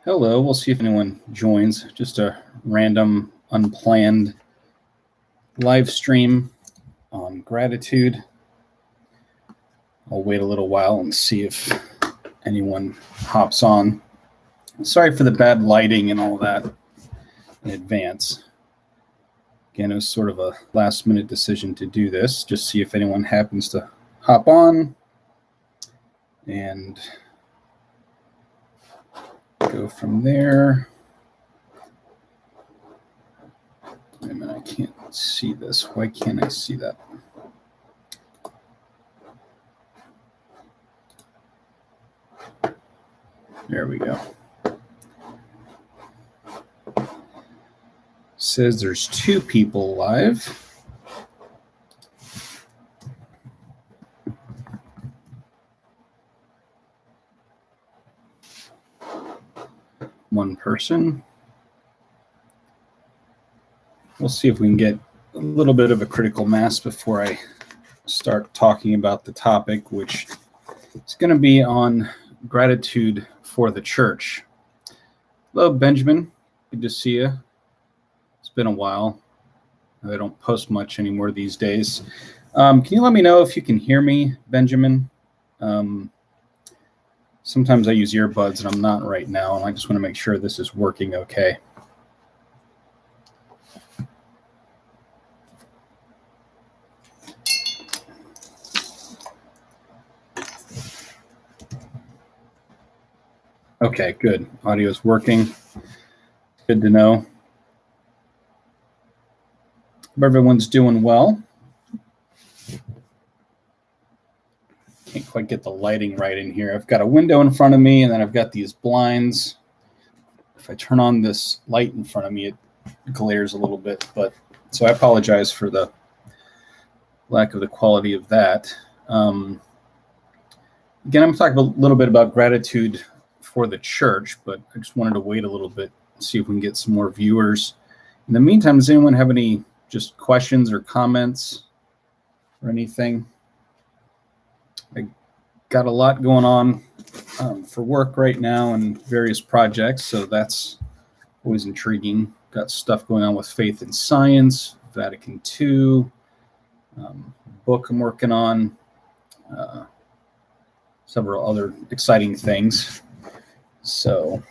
Hello, we'll see if anyone joins. Just a random, unplanned live stream on gratitude. I'll wait a little while and see if anyone hops on. Sorry for the bad lighting and all that in advance. Again, it was sort of a last-minute decision to do this, just see if anyone happens to hop on and go from there. Wait a minute, I can't see this. Why can't I see that? There we go. Says there's 2 people live. One person. We'll see if we can get a little bit of a critical mass before I start talking about the topic, which is going to be on gratitude for the church. Hello, Benjamin. Good to see you. It's been a while. I don't post much anymore these days. Can you let me know if you can hear me, Benjamin? Sometimes I use earbuds, and I'm not right now, and I just want to make sure this is working okay. Okay, good. Audio is working. Good to know. Hope everyone's doing well. Can't quite get the lighting right in here. I've got a window in front of me, and then I've got these blinds. If I turn on this light in front of me, it glares a little bit, but so I apologize for the lack of the quality of that. Again, I'm talking a little bit about gratitude for the church, but I just wanted to wait a little bit and see if we can get some more viewers. In the meantime, does anyone have any just questions or comments or anything? I got a lot going on for work right now and various projects, so that's always intriguing. Got stuff going on with Faith and Science, Vatican II, book I'm working on, several other exciting things. So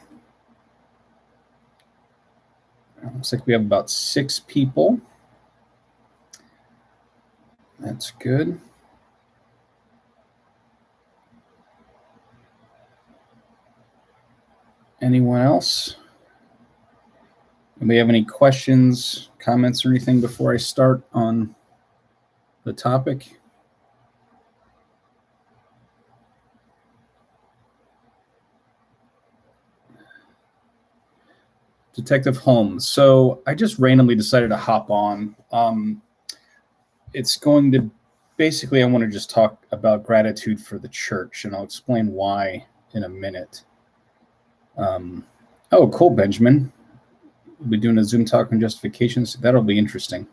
looks like we have about 6 people. That's good. Anyone else? Anybody have any questions, comments, or anything before I start on the topic? Detective Holmes. So I just randomly decided to hop on. It's going to basically, I want to just talk about gratitude for the church, and I'll explain why in a minute. Oh, cool, Benjamin. We'll be doing a Zoom talk on justifications. That'll be interesting.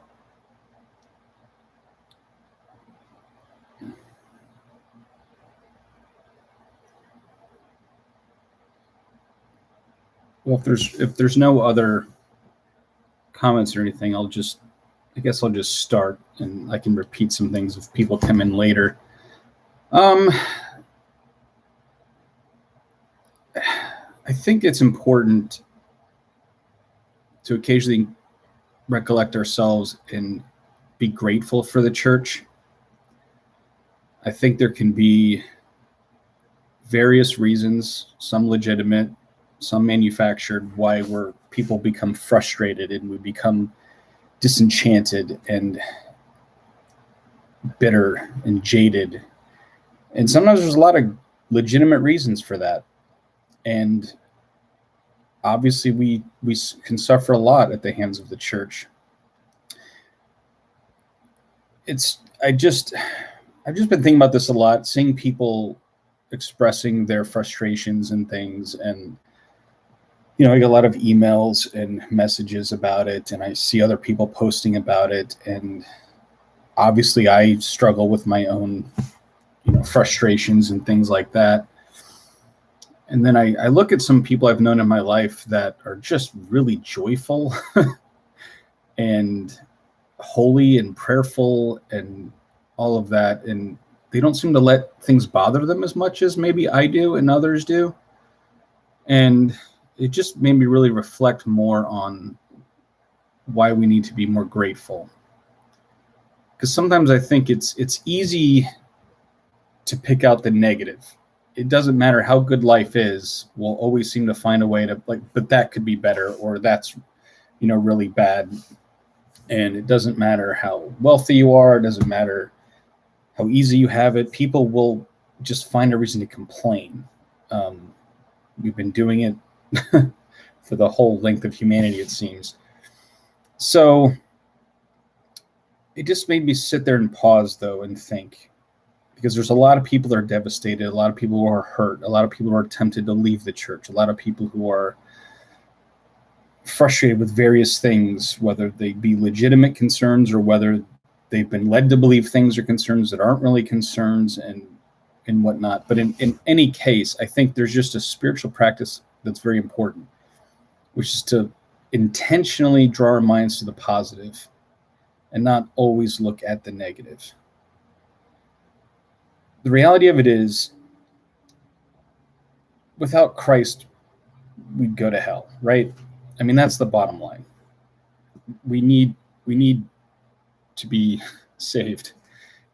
Well, if there's no other comments or anything, I guess I'll just start, and I can repeat some things if people come in later. I think it's important to occasionally recollect ourselves and be grateful for the church. I think there can be various reasons, some legitimate, some manufactured, why people become frustrated and we become disenchanted and bitter and jaded. And sometimes there's a lot of legitimate reasons for that. And obviously we can suffer a lot at the hands of the church. I've just been thinking about this a lot, seeing people expressing their frustrations and things, and I get a lot of emails and messages about it, and I see other people posting about it, and obviously I struggle with my own frustrations and things like that. And then I look at some people I've known in my life that are just really joyful and holy and prayerful and all of that. And they don't seem to let things bother them as much as maybe I do and others do. And it just made me really reflect more on why we need to be more grateful. Because sometimes I think it's easy to pick out the negative. It doesn't matter how good life is, we'll always seem to find a way to but that could be better, or that's, really bad. And it doesn't matter how wealthy you are, it doesn't matter how easy you have it, people will just find a reason to complain. We've been doing it for the whole length of humanity, it seems. So it just made me sit there and pause, though, and think. Because there's a lot of people that are devastated, a lot of people who are hurt, a lot of people who are tempted to leave the church, a lot of people who are frustrated with various things, whether they be legitimate concerns or whether they've been led to believe things or concerns that aren't really concerns and whatnot. But in any case, I think there's just a spiritual practice that's very important, which is to intentionally draw our minds to the positive and not always look at the negative. The reality of it is, without Christ, we'd go to hell, right? I mean, that's the bottom line. We need to be saved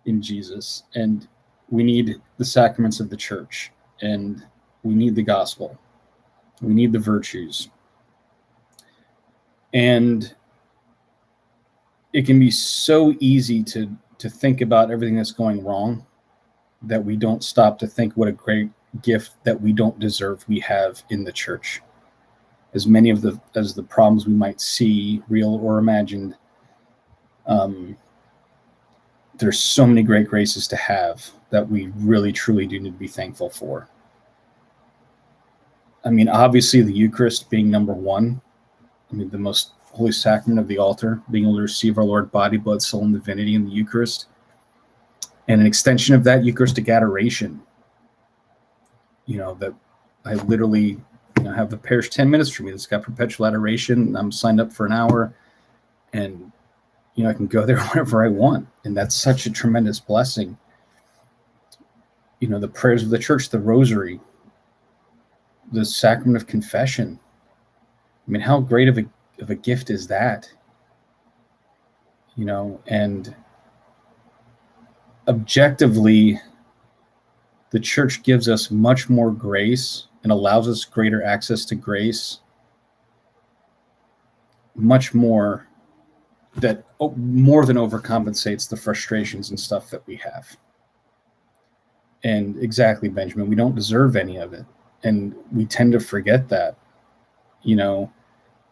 in Jesus, and we need the sacraments of the church, and we need the gospel. We need the virtues. And it can be so easy to think about everything that's going wrong that we don't stop to think what a great gift that we don't deserve we have in the church. As many of as the problems we might see, real or imagined, there's so many great graces to have that we really, truly do need to be thankful for. I mean, obviously the Eucharist being number one. I mean, the most holy sacrament of the altar, being able to receive our Lord body, blood, soul, and divinity in the Eucharist. And an extension of that, Eucharistic adoration. That I literally have the parish 10 minutes for me that's got perpetual adoration. I'm signed up for an hour, and I can go there whenever I want, and that's such a tremendous blessing. The prayers of the church, the rosary, the sacrament of confession. I mean, how great of a gift is that? And objectively, the church gives us much more grace and allows us greater access to grace, much more, that more than overcompensates the frustrations and stuff that we have. And exactly, Benjamin, we don't deserve any of it. And we tend to forget that. A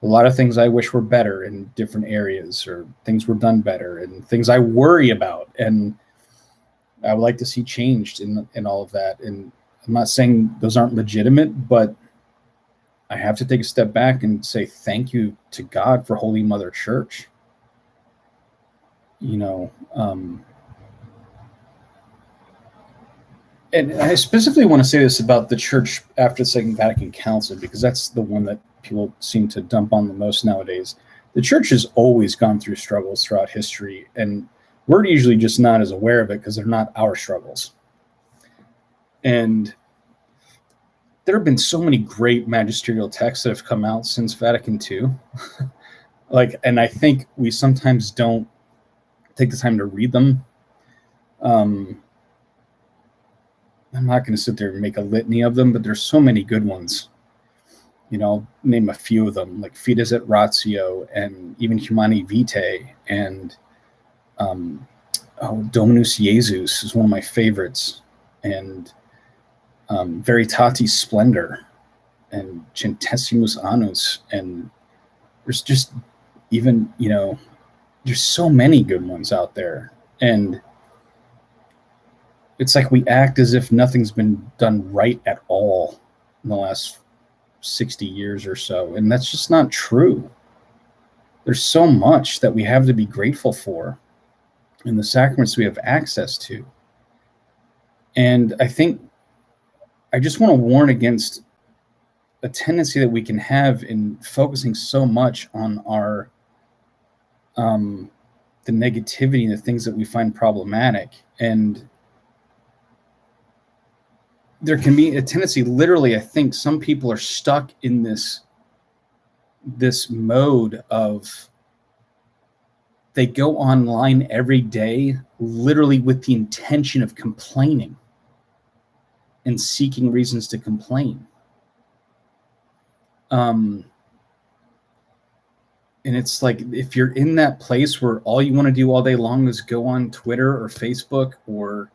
lot of things I wish were better in different areas, or things were done better, and things I worry about and I would like to see changed in all of that. And I'm not saying those aren't legitimate, but I have to take a step back and say thank you to God for Holy Mother Church. And I specifically want to say this about the church after the Second Vatican Council, because that's the one that people seem to dump on the most nowadays. The church has always gone through struggles throughout history, and we're usually just not as aware of it because they're not our struggles. And there have been so many great magisterial texts that have come out since Vatican II. And I think we sometimes don't take the time to read them. I'm not going to sit there and make a litany of them, but there's so many good ones. Name a few of them, like Fides et Ratio, and even Humani Vitae, and Dominus Jesus is one of my favorites, and Veritatis Splendor, and Centesimus Annus, and there's just even, there's so many good ones out there, and it's like we act as if nothing's been done right at all in the last 60 years or so, and that's just not true. There's so much that we have to be grateful for in the sacraments we have access to. And I think I just want to warn against a tendency that we can have in focusing so much on our the negativity and the things that we find problematic. And there can be a tendency, literally, I think some people are stuck in this mode of, they go online every day literally with the intention of complaining and seeking reasons to complain. And it's like, if you're in that place where all you want to do all day long is go on Twitter or Facebook or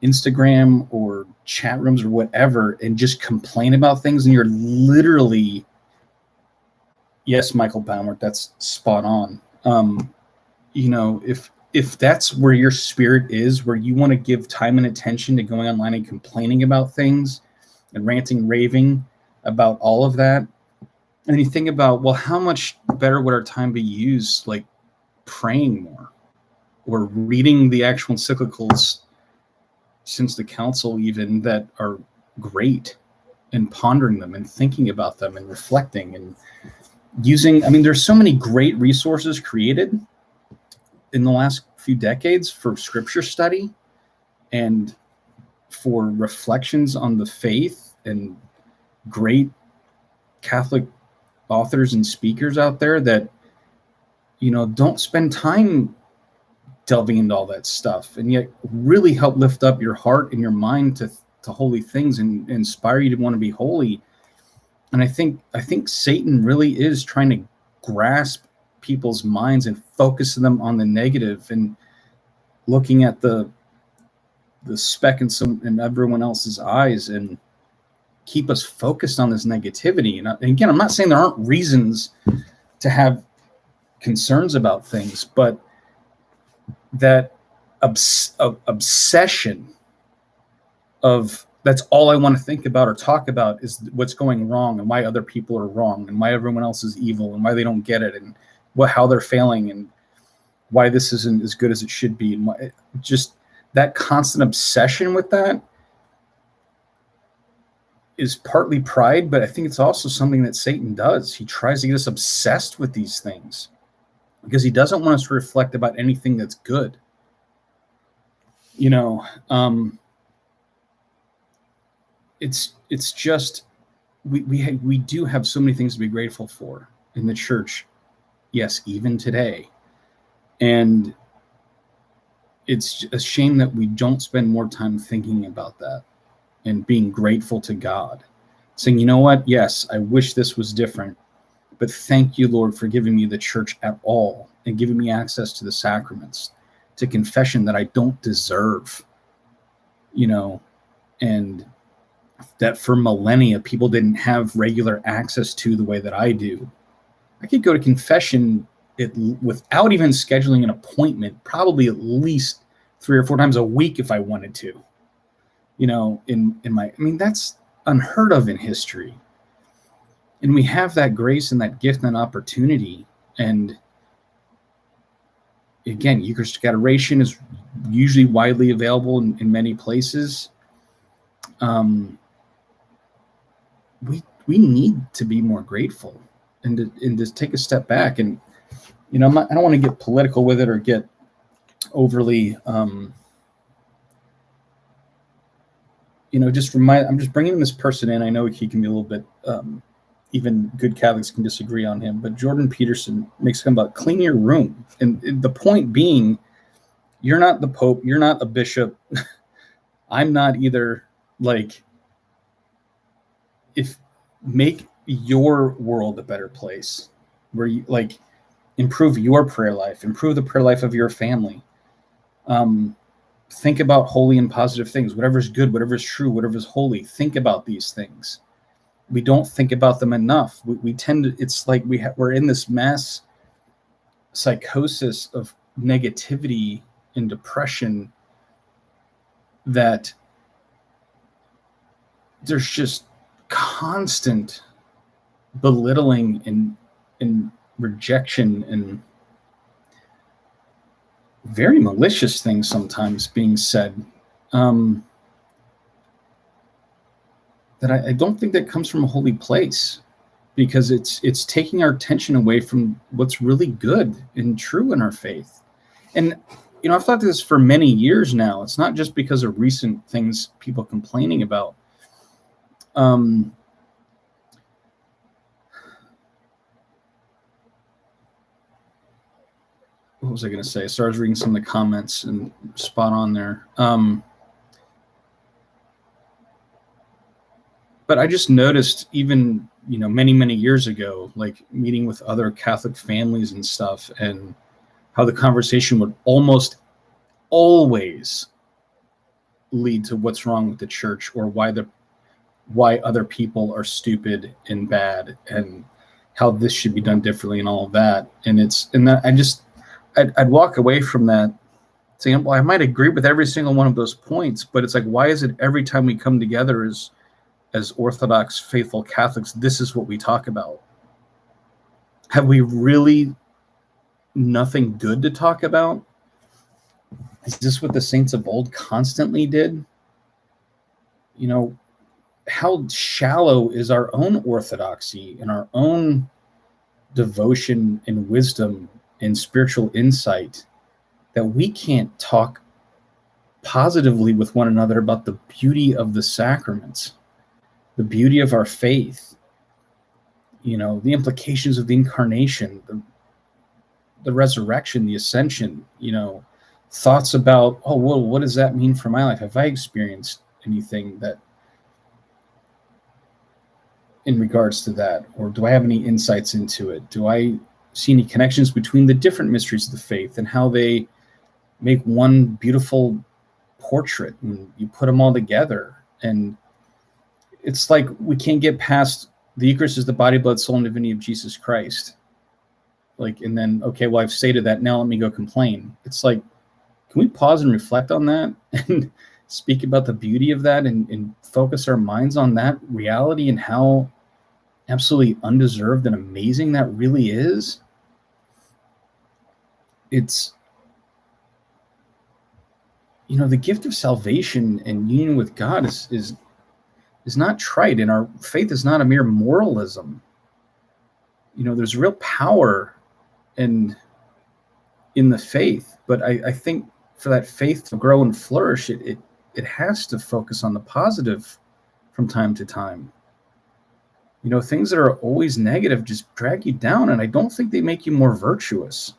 Instagram or chat rooms or whatever and just complain about things, and you're literally, yes, Michael Baumert, that's spot on. If that's where your spirit is, where you want to give time and attention to going online and complaining about things and ranting, raving about all of that, and you think about, well, how much better would our time be used, like praying more or reading the actual encyclicals since the council, even, that are great, and pondering them and thinking about them and reflecting and using, there's so many great resources created in the last few decades for scripture study and for reflections on the faith, and great Catholic authors and speakers out there that, don't spend time delving into all that stuff, and yet really help lift up your heart and your mind to holy things and inspire you to want to be holy. And I think Satan really is trying to grasp people's minds and focus them on the negative, and looking at the speck in everyone else's eyes, and keep us focused on this negativity. And again, I'm not saying there aren't reasons to have concerns about things, but that obsession of, that's all I want to think about or talk about, is what's going wrong and why other people are wrong and why everyone else is evil and why they don't get it, and how they're failing and why this isn't as good as it should be. And just that constant obsession with that is partly pride, but I think it's also something that Satan does. He tries to get us obsessed with these things because he doesn't want us to reflect about anything that's good. It's just, we do have so many things to be grateful for in the church. Yes, even today. And it's a shame that we don't spend more time thinking about that and being grateful to God, saying, you know what? Yes, I wish this was different, but thank you, Lord, for giving me the church at all and giving me access to the sacraments, to confession that I don't deserve, and that for millennia people didn't have regular access to the way that I do. I could go to confession without even scheduling an appointment, probably at least 3 or 4 times a week if I wanted to. That's unheard of in history. And we have that grace and that gift and that opportunity. And again, Eucharistic adoration is usually widely available in many places. We need to be more grateful and to take a step back. And I don't want to get political with it or get overly I'm just bringing this person in. I know he can be a little bit, even good Catholics can disagree on him, but Jordan Peterson makes him about clean your room. And the point being, you're not the Pope, you're not a bishop. I'm not either. Make your world a better place where you improve your prayer life, improve the prayer life of your family. Think about holy and positive things, whatever's good, whatever's true, whatever's holy. Think about these things. We don't think about them enough. We tend to, it's like we're in this mass psychosis of negativity and depression that there's just constant belittling and rejection and very malicious things sometimes being said. that I don't think that comes from a holy place, because it's taking our attention away from what's really good and true in our faith. And I've thought this for many years now. It's not just because of recent things people complaining about. What was I going to say? So I was reading some of the comments and spot on there. But I just noticed, even, many, many years ago, like meeting with other Catholic families and stuff, and how the conversation would almost always lead to what's wrong with the church, or why other people are stupid and bad, and how this should be done differently, and all of that. And I'd walk away from that saying, well, I might agree with every single one of those points, but it's like, why is it every time we come together as Orthodox faithful Catholics, this is what we talk about? Have we really nothing good to talk about? Is this what the saints of old constantly did? How shallow is our own orthodoxy and our own devotion and wisdom and spiritual insight, that we can't talk positively with one another about the beauty of the sacraments, the beauty of our faith, the implications of the incarnation, the resurrection, the ascension, thoughts about, oh, well, what does that mean for my life? Have I experienced anything that in regards to that? Or do I have any insights into it? Do I see any connections between the different mysteries of the faith and how they make one beautiful portrait, and you put them all together? And it's like, we can't get past the Eucharist is the body, blood, soul, and divinity of Jesus Christ. Like, and then, okay, well, I've stated that, now let me go complain. It's like, can we pause and reflect on that and speak about the beauty of that, and focus our minds on that reality and how absolutely undeserved and amazing that really is? It's, the gift of salvation and union with God is not trite, and our faith is not a mere moralism. There's real power in the faith, but I think for that faith to grow and flourish, it has to focus on the positive from time to time. Things that are always negative just drag you down, and I don't think they make you more virtuous.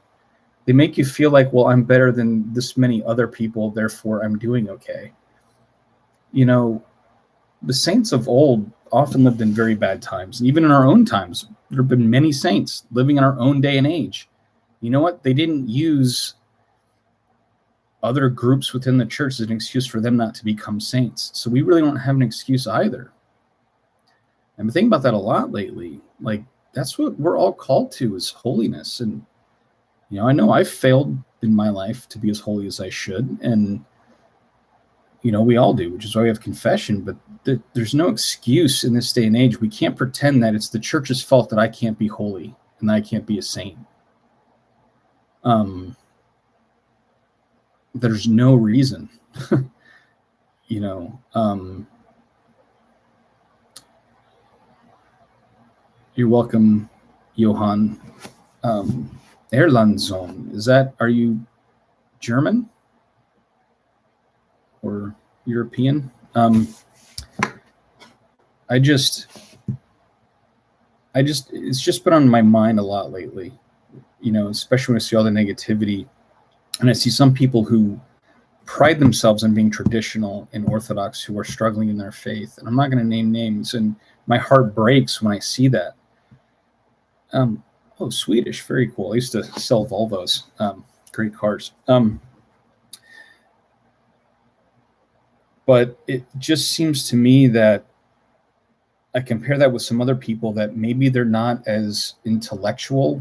They make you feel like, well, I'm better than this many other people, therefore I'm doing okay. The saints of old often lived in very bad times. And even in our own times, there have been many saints living in our own day and age. You know what? They didn't use other groups within the church as an excuse for them not to become saints. So we really don't have an excuse either. I've been thinking about that a lot lately. Like, that's what we're all called to, is holiness. And, I know I've failed in my life to be as holy as I should. And, we all do, which is why we have confession. But there's no excuse in this day and age. We can't pretend that it's the church's fault that I can't be holy and that I can't be a saint. There's no reason. You're welcome, Johann. Erlandsson, are you German or European? It's just been on my mind a lot lately, especially when I see all the negativity, and I see some people who pride themselves on being traditional and Orthodox who are struggling in their faith. And I'm not going to name names, and my heart breaks when I see that. Oh, Swedish, very cool. I used to sell Volvos, great cars. But it just seems to me that I compare that with some other people that maybe they're not as intellectual,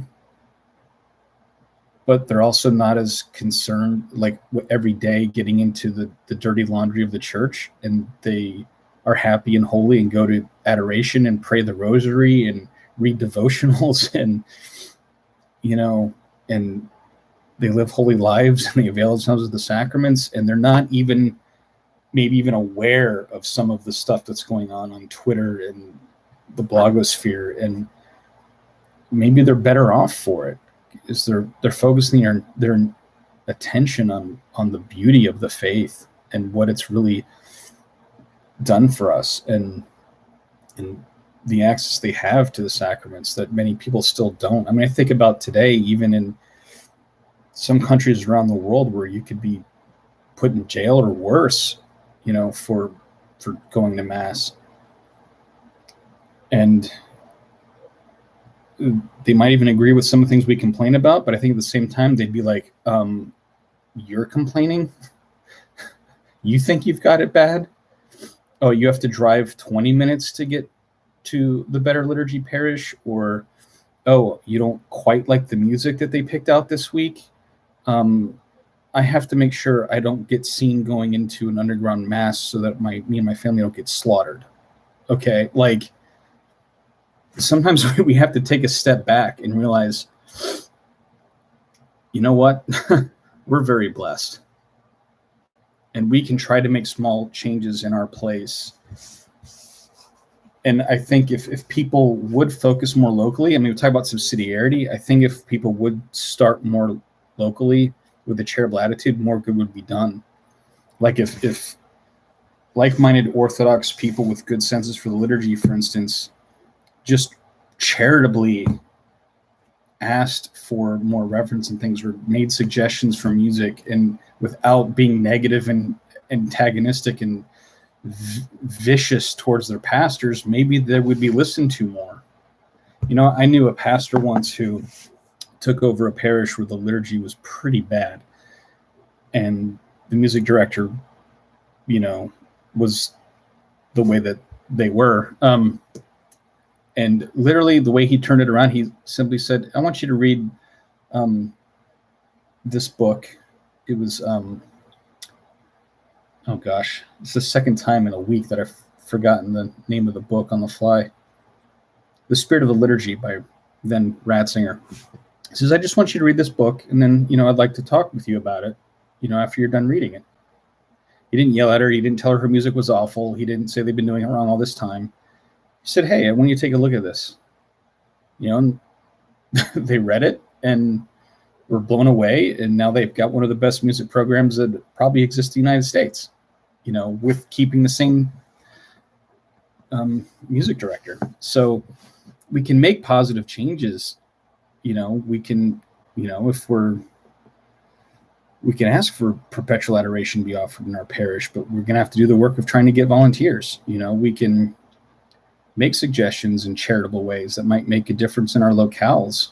but they're also not as concerned, like every day getting into the dirty laundry of the church, and they are happy and holy and go to adoration and pray the rosary and read devotionals and, and they live holy lives and they avail themselves of the sacraments, and they're not even maybe even aware of some of the stuff that's going on Twitter and the blogosphere, and maybe they're better off for it. Is they're focusing their attention on the beauty of the faith and what it's really done for us, and the access they have to the sacraments that many people still don't. I mean, I think about today, even in some countries around the world, where you could be put in jail or worse, for going to mass. And they might even agree with some of the things we complain about, but I think at the same time, they'd be like, you're complaining? You think you've got it bad? Oh, you have to drive 20 minutes to get to the Better Liturgy Parish? Or, oh, you don't quite like the music that they picked out this week? I have to make sure I don't get seen going into an underground mass so that me and my family don't get slaughtered. Okay, like, sometimes we have to take a step back and realize, you know what? We're very blessed. And we can try to make small changes in our place. And I think if people would focus more locally, I mean, we talk about subsidiarity. I think if people would start more locally with a charitable attitude, more good would be done. Like if like-minded Orthodox people with good senses for the liturgy, for instance, just charitably asked for more reverence and things, or made suggestions for music, and without being negative and antagonistic and vicious towards their pastors, maybe they would be listened to more. I knew a pastor once who took over a parish where the liturgy was pretty bad, and the music director, was the way that they were. And literally the way he turned it around, he simply said, I want you to read this book. It was, oh gosh, it's the second time in a week that I've forgotten the name of the book on the fly. The Spirit of the Liturgy by then Ratzinger. He says, I just want you to read this book, and then, I'd like to talk with you about it, after you're done reading it. He didn't yell at her. He didn't tell her music was awful. He didn't say they've been doing it wrong all this time. He said, hey, I want you to take a look at this. And they read it and were blown away. And now they've got one of the best music programs that probably exists in the United States, with keeping the same music director. So we can make positive changes. We can, if we can ask for perpetual adoration be offered in our parish, but we're going to have to do the work of trying to get volunteers. We can make suggestions in charitable ways that might make a difference in our locales.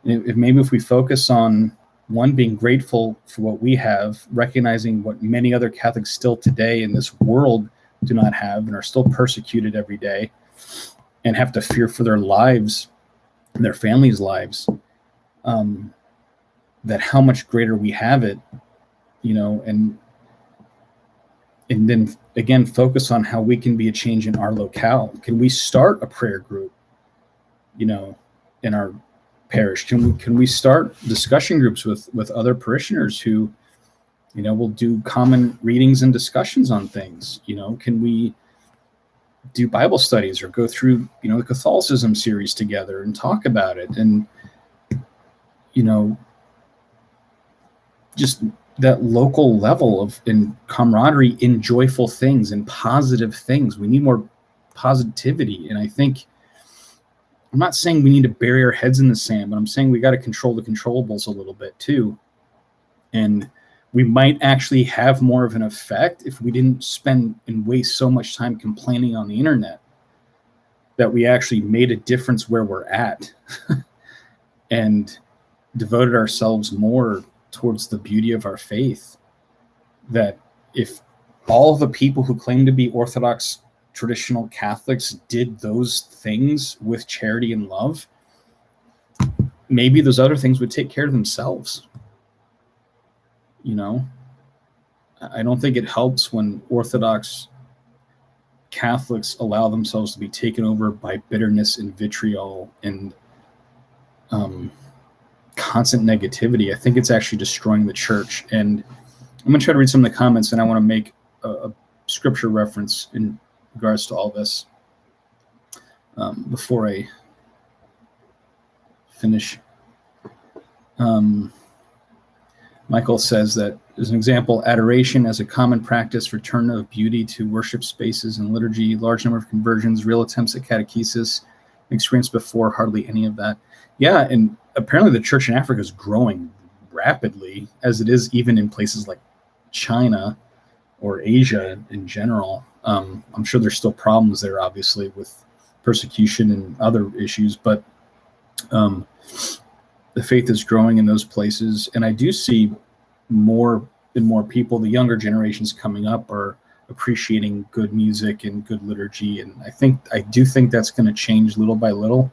Maybe if we focus on, one, being grateful for what we have, recognizing what many other Catholics still today in this world do not have and are still persecuted every day and have to fear for their lives and their families' lives, that how much greater we have it, and then again, focus on how we can be a change in our locale. Can we start a prayer group, in our parish? Can we start discussion groups with other parishioners who, will do common readings and discussions on things? Can we do Bible studies or go through, the Catholicism series together and talk about it? And, just that local level of in camaraderie in joyful things and positive things. We need more positivity. And I think, I'm not saying we need to bury our heads in the sand, but I'm saying we got to control the controllables a little bit too. And we might actually have more of an effect if we didn't spend and waste so much time complaining on the internet, that we actually made a difference where we're at and devoted ourselves more towards the beauty of our faith. That if all of the people who claim to be Orthodox traditional Catholics did those things with charity and love, maybe those other things would take care of themselves. I don't think it helps when Orthodox Catholics allow themselves to be taken over by bitterness and vitriol and constant negativity. I think it's actually destroying the church. And I'm going to try to read some of the comments, and I want to make a scripture reference in regards to all this before I finish. Michael says that, as an example, adoration as a common practice, return of beauty to worship spaces and liturgy, large number of conversions, real attempts at catechesis, experience before, hardly any of that. Yeah, and apparently the church in Africa is growing rapidly, as it is even in places like China or Asia in general. I'm sure there's still problems there, obviously, with persecution and other issues, but the faith is growing in those places. And I do see more and more people, the younger generations coming up, are appreciating good music and good liturgy. And I do think that's going to change little by little.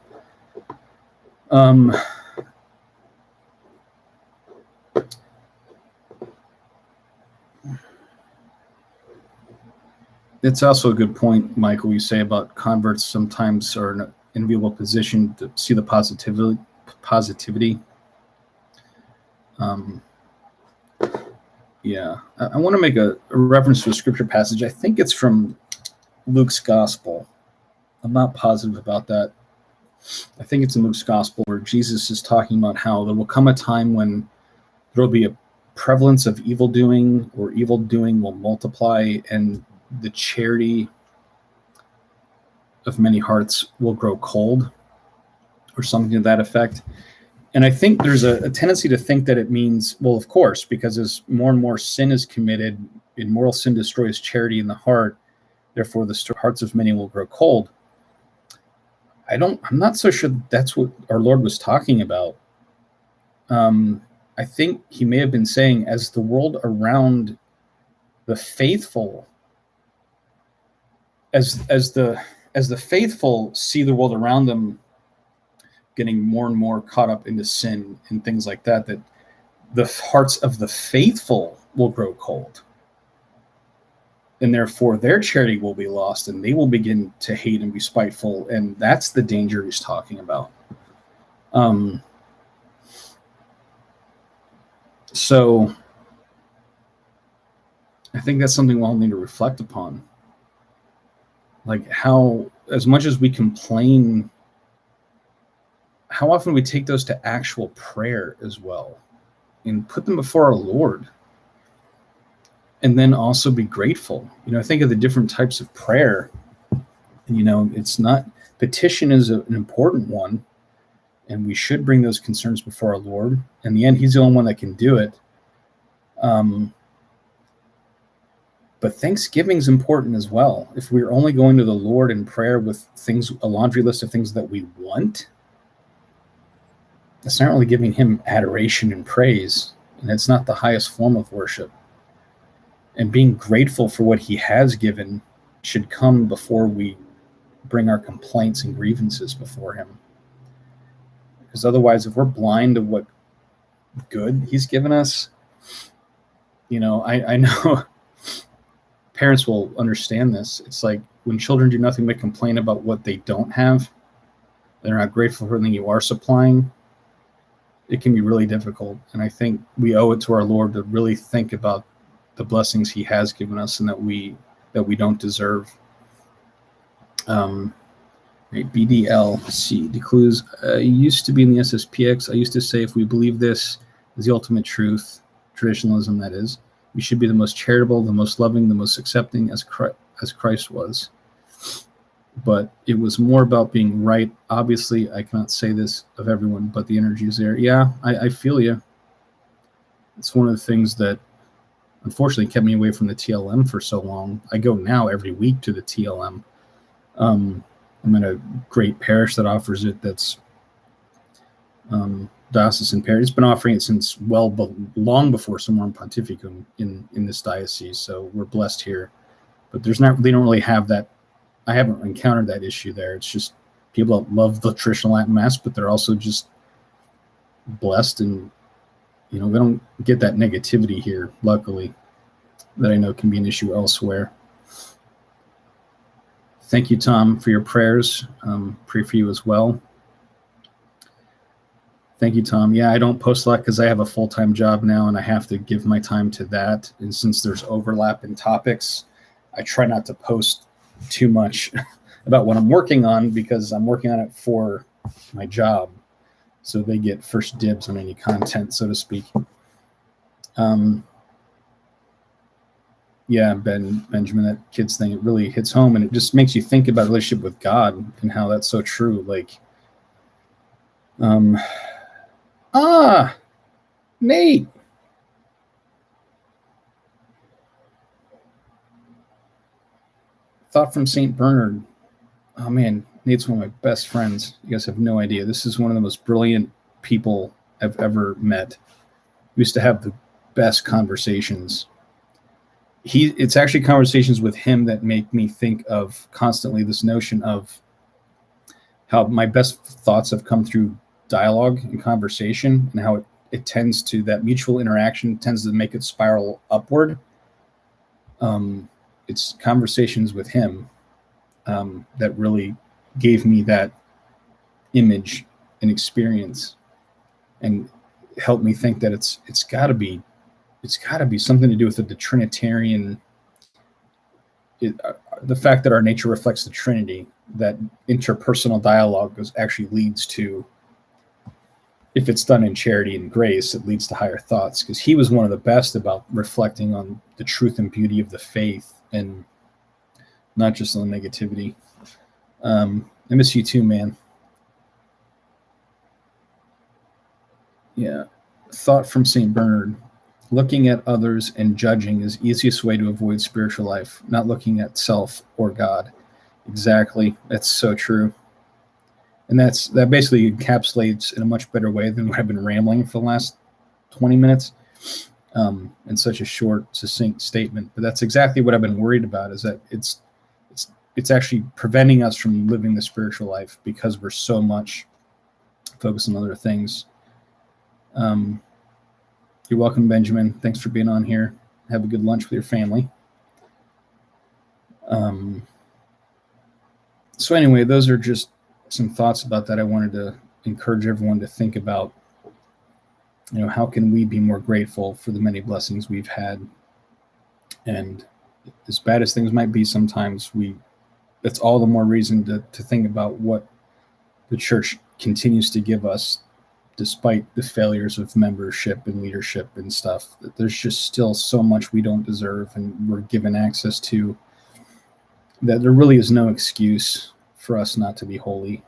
It's also a good point, Michael, you say about converts sometimes are in an enviable position to see the positivity. I want to make a reference to a scripture passage. I think it's from Luke's gospel. I'm not positive about that. I think it's in Luke's gospel where Jesus is talking about how there will come a time when there will be a prevalence of evil doing, or evil doing will multiply, and the charity of many hearts will grow cold, or something to that effect. And I think there's a tendency to think that it means, well, of course, because as more and more sin is committed, immoral sin destroys charity in the heart, therefore the hearts of many will grow cold. I'm not so sure that's what our Lord was talking about. I think he may have been saying, as the world around the faithful, as the faithful see the world around them getting more and more caught up into sin and things like that, that the hearts of the faithful will grow cold. And therefore their charity will be lost, and they will begin to hate and be spiteful. And that's the danger he's talking about. So I think that's something we'll all need to reflect upon. Like how, as much as we complain, how often we take those to actual prayer as well and put them before our Lord. And then also be grateful. I think of the different types of prayer. It's not, petition is an important one, and we should bring those concerns before our Lord. In the end, he's the only one that can do it. But thanksgiving is important as well. If we're only going to the Lord in prayer with a laundry list of things that we want, that's not really giving him adoration and praise. And it's not the highest form of worship. And being grateful for what he has given should come before we bring our complaints and grievances before him. Because otherwise, if we're blind to what good he's given us, I know parents will understand this. It's like when children do nothing but complain about what they don't have, they're not grateful for anything you are supplying, it can be really difficult. And I think we owe it to our Lord to really think about the blessings he has given us and that we don't deserve. BDLC declues, used to be in the SSPX. I used to say, if we believe this is the ultimate truth, traditionalism that is, we should be the most charitable, the most loving, the most accepting as Christ was. But it was more about being right. Obviously, I cannot say this of everyone, but the energy is there. Yeah, I feel you. It's one of the things that unfortunately kept me away from the TLM for so long. I go now every week to the TLM. I'm in a great parish that offers it. That's diocesan parish. It's been offering it since long before Summorum Pontificum in this diocese. So we're blessed here. But they don't really have that. I haven't encountered that issue there. It's just people that love the traditional Latin Mass, but they're also just blessed, and we don't get that negativity here, luckily, that I know can be an issue elsewhere. Thank you, Tom, for your prayers. Pray for you as well. Thank you, Tom. Yeah, I don't post a lot because I have a full-time job now, and I have to give my time to that. And since there's overlap in topics, I try not to post too much about what I'm working on because I'm working on it for my job. So they get first dibs on any content, so to speak. Yeah, Benjamin, that kids thing, it really hits home, and it just makes you think about a relationship with God and how that's so true. Like, Nate. Thought from St. Bernard. Oh man, Nate's one of my best friends. You guys have no idea. This is one of the most brilliant people I've ever met. We used to have the best conversations. It's actually conversations with him that make me think of constantly this notion of how my best thoughts have come through dialogue and conversation, and how it tends to, that mutual interaction tends to make it spiral upward. It's conversations with him that really gave me that image and experience, and helped me think that it's got to be something to do with the Trinitarian, the fact that our nature reflects the Trinity. That interpersonal dialogue actually leads to, if it's done in charity and grace, it leads to higher thoughts, because he was one of the best about reflecting on the truth and beauty of the faith and not just on the negativity. I miss you too, man. Yeah. Thought from St. Bernard. Looking at others and judging is easiest way to avoid spiritual life, not looking at self or God. Exactly. That's so true. And that basically encapsulates in a much better way than what I've been rambling for the last 20 minutes in such a short, succinct statement. But that's exactly what I've been worried about, is that it's actually preventing us from living the spiritual life because we're so much focused on other things. You're welcome, Benjamin. Thanks for being on here. Have a good lunch with your family. So anyway, those are just some thoughts about that. I wanted to encourage everyone to think about, how can we be more grateful for the many blessings we've had? And as bad as things might be sometimes, that's all the more reason to think about what the church continues to give us, despite the failures of membership and leadership and stuff. That there's just still so much we don't deserve and we're given access to, that there really is no excuse for us not to be holy.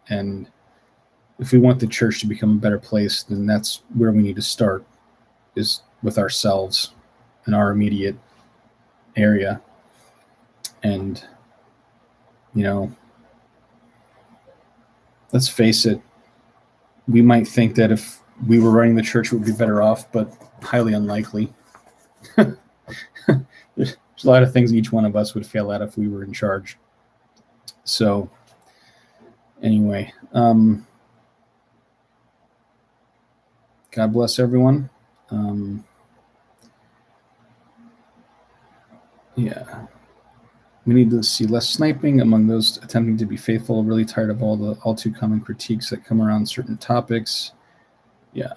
And if we want the church to become a better place, then that's where we need to start, is with ourselves and our immediate area. And, let's face it, we might think that if we were running the church, we would be better off, but highly unlikely. There's a lot of things each one of us would fail at if we were in charge. So anyway, God bless everyone. Yeah. We need to see less sniping among those attempting to be faithful. Really tired of all the all too common critiques that come around certain topics. Yeah.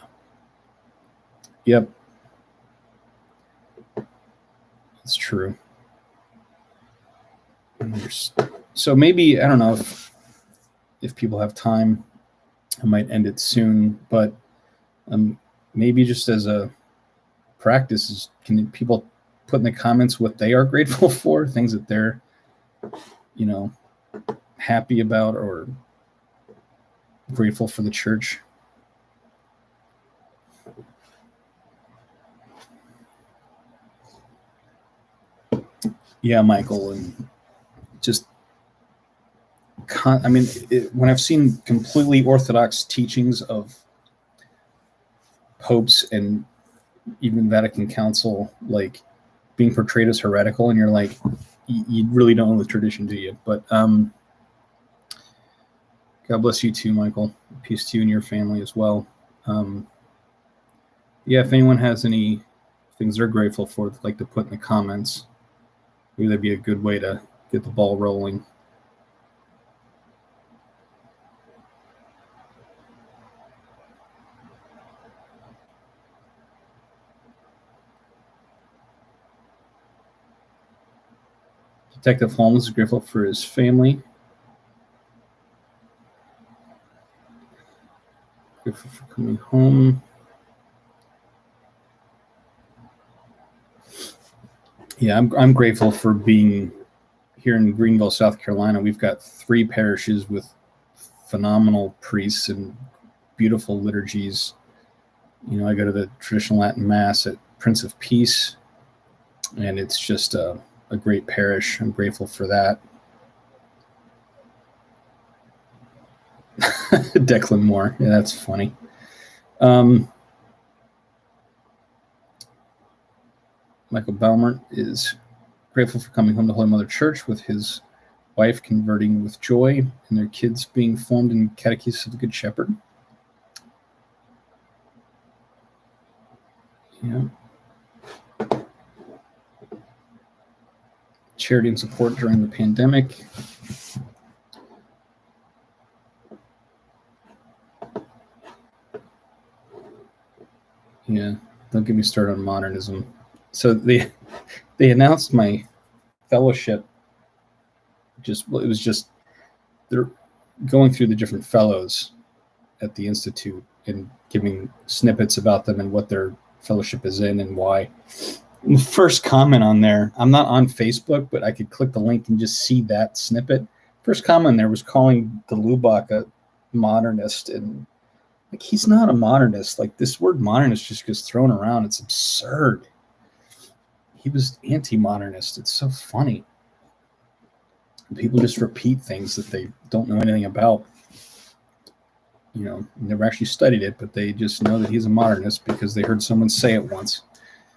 Yep. It's true. So maybe, I don't know if people have time, I might end it soon, but maybe just as a practice, can people put in the comments what they are grateful for, things that they're, happy about or grateful for the church? Yeah, Michael, and just, when I've seen completely orthodox teachings of popes and even Vatican Council, like, being portrayed as heretical, and you're like, you really don't know the tradition, do you? But God bless you too, Michael. Peace to you and your family as well. Yeah, if anyone has any things they're grateful for, they'd like to put in the comments, maybe that'd be a good way to get the ball rolling. Detective Holmes is grateful for his family. Grateful for coming home. Yeah, I'm grateful for being here in Greenville, South Carolina. We've got 3 parishes with phenomenal priests and beautiful liturgies. You know, I go to the traditional Latin Mass at Prince of Peace, and it's just a great parish. I'm grateful for that. Declan Moore. Yeah, that's funny. Michael Balmert is grateful for coming home to Holy Mother Church with his wife converting with joy and their kids being formed in Catechesis of the Good Shepherd. Yeah. Charity and support during the pandemic. Yeah, don't get me started on modernism. So they announced my fellowship. It was just they're going through the different fellows at the Institute and giving snippets about them and what their fellowship is in and why. And the first comment on there, I'm not on Facebook, but I could click the link and just see that snippet. First comment there was calling the Lubach a modernist, and like, he's not a modernist. Like, this word modernist just gets thrown around. It's absurd. He was anti-modernist. It's so funny. People just repeat things that they don't know anything about. You know, never actually studied it, but they just know that he's a modernist because they heard someone say it once.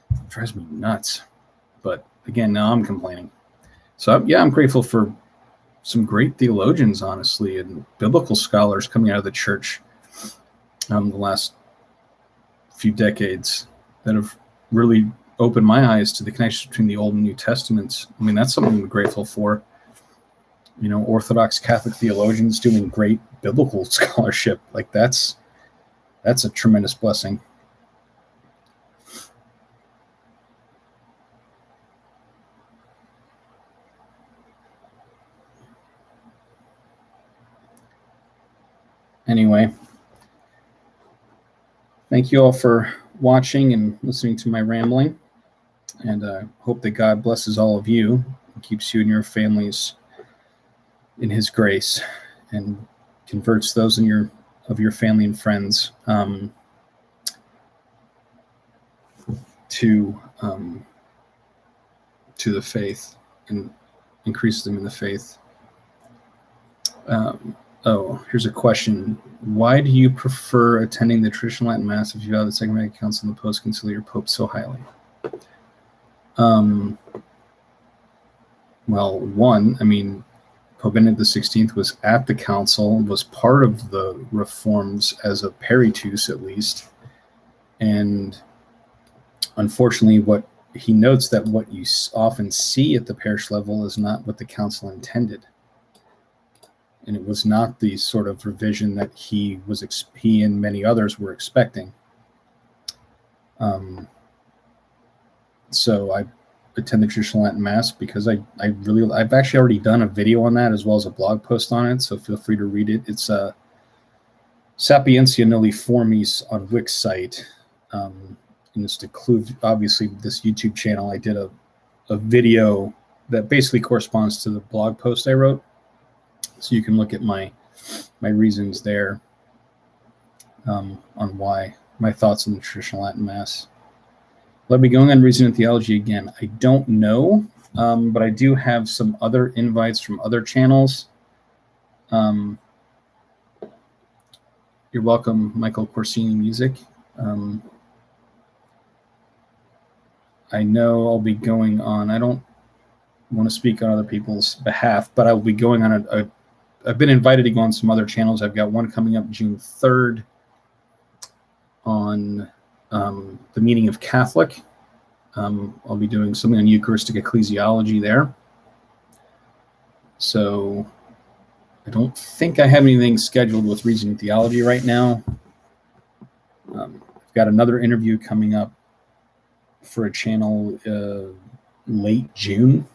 It drives me nuts. But again, now I'm complaining. So yeah, I'm grateful for some great theologians, honestly, and biblical scholars coming out of the church the last few decades that have really opened my eyes to the connection between the Old and New Testaments. I mean, that's something I'm grateful for. You know, Orthodox Catholic theologians doing great biblical scholarship. Like, that's a tremendous blessing. Anyway, thank you all for watching and listening to my rambling. And I hope that God blesses all of you and keeps you and your families in his grace and converts those of your family and friends to the faith and increase them in the faith. Here's a question. Why do you prefer attending the traditional Latin Mass if you value the Second Vatican Council and the post-conciliar Pope so highly? Well, one, I mean, Pope Benedict XVI was at the council, was part of the reforms as a peritus at least, and unfortunately what he notes that what you often see at the parish level is not what the council intended. And it was not the sort of revision that he and many others were expecting. So I attend the traditional Latin Mass because I've actually already done a video on that as well as a blog post on it. So feel free to read it. It's Sapientia Nulli Formis on Wix site. And it's to include, obviously, this YouTube channel. I did a video that basically corresponds to the blog post I wrote. So you can look at my reasons there on why, my thoughts on the traditional Latin Mass. Will I be going on Reason and Theology again? I don't know, but I do have some other invites from other channels. You're welcome, Michael Corsini Music. I know I'll be going on, I don't want to speak on other people's behalf, but I will be going on I've been invited to go on some other channels. I've got one coming up June 3rd on the meaning of Catholic. I'll be doing something on Eucharistic ecclesiology there. So I don't think I have anything scheduled with Reason and Theology right now. I've got another interview coming up for a channel late June.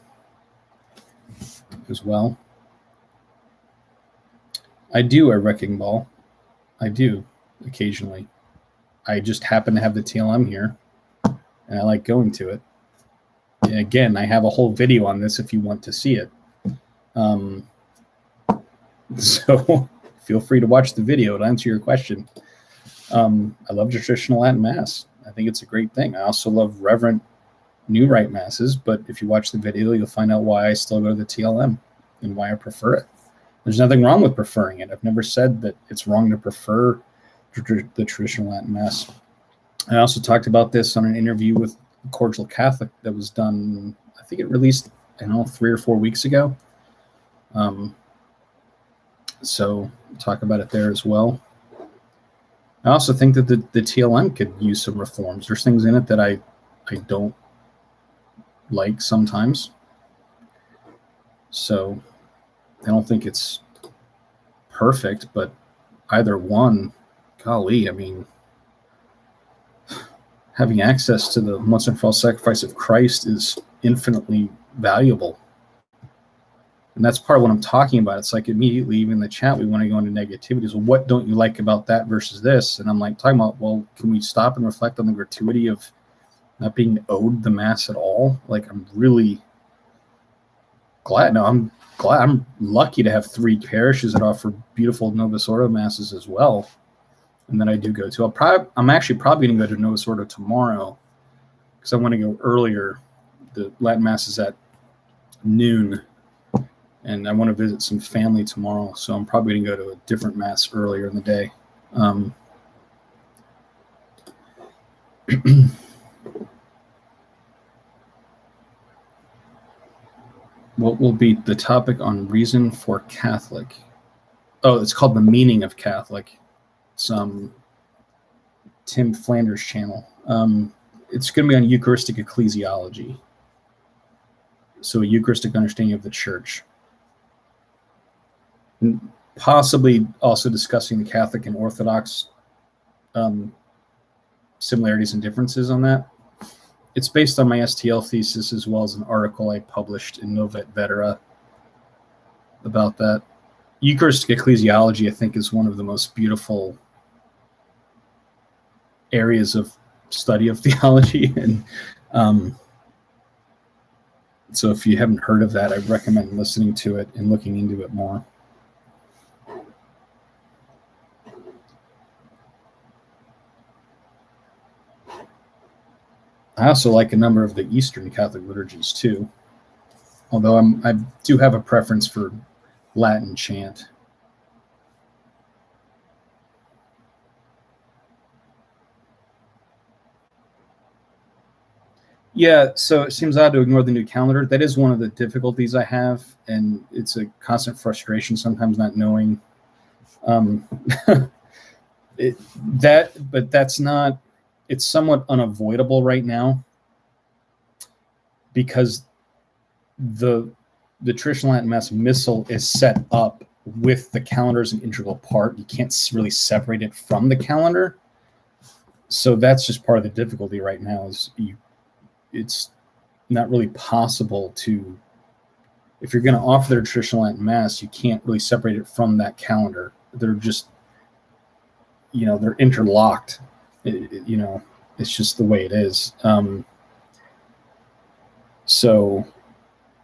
as well. I do a wrecking ball. I do occasionally. I just happen to have the TLM here, and I like going to it. And again, I have a whole video on this if you want to see it. So feel free to watch the video to answer your question. I love traditional Latin Mass. I think it's a great thing. I also love reverent new rite masses, but if you watch the video, you'll find out why I still go to the TLM and why I prefer it. There's nothing wrong with preferring it. I've never said that it's wrong to prefer the traditional Latin Mass. I also talked about this on an interview with Cordial Catholic that was done, I think it released, 3 or 4 weeks ago. So we'll talk about it there as well. I also think that the TLM could use some reforms. There's things in it that I don't like sometimes. So I don't think it's perfect, but either one, golly, I mean, having access to the once and for all sacrifice of Christ is infinitely valuable. And that's part of what I'm talking about. It's like immediately, even in the chat, we want to go into negativities. Well, what don't you like about that versus this? And I'm like talking about, well, can we stop and reflect on the gratuity of not being owed the Mass at all? Like, I'm really glad. No, I'm glad. I'm lucky to have 3 parishes that offer beautiful Novus Ordo Masses as well. And then I do go to, I'm actually probably going to go to Novus Ordo tomorrow because I want to go earlier. The Latin Mass is at noon. And I want to visit some family tomorrow, so I'm probably going to go to a different Mass earlier in the day. What will be the topic on reason for Catholic? Oh, it's called The Meaning of Catholic. It's Tim Flanders' channel. It's going to be on Eucharistic ecclesiology. So a Eucharistic understanding of the Church. Possibly also discussing the Catholic and Orthodox similarities and differences on that. It's based on my STL thesis as well as an article I published in Novet Vetera about that. Eucharistic ecclesiology, I think, is one of the most beautiful areas of study of theology. And so if you haven't heard of that, I recommend listening to it and looking into it more. I also like a number of the Eastern Catholic liturgies too, although I do have a preference for Latin chant. Yeah, so it seems odd to ignore the new calendar. That is one of the difficulties I have, and it's a constant frustration sometimes not knowing. But that's not. It's somewhat unavoidable right now because the traditional Latin Mass Missal is set up with the calendar as an integral part. You can't really separate it from the calendar. So that's just part of the difficulty right now is it's not really possible to, if you're going to offer their traditional Latin Mass, you can't really separate it from that calendar. They're just, they're interlocked. It's just the way it is. So,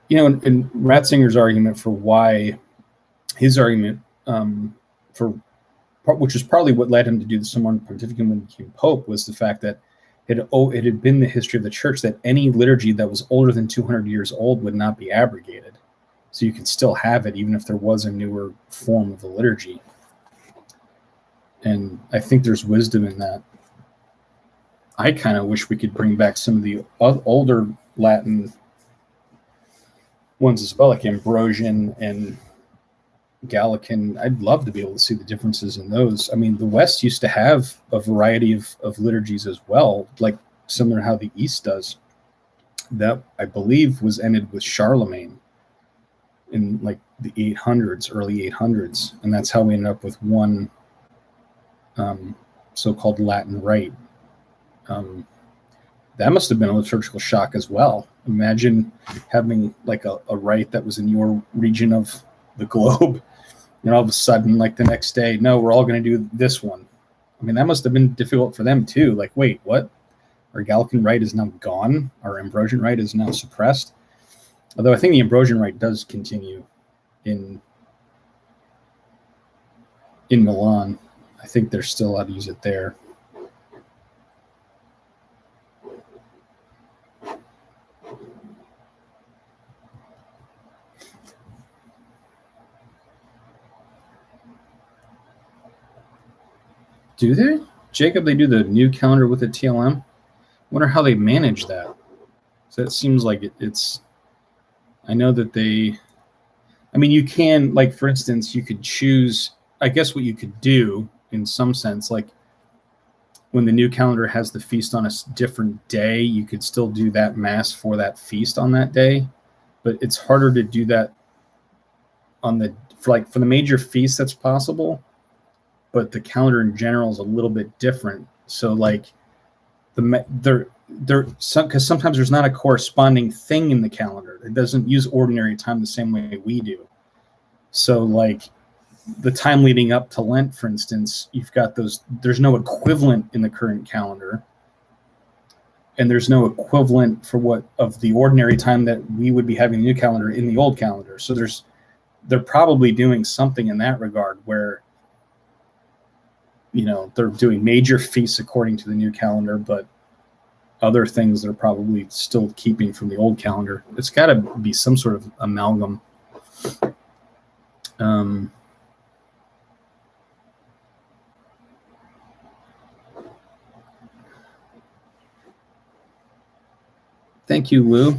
and Ratzinger's argument for why his argument which is probably what led him to do the Summorum Pontificum when he became Pope, was the fact that it had been the history of the Church that any liturgy that was older than 200 years old would not be abrogated. So you can still have it even if there was a newer form of the liturgy. And I think there's wisdom in that. I kind of wish we could bring back some of the older Latin ones as well, like Ambrosian and Gallican. I'd love to be able to see the differences in those. I mean, the West used to have a variety of liturgies as well, like similar to how the East does. That, I believe, was ended with Charlemagne in like the 800s, early 800s. And that's how we ended up with one so-called Latin rite. that must have been a liturgical shock as well. Imagine having like a rite that was in your region of the globe, and all of a sudden, like the next day, no, we're all going to do this one. I mean, that must have been difficult for them too. Like, wait, what? Our Gallican rite is now gone. Our Ambrosian rite is now suppressed. Although I think the Ambrosian rite does continue in Milan. I think they're still allowed to use it there. Do they? Jacob, they do the new calendar with the TLM? Wonder how they manage that. So it seems like it's... I know that they... I mean, you can, like, for instance, you could choose... I guess what you could do, in some sense, like, when the new calendar has the feast on a different day, you could still do that Mass for that feast on that day. But it's harder to do that on the... For the major feast, that's possible. But the calendar in general is a little bit different. So like because sometimes there's not a corresponding thing in the calendar. It doesn't use ordinary time the same way we do. So like the time leading up to Lent, for instance, you've got there's no equivalent in the current calendar. And there's no equivalent for what of the ordinary time that we would be having the new calendar in the old calendar. So they're probably doing something in that regard where, you know, they're doing major feasts according to the new calendar, but other things they're probably still keeping from the old calendar. It's got to be some sort of amalgam. Thank you, Lou.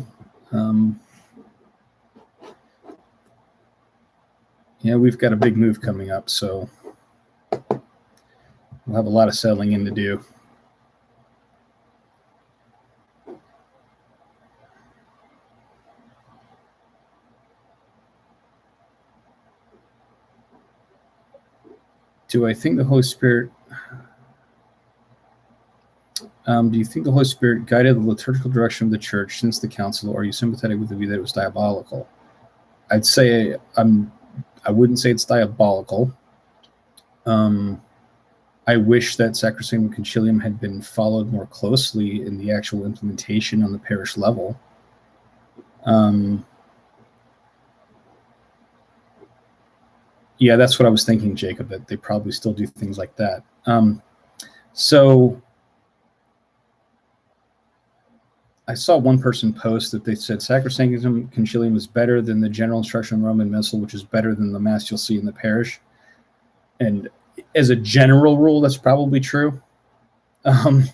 Yeah, we've got a big move coming up, so we'll have a lot of settling in to do. Do I think the Holy Spirit... do you think the Holy Spirit guided the liturgical direction of the Church since the Council, or are you sympathetic with the view that it was diabolical? I'd say I wouldn't say it's diabolical. I wish that Sacrosanctum Concilium had been followed more closely in the actual implementation on the parish level. Yeah, that's what I was thinking, Jacob, that they probably still do things like that. So I saw one person post that they said Sacrosanctum Concilium is better than the general instruction on Roman Missal, which is better than the Mass you'll see in the parish. And as a general rule, that's probably true. You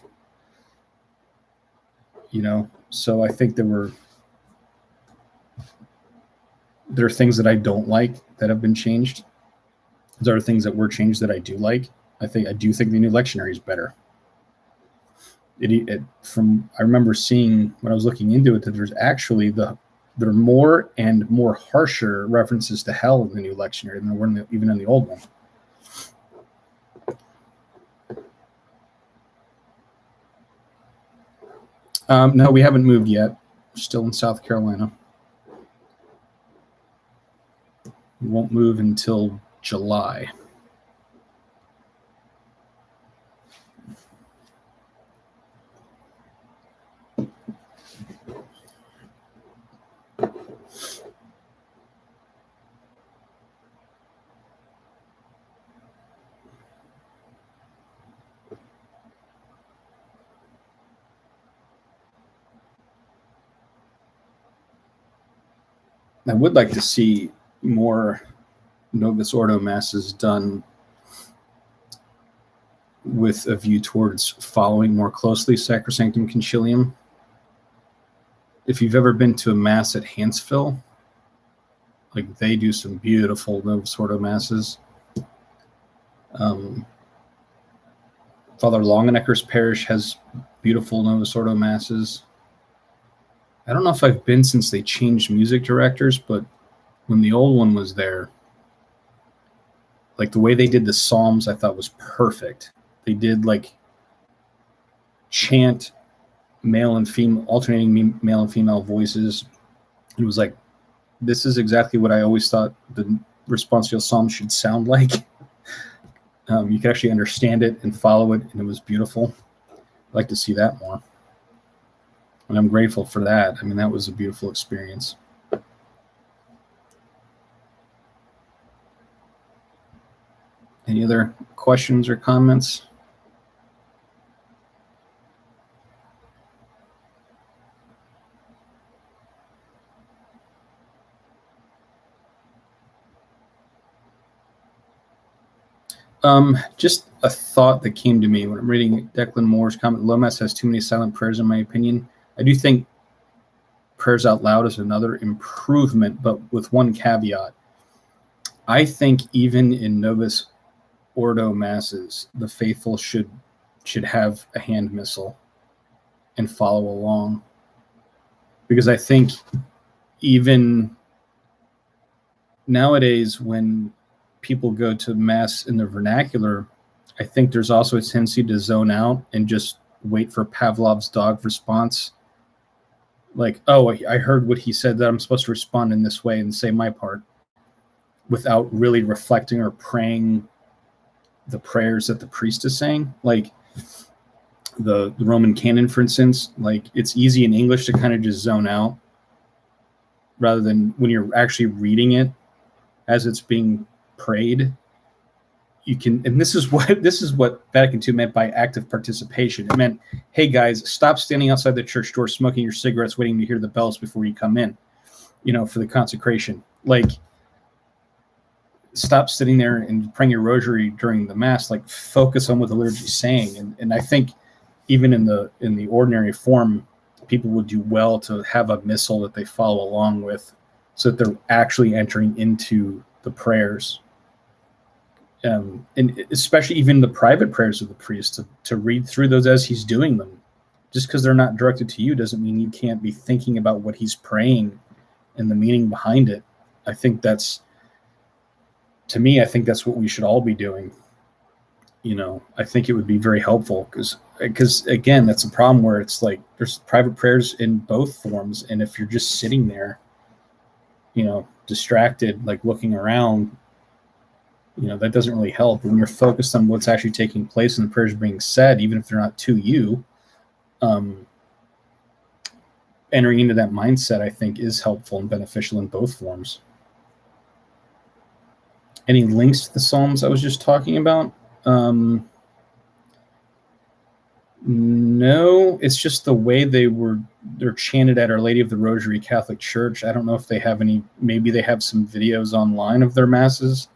know, so I think there are things that I don't like that have been changed. There are things that were changed that I do like. I do think the new lectionary is better. I remember seeing when I was looking into it that there's actually there are more and more harsher references to hell in the new lectionary than there were even in the old one. No, we haven't moved yet. We're still in South Carolina. We won't move until July. I would like to see more Novus Ordo Masses done with a view towards following more closely Sacrosanctum Concilium. If you've ever been to a Mass at Hansville, like they do some beautiful Novus Ordo Masses. Father Longenecker's parish has beautiful Novus Ordo Masses. I don't know if I've been since they changed music directors, but when the old one was there, like the way they did the Psalms, I thought was perfect. They did like chant male and female, alternating male and female voices. It was like, this is exactly what I always thought the responsorial psalm should sound like. You could actually understand it and follow it, and it was beautiful. I'd like to see that more. And I'm grateful for that. I mean, that was a beautiful experience. Any other questions or comments? Just a thought that came to me when I'm reading Declan Moore's comment. Low Mass has too many silent prayers, in my opinion. I do think prayers out loud is another improvement, but with one caveat. I think even in Novus Ordo masses, the faithful should have a hand missal and follow along, because I think even nowadays when people go to mass in the vernacular, I think there's also a tendency to zone out and just wait for Pavlov's dog response. Like, oh, I heard what he said, that I'm supposed to respond in this way and say my part, without really reflecting or praying the prayers that the priest is saying. Like the Roman canon, for instance, like it's easy in English to kind of just zone out rather than when you're actually reading it as it's being prayed. You can, and this is what Vatican II meant by active participation. It meant, hey guys, stop standing outside the church door smoking your cigarettes, waiting to hear the bells before you come in, for the consecration. Like, stop sitting there and praying your rosary during the mass. Like, focus on what the liturgy is saying. And I think even in the ordinary form, people would do well to have a missal that they follow along with, so that they're actually entering into the prayers. And especially even the private prayers of the priest, to read through those as he's doing them. Just because they're not directed to you doesn't mean you can't be thinking about what he's praying and the meaning behind it. I think that's what we should all be doing. I think it would be very helpful, because again, that's a problem where it's like there's private prayers in both forms, and if you're just sitting there, distracted, like looking around, that doesn't really help. When you're focused on what's actually taking place and the prayers being said, even if they're not to you, entering into that mindset, I think, is helpful and beneficial in both forms. Any links to the Psalms I was just talking about? No, it's just the way they're chanted at Our Lady of the Rosary Catholic Church. I don't know if they have any, maybe they have some videos online of their masses.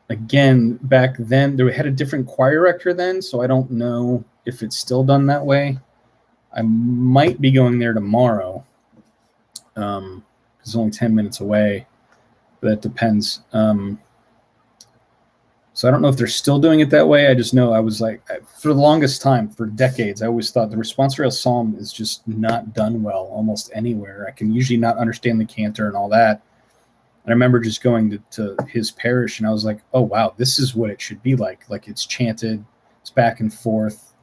Again, back then they had a different choir rector then, so I don't know if it's still done that way. I might be going there tomorrow. It's only 10 minutes away, but that depends. So I don't know if they're still doing it that way. I just know I was like, for the longest time, for decades, I always thought the responsorial psalm is just not done well almost anywhere. I can usually not understand the cantor and all that. And I remember just going to his parish, and I was like, oh, wow, this is what it should be like. Like, it's chanted, it's back and forth.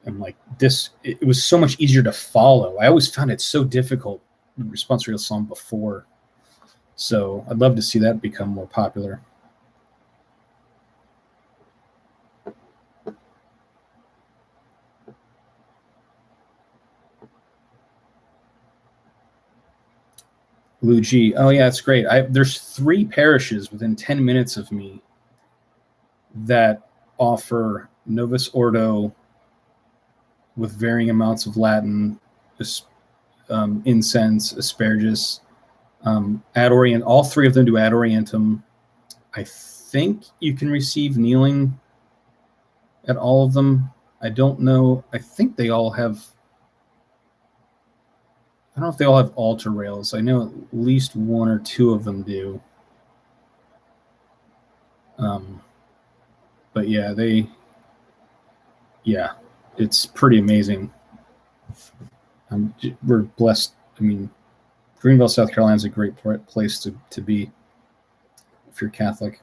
And like this, it was so much easier to follow. I always found it so difficult, the responsorial psalm before. So I'd love to see that become more popular. Lou G. Oh, yeah, it's great. There's 3 parishes within 10 minutes of me that offer Novus Ordo with varying amounts of Latin, incense, asparagus, ad orient. All 3 of them do ad orientem. I think you can receive kneeling at all of them. I don't know. I think they all have, I don't know if they all have altar rails. I know at least 1 or 2 of them do. But yeah, it's pretty amazing. We're blessed. I mean, Greenville, South Carolina is a great place to be if you're Catholic.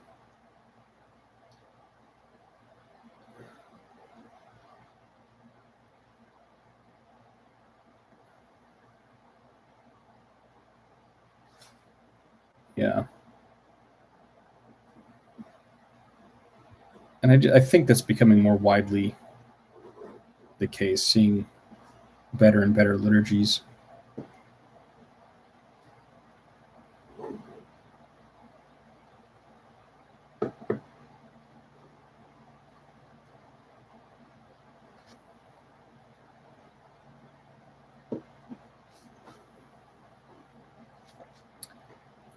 Yeah. And I think that's becoming more widely the case, seeing better and better liturgies.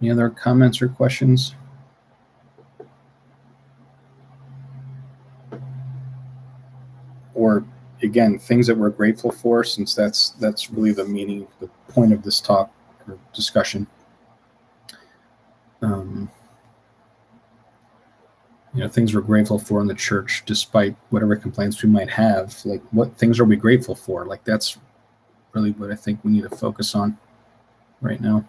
Any other comments or questions? Or again, things that we're grateful for, since that's really the meaning, the point of this talk or discussion. Things we're grateful for in the church, despite whatever complaints we might have. Like, what things are we grateful for? Like, that's really what I think we need to focus on right now.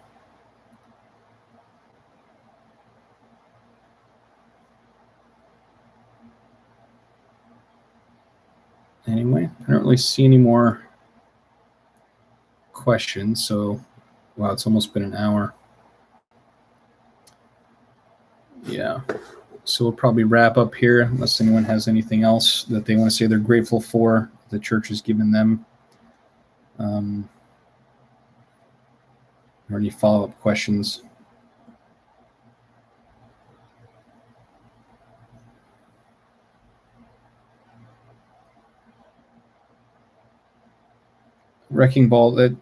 Anyway, I don't really see any more questions. So, wow, it's almost been an hour. Yeah. So we'll probably wrap up here unless anyone has anything else that they want to say they're grateful for the church has given them. Or any follow-up questions. Wrecking Ball,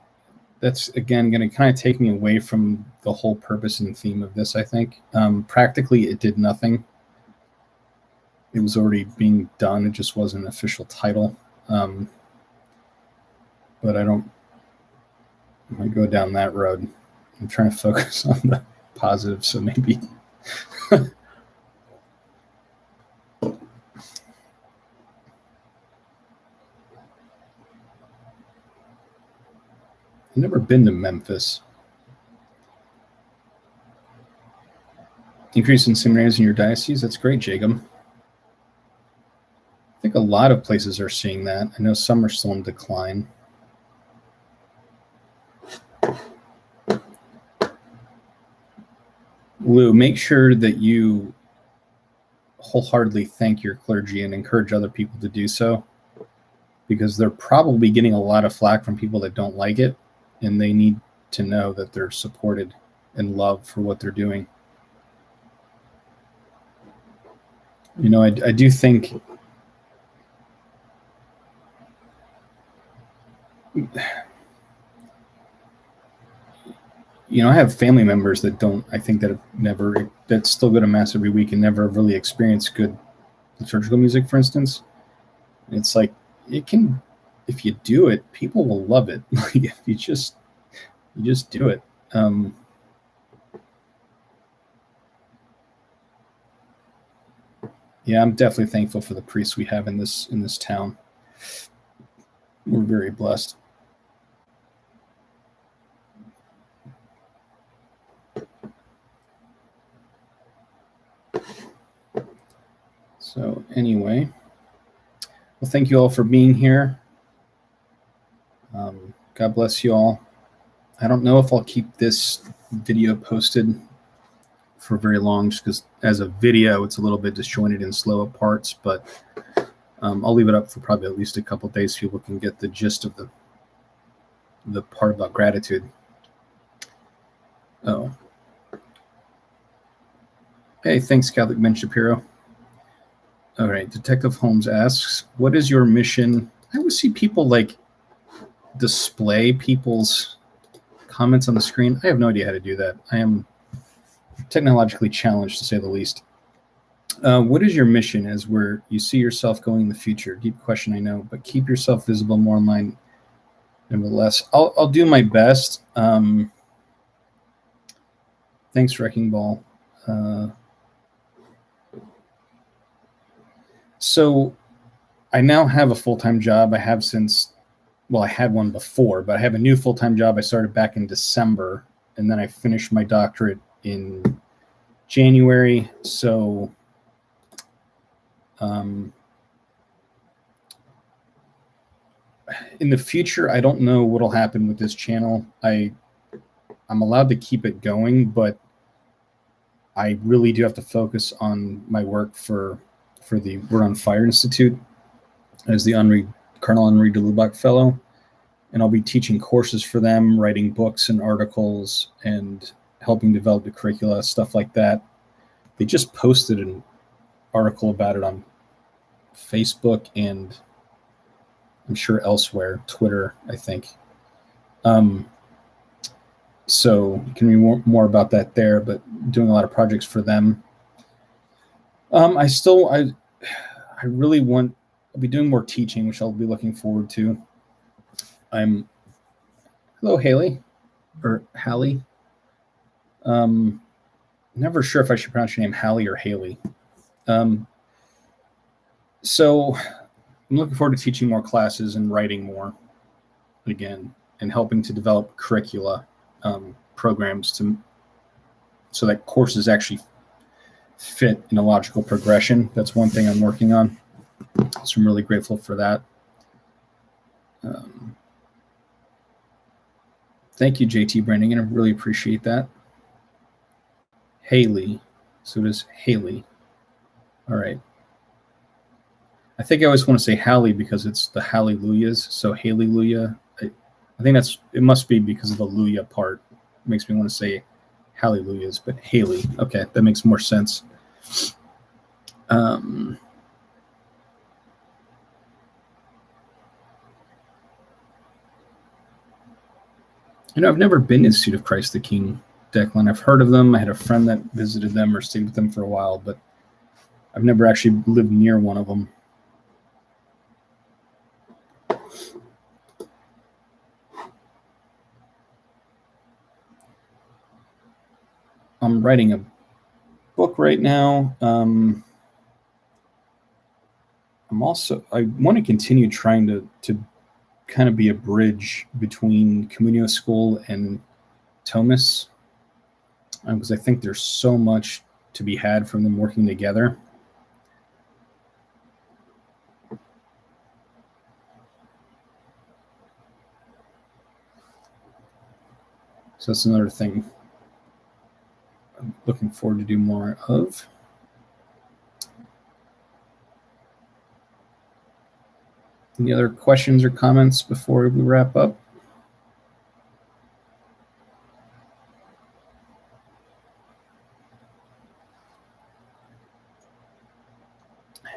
that's again going to kind of take me away from the whole purpose and theme of this, I think. Practically, it did nothing. It was already being done. It just wasn't an official title. But I might go down that road. I'm trying to focus on the positive, so maybe. I've never been to Memphis. Increase in seminaries in your diocese? That's great, Jacob. I think a lot of places are seeing that. I know some are still in decline. Lou, make sure that you wholeheartedly thank your clergy and encourage other people to do so, because they're probably getting a lot of flack from people that don't like it, and they need to know that they're supported and loved for what they're doing. I do think I have family members that that still go to mass every week and never really experience good liturgical music, for instance. It's like, if you do it, people will love it. Like, if you just do it. Yeah, I'm definitely thankful for the priests we have in this town. We're very blessed. So anyway, well, thank you all for being here. God bless you all. I don't know if I'll keep this video posted for very long, just because as a video, it's a little bit disjointed and slow at parts, but I'll leave it up for probably at least a couple days so people can get the gist of the part about gratitude. Oh. Hey, thanks, Catholic Ben Shapiro. All right, Detective Holmes asks, what is your mission? I always see people display people's comments on the screen. I have no idea how to do that. I am technologically challenged, to say the least. What is your mission as where you see yourself going in the future? Deep question, I know, but keep yourself visible more online. Nevertheless, I'll do my best. Thanks, Wrecking Ball. So I now have a full-time job. I have I had one before, but I have a new full-time job. I started back in December, and then I finished my doctorate in January. So in the future, I don't know what'll happen with this channel. I'm allowed to keep it going, but I really do have to focus on my work for the Word on Fire Institute as the Colonel Henri de Lubach Fellow. And I'll be teaching courses for them, writing books and articles, and helping develop the curricula, stuff like that. They just posted an article about it on Facebook and I'm sure elsewhere, Twitter, I think. So you can read more about that there, but doing a lot of projects for them. I really want, I'll be doing more teaching, which I'll be looking forward to. Hello, Haley, or Hallie. Never sure if I should pronounce your name Hallie or Haley. So I'm looking forward to teaching more classes and writing more again, and helping to develop curricula programs so that courses actually fit in a logical progression. That's one thing I'm working on. So I'm really grateful for that. Thank you, JT Branding, I really appreciate that. Haley. So it is Haley. All right. I think I always want to say Hallie because it's the Hallelujahs. So Hallelujah. I think it must be because of the Luya part. It makes me want to say Hallelujahs, but Haley. Okay, that makes more sense. I've never been to Institute of Christ the King, Declan. I've heard of them. I had a friend that visited them or stayed with them for a while, but I've never actually lived near one of them. I'm writing a book right now. I want to continue trying to kind of be a bridge between Communio School and Thomas, because I think there's so much to be had from them working together. So that's another thing I'm looking forward to do more of. Any other questions or comments before we wrap up?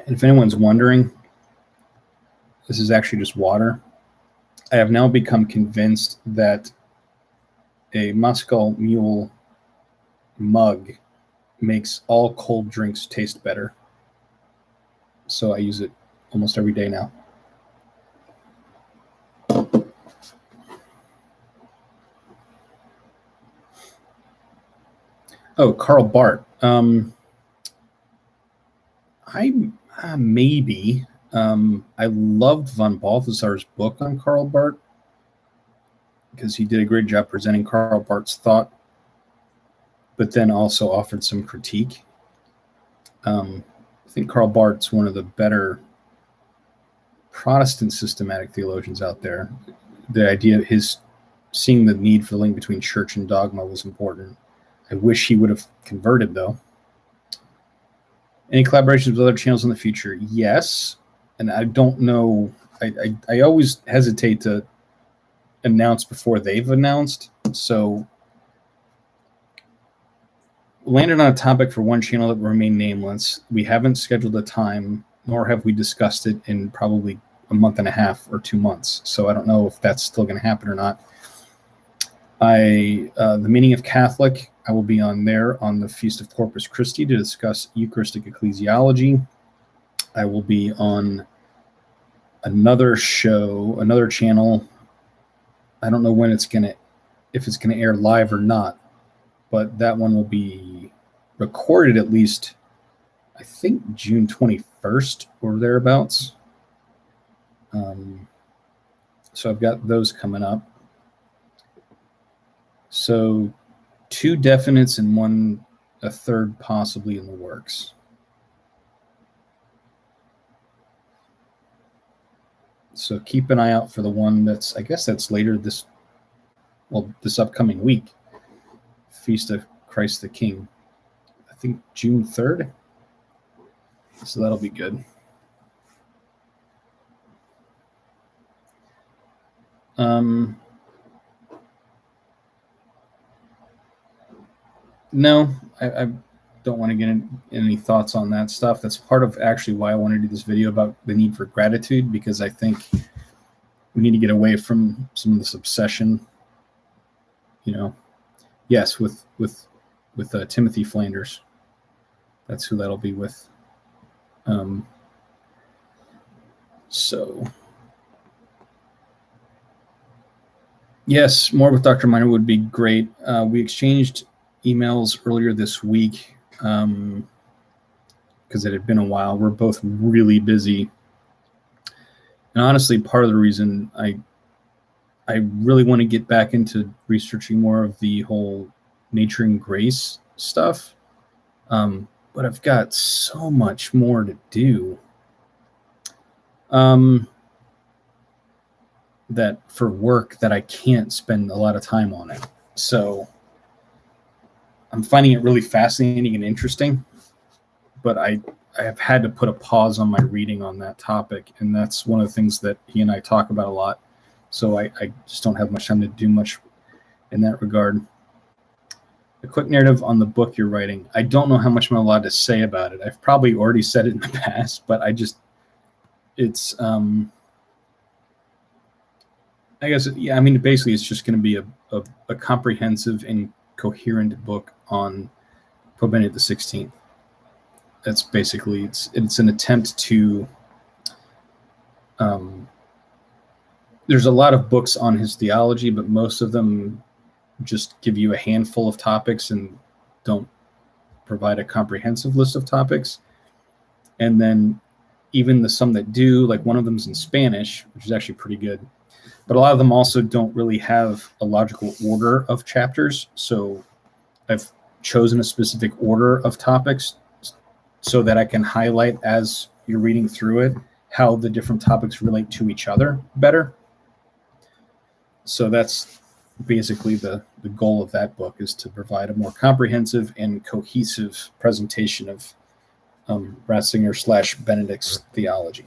And if anyone's wondering, this is actually just water. I have now become convinced that a Moscow Mule mug makes all cold drinks taste better. So I use it almost every day now. Oh, Karl Barth. Maybe. I loved von Balthasar's book on Karl Barth because he did a great job presenting Karl Barth's thought, but then also offered some critique. I think Karl Barth's one of the better Protestant systematic theologians out there. The idea of his seeing the need for the link between church and dogma was important. I wish he would have converted, though. Any collaborations with other channels in the future? Yes. And I don't know. I always hesitate to announce before they've announced. So landed on a topic for one channel that will remain nameless. We haven't scheduled a time, nor have we discussed it in probably a month and a half or 2 months. So I don't know if that's still going to happen or not. The Meaning of Catholic, I will be on there on the Feast of Corpus Christi to discuss Eucharistic ecclesiology. I will be on another show, another channel. I don't know when if it's gonna air live or not, but that one will be recorded at least, I think June 21st or thereabouts. So I've got those coming up. So 2 definites and a third possibly in the works. So keep an eye out for the one I guess that's later this upcoming week. Feast of Christ the King. I think June 3rd. So that'll be good. No, I don't want to get in any thoughts on that stuff. That's part of actually why I want to do this video about the need for gratitude, because I think we need to get away from some of this obsession. Yes, with Timothy Flanders. That's who that'll be with. So, yes, more with Dr. Miner would be great. We exchanged emails earlier this week because it had been a while. We're both really busy. And honestly, part of the reason I really want to get back into researching more of the whole nature and grace stuff. But I've got so much more to do. That for work that I can't spend a lot of time on it. So I'm finding it really fascinating and interesting, but I have had to put a pause on my reading on that topic. And that's one of the things that he and I talk about a lot. So I just don't have much time to do much in that regard. A quick narrative on the book you're writing. I don't know how much I'm allowed to say about it. I've probably already said it in the past, but it's I guess, yeah, I mean, basically it's just going to be a comprehensive and coherent book on Pope Benedict XVI. That's basically, it's an attempt to, there's a lot of books on his theology, but most of them just give you a handful of topics and don't provide a comprehensive list of topics. And then even some that do, like one of them's in Spanish, which is actually pretty good. But a lot of them also don't really have a logical order of chapters. So I've chosen a specific order of topics so that I can highlight as you're reading through it how the different topics relate to each other better. So that's basically the goal of that book, is to provide a more comprehensive and cohesive presentation of Ratzinger / Benedict's theology.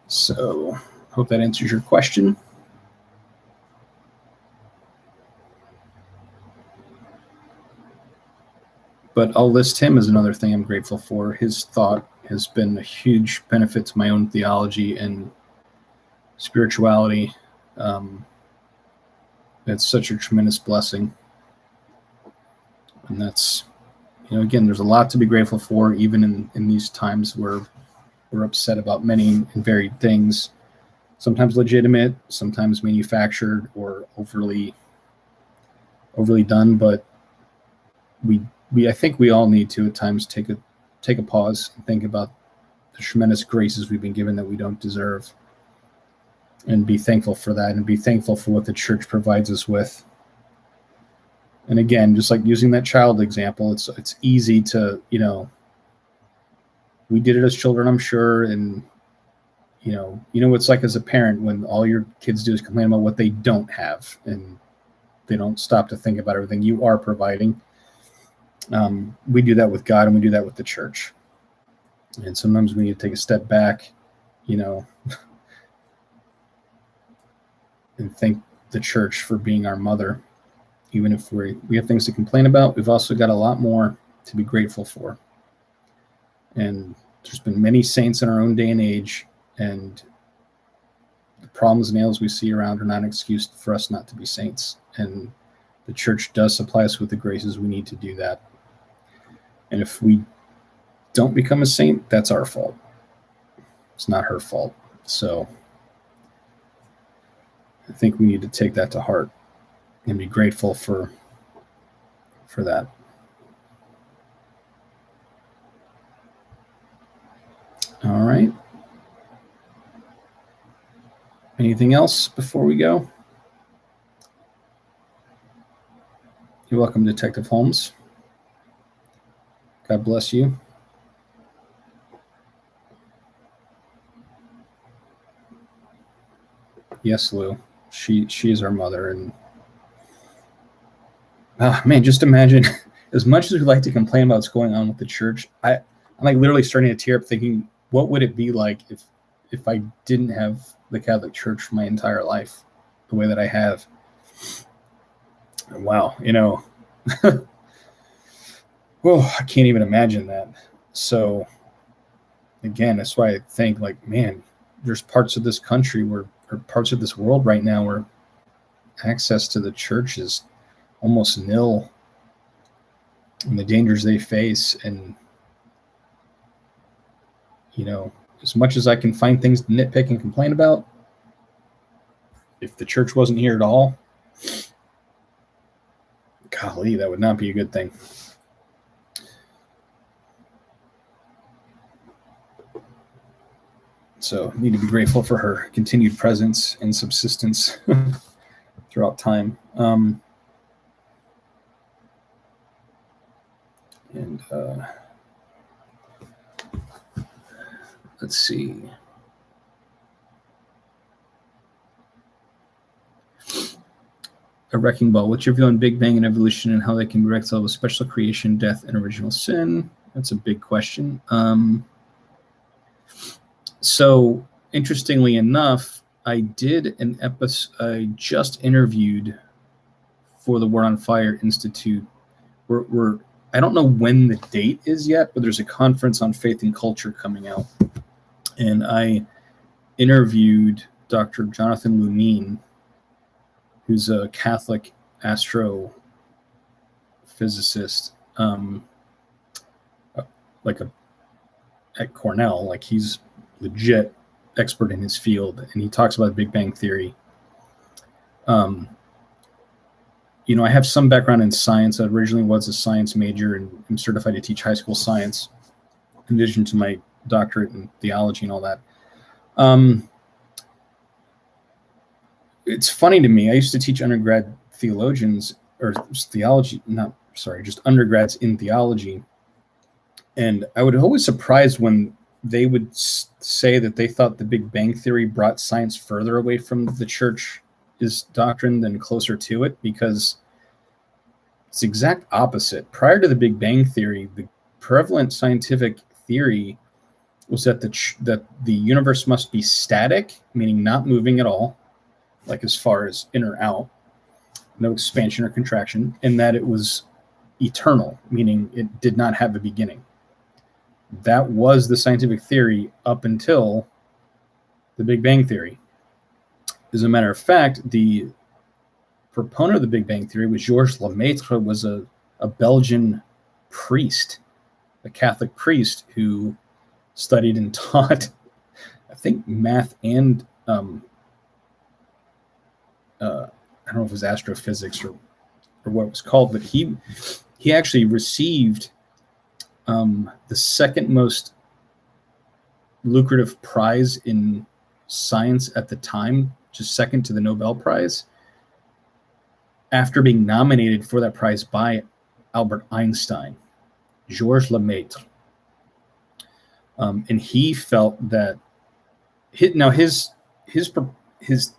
So, hope that answers your question. But I'll list him as another thing I'm grateful for. His thought has been a huge benefit to my own theology and spirituality. It's such a tremendous blessing. And that's, again, there's a lot to be grateful for, even in these times where we're upset about many and varied things, sometimes legitimate, sometimes manufactured or overly done. But I think we all need to at times take a pause and think about the tremendous graces we've been given that we don't deserve, and be thankful for that, and be thankful for what the church provides us with. And again, just like using that child example, it's easy to, we did it as children, I'm sure, and what it's like as a parent when all your kids do is complain about what they don't have, and they don't stop to think about everything you are providing. We do that with God, and we do that with the church. And sometimes we need to take a step back, and thank the church for being our mother. Even if we have things to complain about, we've also got a lot more to be grateful for. And there's been many saints in our own day and age, and the problems and ails we see around are not an excuse for us not to be saints. And the church does supply us with the graces we need to do that. And if we don't become a saint, that's our fault. It's not her fault. So I think we need to take that to heart and be grateful for that. All right. Anything else before we go? You're welcome, Detective Holmes. God bless you. Yes, Lou. She is our mother, and man, just imagine. As much as we like to complain about what's going on with the church, I'm like literally starting to tear up, thinking, what would it be like if I didn't have the Catholic Church for my entire life, the way that I have? Wow, well, I can't even imagine that. So, again, that's why I think, like, man, there's parts of this country or parts of this world right now where access to the church is almost nil, and the dangers they face. And, as much as I can find things to nitpick and complain about, if the church wasn't here at all, golly, that would not be a good thing. So need to be grateful for her continued presence and subsistence throughout time. Let's see. A wrecking ball. What's your view on Big Bang and evolution and how they can be reconciled with special creation, death, and original sin? That's a big question. So, interestingly enough, I did an episode. I just interviewed for the Word on Fire Institute. I don't know when the date is yet, but there's a conference on faith and culture coming out, and I interviewed Dr. Jonathan Lumine, who's a Catholic astrophysicist, at Cornell. Like, he's legit expert in his field, and he talks about the Big Bang Theory. I have some background in science. I originally was a science major and I'm certified to teach high school science, in addition to my doctorate in theology and all that. It's funny to me. I used to teach undergrad theologians, or theology, just undergrads in theology. And I would always surprised when they would say that they thought the Big Bang Theory brought science further away from the church's doctrine than closer to it, because it's the exact opposite. Prior to the Big Bang Theory, the prevalent scientific theory was that the universe must be static, meaning not moving at all, like as far as in or out, no expansion or contraction, and that it was eternal, meaning it did not have a beginning. That was the scientific theory up until the Big Bang Theory. As a matter of fact, the proponent of the Big Bang Theory was Georges Lemaitre, was a Belgian priest, a Catholic priest who studied and taught, I think, math and I don't know if it was astrophysics or what it was called, but he actually received the second most lucrative prize in science at the time, just second to the Nobel Prize, after being nominated for that prize by Albert Einstein, Georges Lemaitre. And he felt that his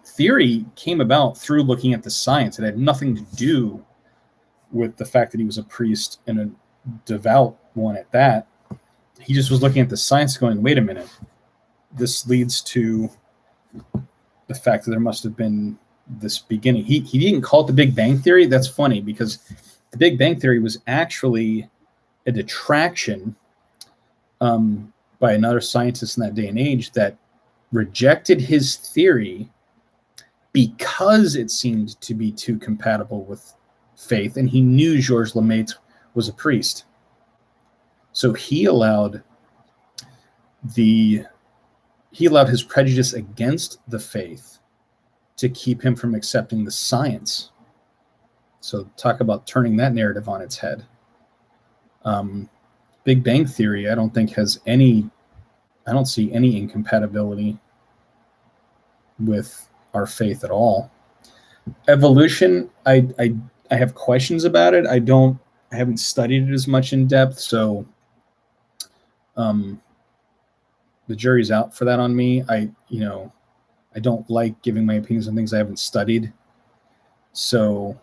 theory came about through looking at the science. It had nothing to do with the fact that he was a priest and a devout one at that. He just was looking at the science going, wait a minute, this leads to the fact that there must have been this beginning. He didn't call it the Big Bang Theory. That's funny, because the Big Bang Theory was actually a detraction by another scientist in that day and age that rejected his theory because it seemed to be too compatible with faith, and he knew Georges Lemaitre was a priest. So he allowed his prejudice against the faith to keep him from accepting the science. So talk about turning that narrative on its head. Big Bang Theory, I don't think I don't see any incompatibility with our faith at all. Evolution, I have questions about it. I haven't studied it as much in depth, so the jury's out for that on me. I don't like giving my opinions on things I haven't studied. So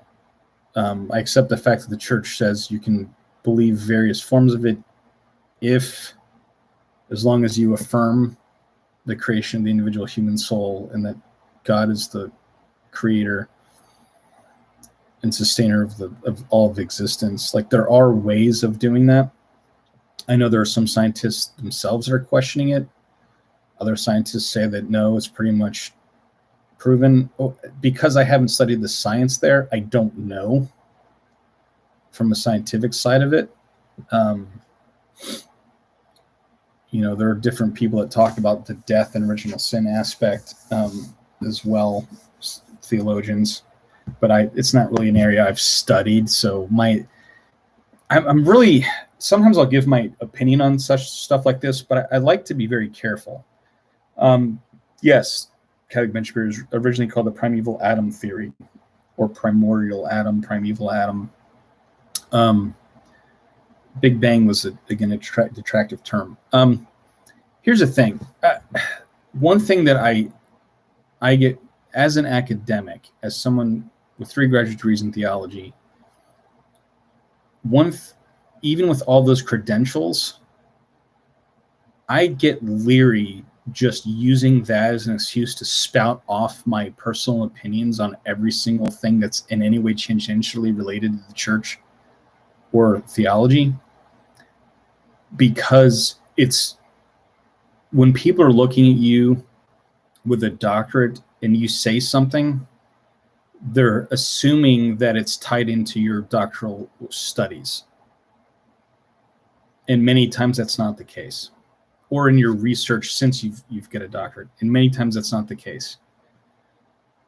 I accept the fact that the church says you can believe various forms of it as long as you affirm the creation of the individual human soul and that God is the creator and sustainer of all of existence. Like, there are ways of doing that. I know there are some scientists themselves that are questioning it. Other scientists say that no, it's pretty much proven. Because I haven't studied the science there, I don't know from a scientific side of it. There are different people that talk about the death and original sin aspect as well, theologians, but it's not really an area I've studied. So I'm really, sometimes I'll give my opinion on such stuff like this, but I like to be very careful. Yes, Catholic Bench is originally called the primeval atom theory, or primordial atom, primeval atom. Big Bang was, again, a detractive term. Here's the thing. One thing that I get as an academic, as someone with 3 graduate degrees in theology, even with all those credentials, I get leery just using that as an excuse to spout off my personal opinions on every single thing that's in any way tangentially related to the church or theology, because it's when people are looking at you with a doctorate and you say something, they're assuming that it's tied into your doctoral studies. And many times that's not the case. Or in your research since you've got a doctorate. And many times that's not the case.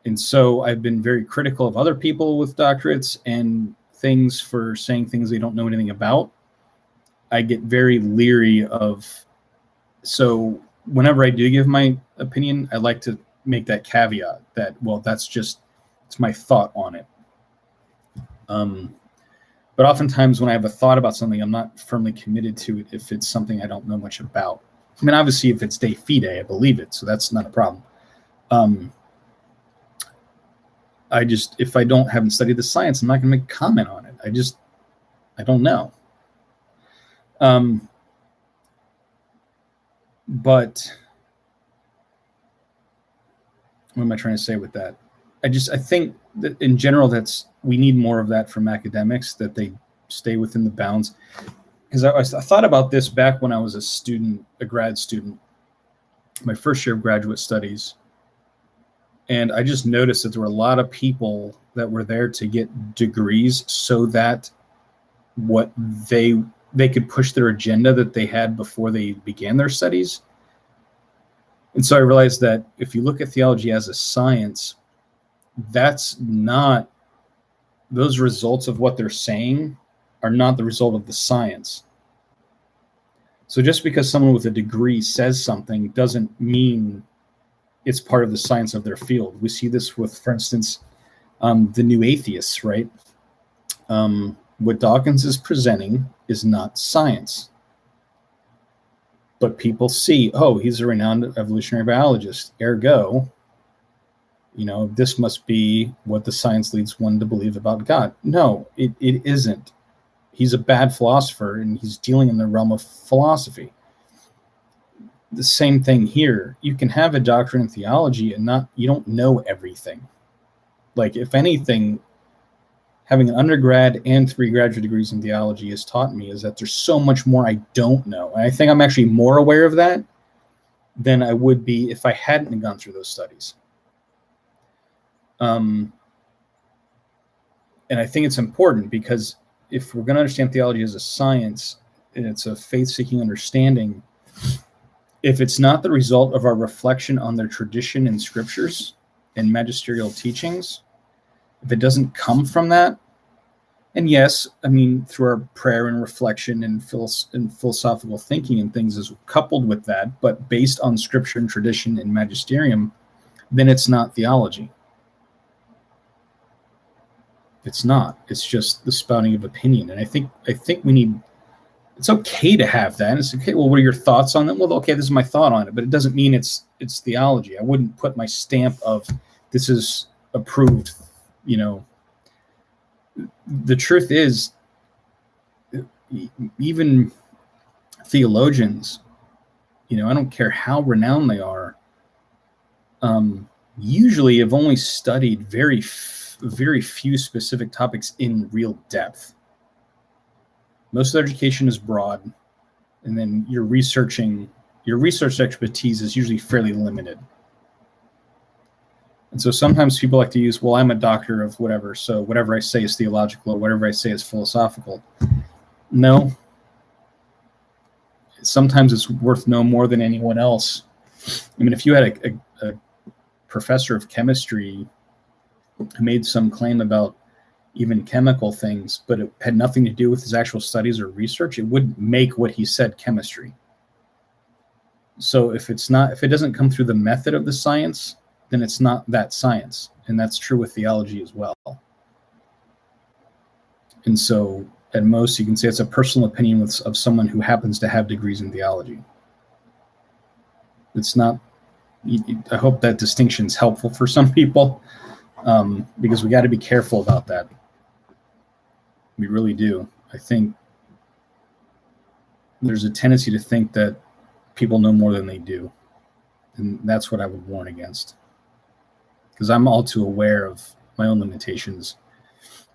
And so I've been very critical of other people with doctorates and things for saying things they don't know anything about. I get very leery of, so whenever I do give my opinion, I like to make that caveat that, well, it's my thought on it. But oftentimes when I have a thought about something, I'm not firmly committed to it if it's something I don't know much about. I mean, obviously, if it's de fide, I believe it, so that's not a problem. If I haven't studied the science, I'm not going to make a comment on it. I don't know. But what am I trying to say with that? I think that in general, we need more of that from academics, that they stay within the bounds. Because I thought about this back when I was a grad student, my first year of graduate studies. And I just noticed that there were a lot of people that were there to get degrees so that what they could push their agenda that they had before they began their studies. And so I realized that if you look at theology as a science, those results of what they're saying are not the result of the science. So just because someone with a degree says something doesn't mean it's part of the science of their field. We see this with, for instance, the new atheists, right? What Dawkins is presenting is not science. But people see, oh, he's a renowned evolutionary biologist. Ergo, this must be what the science leads one to believe about God. No, it isn't. He's a bad philosopher, and he's dealing in the realm of philosophy. The same thing here. You can have a doctorate in theology and you don't know everything. Like, if anything, having an undergrad and 3 graduate degrees in theology has taught me is that there's so much more I don't know. And I think I'm actually more aware of that than I would be if I hadn't gone through those studies. And I think it's important, because if we're going to understand theology as a science and it's a faith-seeking understanding, if it's not the result of our reflection on their tradition and scriptures and magisterial teachings, if it doesn't come from that, and yes, I mean, through our prayer and reflection and philosophical thinking and things is coupled with that, but based on scripture and tradition and magisterium, then it's not theology. It's not. It's just the spouting of opinion. And I think we need, it's okay to have that. And it's okay, well, what are your thoughts on that? Well, okay, this is my thought on it, but it doesn't mean it's theology. I wouldn't put my stamp of this is approved, The truth is, even theologians, I don't care how renowned they are, usually have only studied very few specific topics in real depth. Most of their education is broad, and then your research expertise is usually fairly limited. And so sometimes people like to use, well, I'm a doctor of whatever, so whatever I say is theological or whatever I say is philosophical. No. Sometimes it's worth no more than anyone else. I mean, if you had a professor of chemistry who made some claim about even chemical things, but it had nothing to do with his actual studies or research, it wouldn't make what he said chemistry. So if it doesn't come through the method of the science, then it's not that science. And that's true with theology as well. And so at most you can say it's a personal opinion of someone who happens to have degrees in theology. It's not, I hope that distinction is helpful for some people, because we got to be careful about that. We really do. I think there's a tendency to think that people know more than they do. And that's what I would warn against. Because I'm all too aware of my own limitations.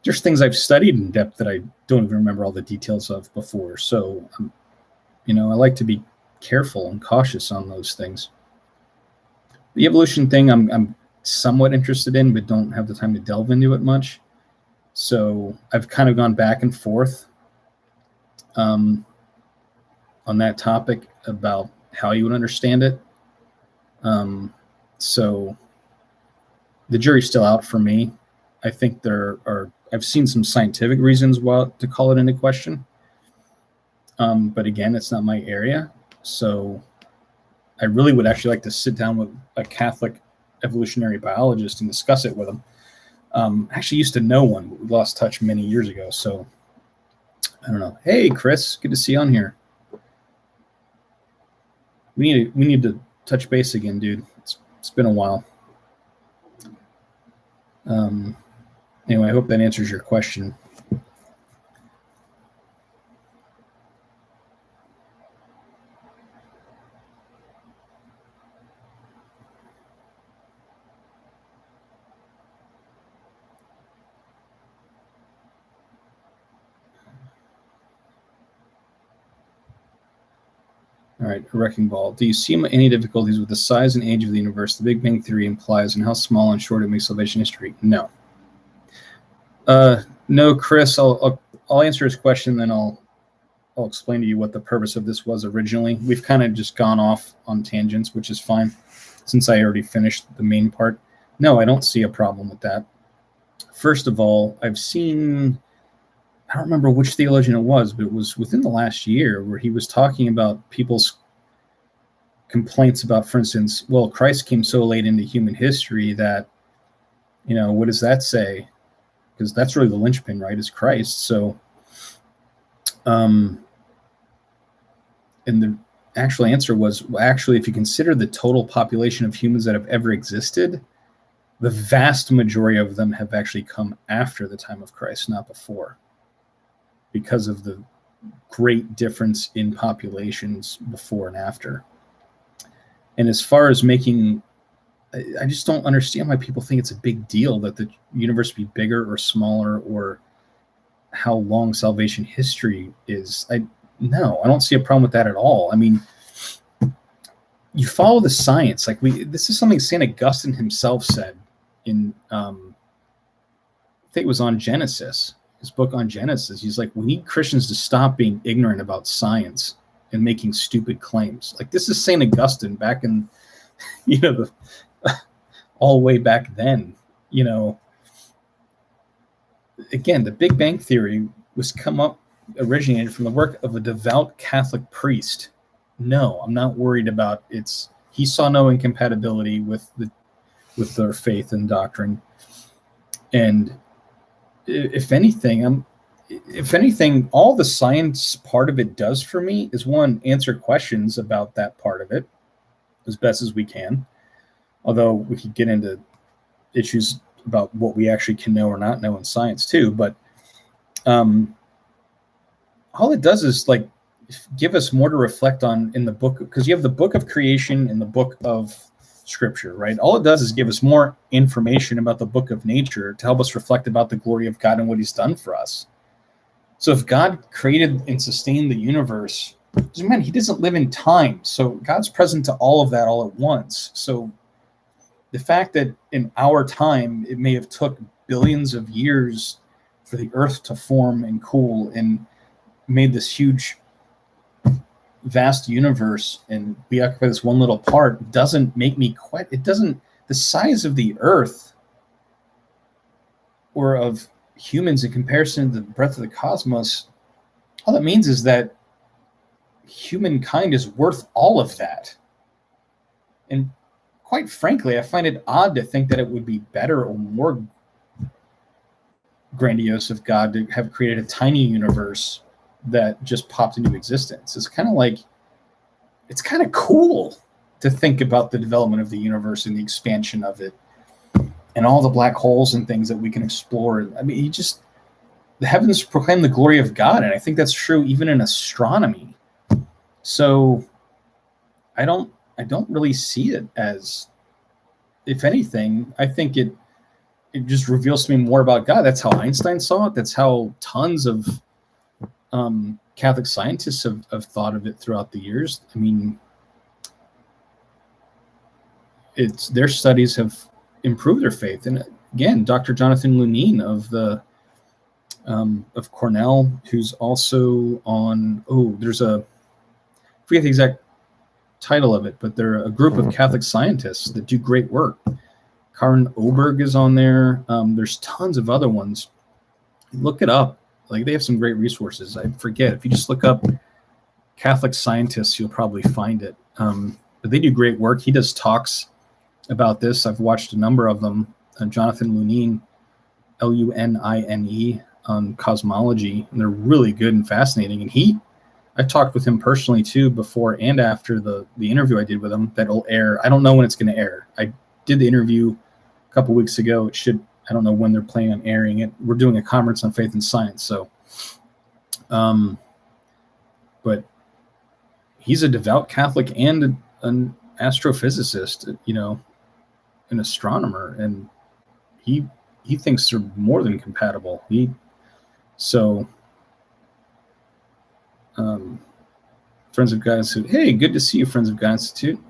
There's things I've studied in depth that I don't even remember all the details of before. So, I like to be careful and cautious on those things. The evolution thing I'm somewhat interested in, but don't have the time to delve into it much. So I've kind of gone back and forth on that topic about how you would understand it. So the jury's still out for me. I think I've seen some scientific reasons to call it into question. But again, it's not my area. So I really would actually like to sit down with a Catholic evolutionary biologist and discuss it with him. Actually used to know one, but we lost touch many years ago. So I don't know. Hey, Chris, good to see you on here. We need to touch base again, dude. It's been a while. Anyway, I hope that answers your question. All right, a wrecking ball. Do you see any difficulties with the size and age of the universe the Big Bang Theory implies, and how small and short it makes salvation history? No. No, Chris. I'll answer his question, then I'll explain to you what the purpose of this was originally. We've kind of just gone off on tangents, which is fine, since I already finished the main part. No, I don't see a problem with that. First of all, I've seen, I don't remember which theologian it was, but it was within the last year where he was talking about people's complaints about, for instance, well, Christ came so late into human history that, what does that say? Because that's really the linchpin, right, is Christ. So, and the actual answer was, well, actually, if you consider the total population of humans that have ever existed, the vast majority of them have actually come after the time of Christ, not before, because of the great difference in populations before and after. And as far as I just don't understand why people think it's a big deal that the universe be bigger or smaller, or how long salvation history is. No, I don't see a problem with that at all. I mean, you follow the science. Like this is something St. Augustine himself said in, I think it was on Genesis, his book on Genesis. He's like, we need Christians to stop being ignorant about science and making stupid claims. Like, this is St. Augustine back in, all the way back then. Again, the Big Bang Theory originated from the work of a devout Catholic priest. No, I'm not worried about he saw no incompatibility with the with their faith and doctrine. And if anything, all the science part of it does for me is, one, answer questions about that part of it as best as we can. Although we could get into issues about what we actually can know or not know in science too. But all it does is like give us more to reflect on in the book, because you have the book of creation and the book of scripture, right? All it does is give us more information about the book of nature to help us reflect about the glory of God and what he's done for us. So if God created and sustained the universe, man, he doesn't live in time. So God's present to all of that all at once. So the fact that in our time, it may have took billions of years for the earth to form and cool and made this huge, vast universe, and we occupy this one little part, doesn't make me quite, it doesn't, the size of the earth or of humans in comparison to the breadth of the cosmos, all that means is that humankind is worth all of that. And quite frankly, I find it odd to think that it would be better or more grandiose of God to have created a tiny universe that just popped into existence. It's kind of like, it's kind of cool to think about the development of the universe and the expansion of it and all the black holes and things that we can explore. I mean, the heavens proclaim the glory of God, and I think that's true even in astronomy. So I don't really see it as, if anything, I think it just reveals to me more about God. That's how Einstein saw it. That's how tons of Catholic scientists have thought of it throughout the years. I mean, their studies have improved their faith. And again, Dr. Jonathan Lunine of Cornell, who's also on, I forget the exact title of it, but they're a group of Catholic scientists that do great work. Karen Oberg is on there. There's tons of other ones. Look it up. Like, they have some great resources. I forget, if you just look up Catholic scientists, you'll probably find it. But they do great work. He does talks about this. I've watched a number of them. Jonathan Lunine, Lunine, on cosmology, and they're really good and fascinating. And I talked with him personally too, before and after the interview I did with him that'll air. I don't know when it's going to air. I did the interview a couple weeks ago. I don't know when they're planning on airing it. We're doing a conference on faith and science. So, but he's a devout Catholic and an astrophysicist, an astronomer, and he thinks they're more than compatible. Friends of God Institute. Hey, good to see you, Friends of God Institute.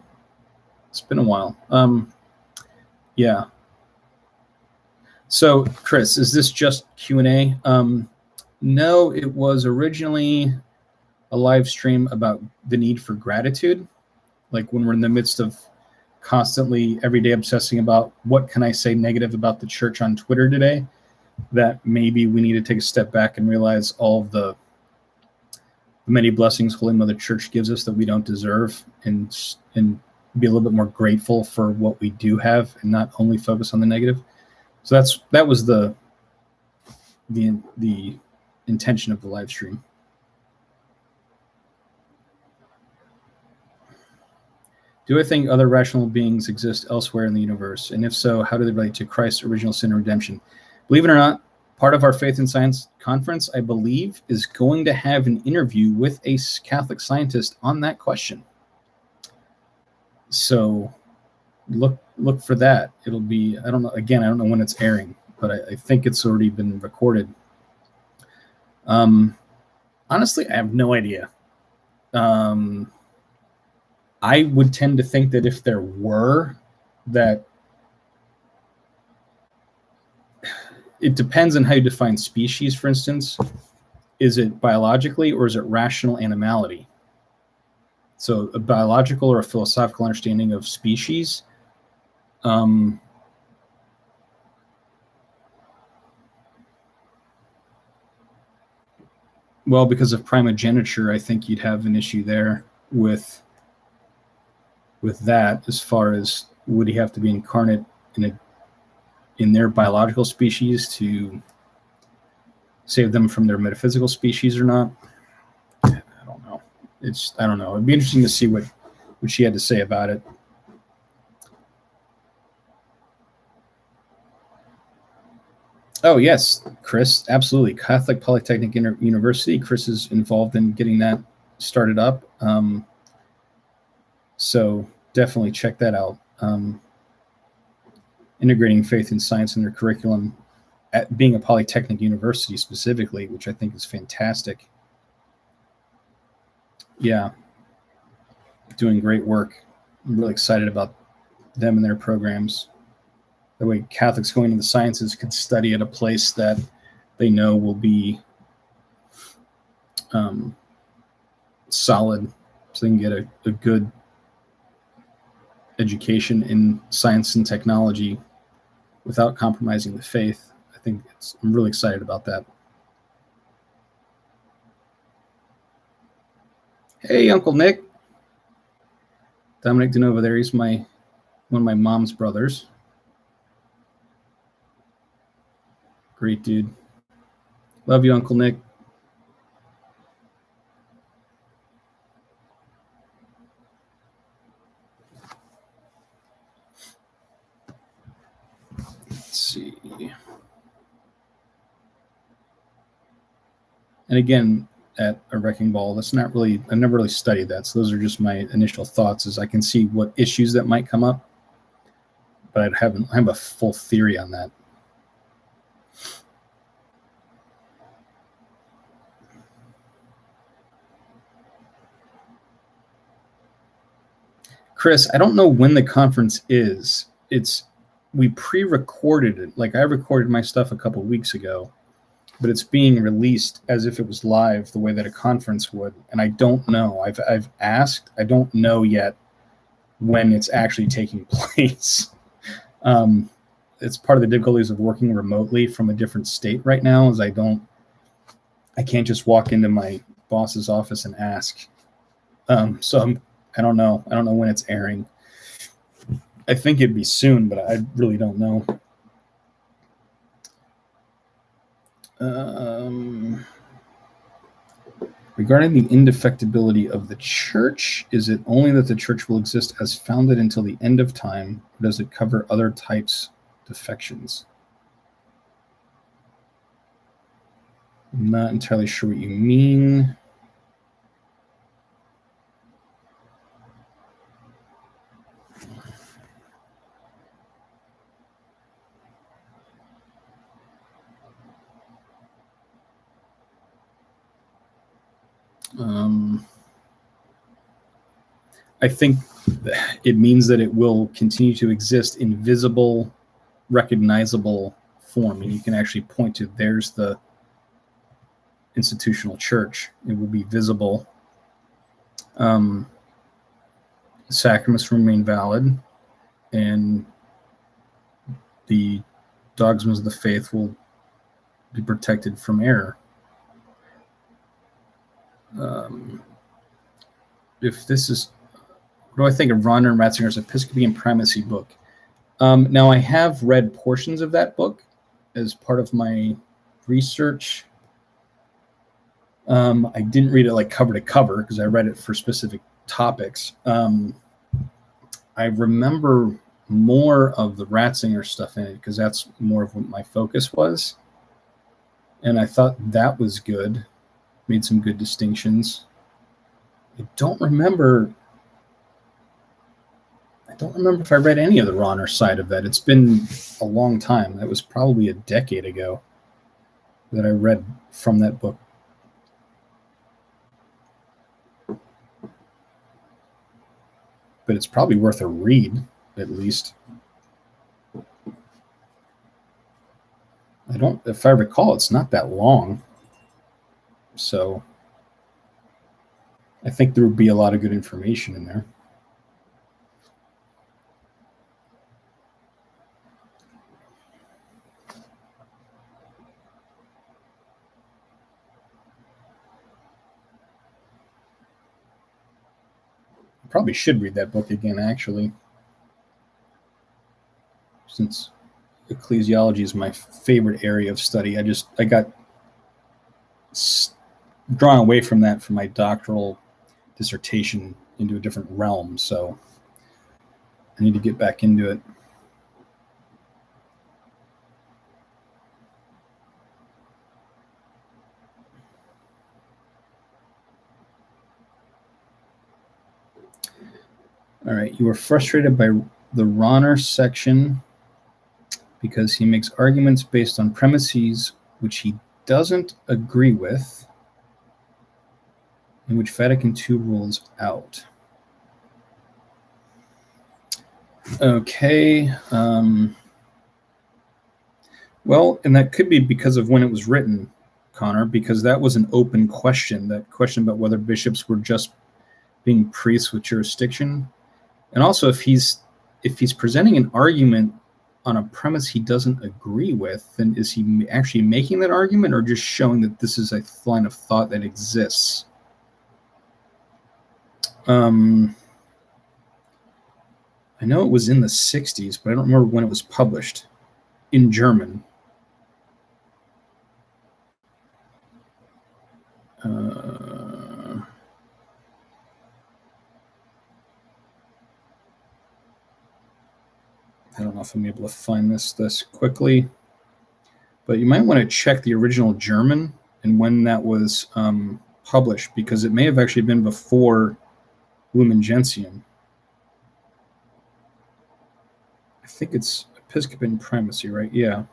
It's been a while. Yeah. So, Chris, is this just Q&A? No, it was originally a live stream about the need for gratitude. Like when we're in the midst of constantly every day obsessing about what can I say negative about the church on Twitter today, that maybe we need to take a step back and realize all of the many blessings Holy Mother Church gives us that we don't deserve, and be a little bit more grateful for what we do have and not only focus on the negative. So that was the intention of the live stream. Do I think other rational beings exist elsewhere in the universe? And if so, how do they relate to Christ's original sin and redemption? Believe it or not, part of our Faith and Science conference, I believe, is going to have an interview with a Catholic scientist on that question. So look for that. It'll be, I don't know when it's airing, but I think it's already been recorded. Honestly, I have no idea. I would tend to think that if there were, that it depends on how you define species, for instance. Is it biologically or is it rational animality? So a biological or a philosophical understanding of species. Well, because of primogeniture, I think you'd have an issue there with that, as far as would he have to be incarnate in their biological species to save them from their metaphysical species or not. I don't know. I don't know. It'd be interesting to see what she had to say about it. Oh, yes, Chris, absolutely. Catholic Polytechnic University. Chris is involved in getting that started up. So definitely check that out. Integrating faith and science in their curriculum, at being a Polytechnic University specifically, which I think is fantastic. Yeah, doing great work. I'm really excited about them and their programs. The way Catholics going into the sciences could study at a place that they know will be solid, so they can get a good education in science and technology without compromising the faith. I'm really excited about that. Hey, Uncle Nick. Dominic Denova there. He's one of my mom's brothers. Great dude. Love you, Uncle Nick. Let's see. And again, at a wrecking ball, I've never really studied that. So those are just my initial thoughts, as I can see what issues that might come up, but I have a full theory on that. Chris, I don't know when the conference is. We pre-recorded it. Like, I recorded my stuff a couple weeks ago, but it's being released as if it was live, the way that a conference would. And I don't know. I've asked. I don't know yet when it's actually taking place. It's part of the difficulties of working remotely from a different state right now, is I can't just walk into my boss's office and ask. So I don't know. I don't know when it's airing. I think it'd be soon, but I really don't know. Regarding the indefectibility of the church, is it only that the church will exist as founded until the end of time, or does it cover other types of defections? I'm not entirely sure what you mean. I think it means that it will continue to exist in visible, recognizable form, and you can actually point to, there's the institutional church. It will be visible. Sacraments remain valid, and the dogmas of the faith will be protected from error. If this is, what do I think of Ronder and Ratzinger's Episcopacy Primacy book? Now, I have read portions of that book as part of my research. I didn't read it like cover to cover, because I read it for specific topics. I remember more of the Ratzinger stuff in it, because that's more of what my focus was. And I thought that was good. Made some good distinctions. I don't remember if I read any of the Ronner side of that. It's been a long time. That was probably a decade ago that I read from that book. But it's probably worth a read, at least. If I recall, it's not that long. So I think there would be a lot of good information in there. I probably should read that book again, actually. since ecclesiology is my favorite area of study. I got drawn away from that for my doctoral dissertation into a different realm, so I need to get back into it. All right, you were frustrated by the Ronner section because he makes arguments based on premises which he doesn't agree with and which Vatican II rules out. Okay. Well, and that could be because of when it was written, Connor, because that was an open question, that question about whether bishops were just being priests with jurisdiction. And also, if he's presenting an argument on a premise he doesn't agree with, then is he actually making that argument or just showing that this is a line of thought that exists? I know it was in the 60s, but I don't remember when it was published in German. I don't know if I'm able to find this quickly, but you might want to check the original German and when that was published, because it may have actually been before Lumen Gentium. I think it's Episcopal Primacy, right? Yeah.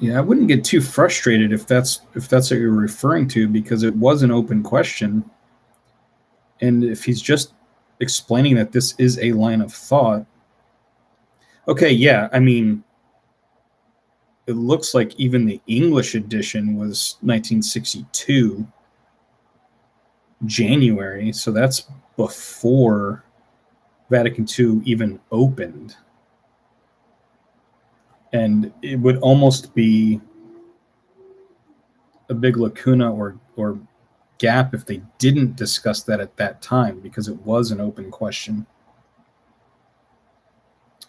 Yeah, I wouldn't get too frustrated if that's what you're referring to, because it was an open question. And if he's just explaining that this is a line of thought, okay, yeah, I mean, it looks like even the English edition was 1962, January, so that's before Vatican II even opened. And it would almost be a big lacuna or gap if they didn't discuss that at that time, because it was an open question.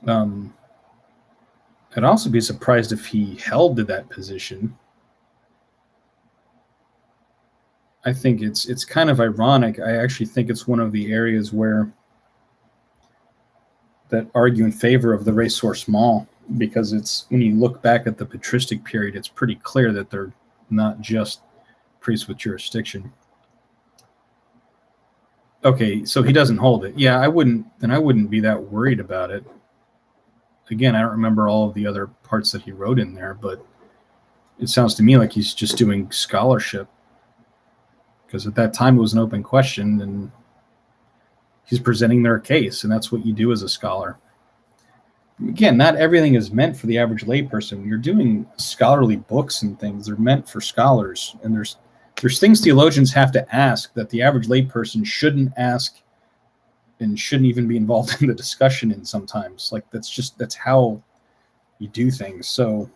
I'd also be surprised if he held to that position. I think it's kind of ironic. I actually think it's one of the areas where that argue in favor of the ressourcement, because it's, when you look back at the patristic period, it's pretty clear that they're not just priests with jurisdiction. Okay, so he doesn't hold it. Yeah, I wouldn't be that worried about it. Again, I don't remember all of the other parts that he wrote in there, but it sounds to me like he's just doing scholarship, because at that time it was an open question and he's presenting their case, and that's what you do as a scholar. Again, not everything is meant for the average layperson. You're doing scholarly books and things. They're meant for scholars, and there's things theologians have to ask that the average layperson shouldn't ask and shouldn't even be involved in the discussion in sometimes. Like, that's how you do things. So,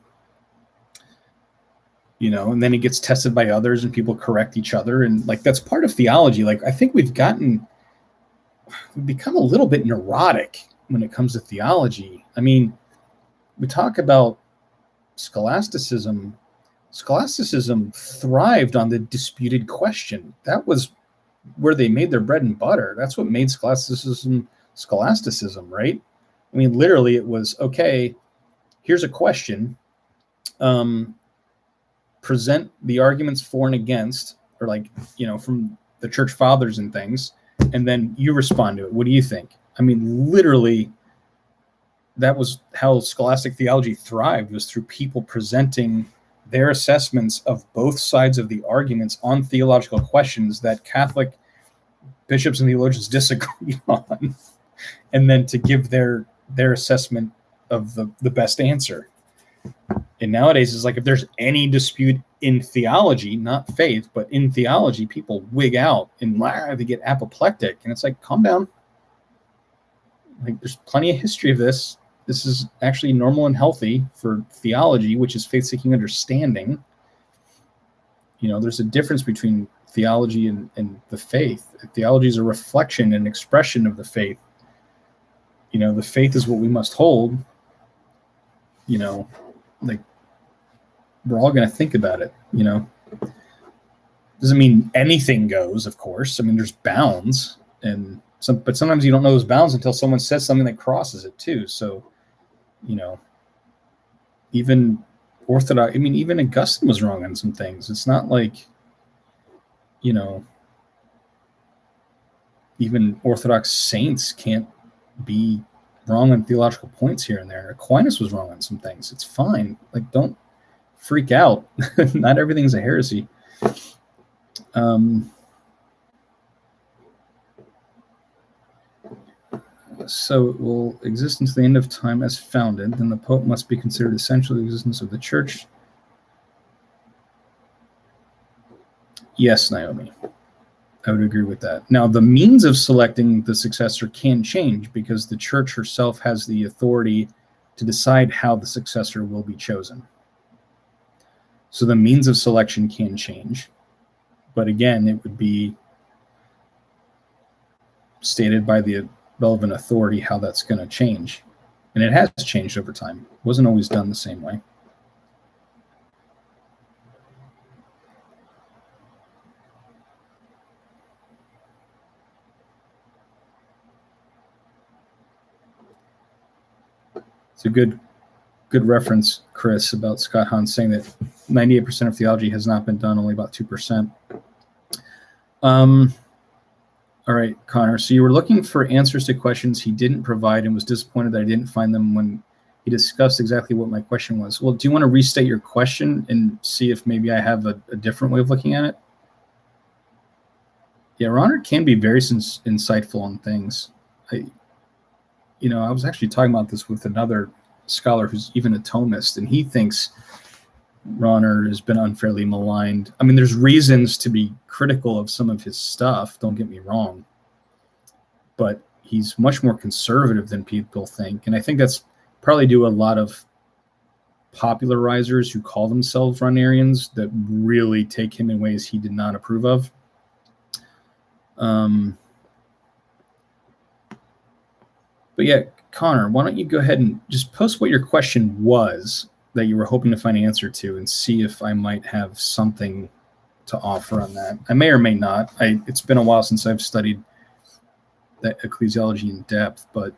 you know, and then it gets tested by others and people correct each other. And like, that's part of theology. Like, I think we've become a little bit neurotic when it comes to theology. I mean, we talk about scholasticism. Scholasticism thrived on the disputed question. That was where they made their bread and butter. That's what made scholasticism, right? I mean, literally it was, okay, here's a question. Present the arguments for and against, or like, you know, from the church fathers and things, and then you respond to it. What do you think? I mean, literally, that was how scholastic theology thrived, was through people presenting their assessments of both sides of the arguments on theological questions that Catholic bishops and theologians disagreed on, and then to give their assessment of the best answer. And nowadays, it's like, if there's any dispute in theology, not faith, but in theology, people wig out and they get apoplectic. And it's like, calm down. Like, there's plenty of history of this. This is actually normal and healthy for theology, which is faith-seeking understanding. You know, there's a difference between theology and the faith. Theology is a reflection and expression of the faith. The faith is what we must hold. Like, we're all going to think about it. Doesn't mean anything goes, of course. I mean, there's bounds, but sometimes you don't know those bounds until someone says something that crosses it too. So, even Orthodox, even Augustine was wrong on some things. It's not like, even Orthodox saints can't be wrong on theological points here and there. Aquinas was wrong on some things. It's fine. Like, don't freak out. Not everything's a heresy. So it will exist until the end of time as founded. Then the Pope must be considered essential to the existence of the Church. Yes, Naomi. I would agree with that. Now, the means of selecting the successor can change because the Church herself has the authority to decide how the successor will be chosen. So the means of selection can change. But again, it would be stated by the relevant authority how that's going to change. And it has changed over time. It wasn't always done the same way. It's a good reference, Chris, about Scott Hahn saying that 98% of theology has not been done, only about 2%. All right, Connor. So you were looking for answers to questions he didn't provide and was disappointed that I didn't find them when he discussed exactly what my question was. Well, do you want to restate your question and see if maybe I have a different way of looking at it? Yeah, Ronald can be very insightful on things. I was actually talking about this with another scholar who's even a Thomist, and he thinks Ronner has been unfairly maligned. I mean, there's reasons to be critical of some of his stuff, don't get me wrong, but he's much more conservative than people think. And I think that's probably due to a lot of popularizers who call themselves Runnerians that really take him in ways he did not approve of. But yeah, Connor, why don't you go ahead and just post what your question was that you were hoping to find an answer to and see if I might have something to offer on that. I may or may not. It's been a while since I've studied that ecclesiology in depth, but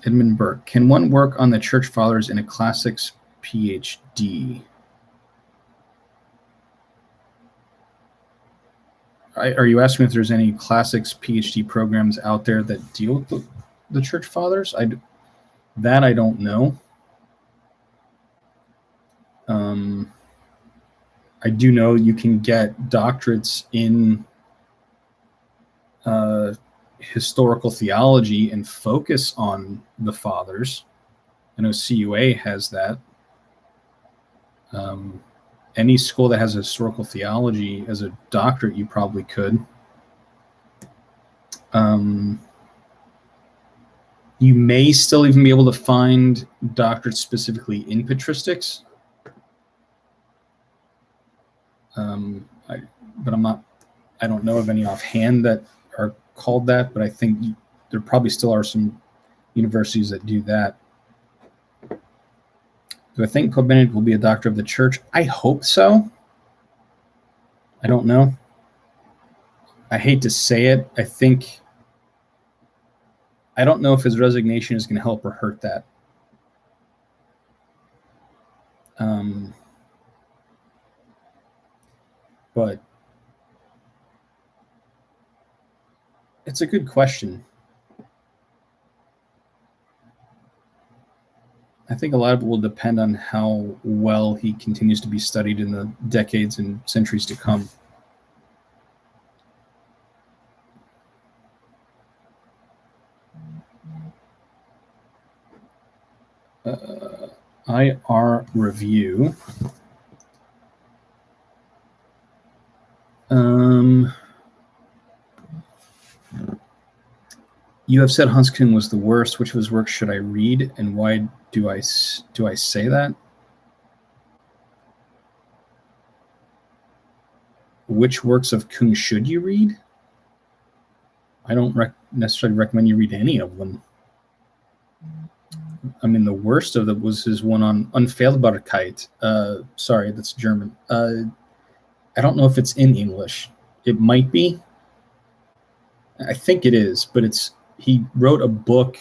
Edmund Burke, can one work on the Church Fathers in a classics PhD? Are you asking if there's any classics PhD programs out there that deal with the Church Fathers? I don't know. I do know you can get doctorates in historical theology and focus on the Fathers. I know CUA has that. Any school that has a historical theology as a doctorate, you probably could. You may still even be able to find doctorates specifically in patristics. But I don't know of any offhand that are called that, but I think there probably still are some universities that do that. Do I think Pope Benedict will be a doctor of the Church? I hope so. I don't know. I hate to say it. I don't know if his resignation is going to help or hurt that. But it's a good question. I think a lot of it will depend on how well he continues to be studied in the decades and centuries to come. IR review. You have said Hunskyn was the worst. Which of his works should I read, and why do I say that? which works of Kung should you read? I don't necessarily recommend you read any of them. I mean, the worst of them was his one on Unfehlbarkeit. Sorry, that's German. I don't know if it's in English. It might be. I think it is, but he wrote a book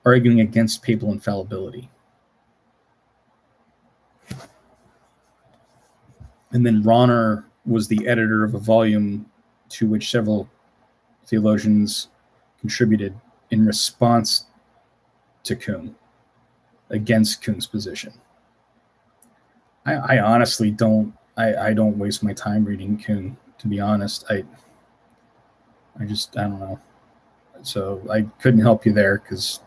arguing against papal infallibility. And then Rahner was the editor of a volume to which several theologians contributed in response to Kung, against Kung's position. I honestly don't. I don't waste my time reading Kung, to be honest. I don't know. So I couldn't help you there because,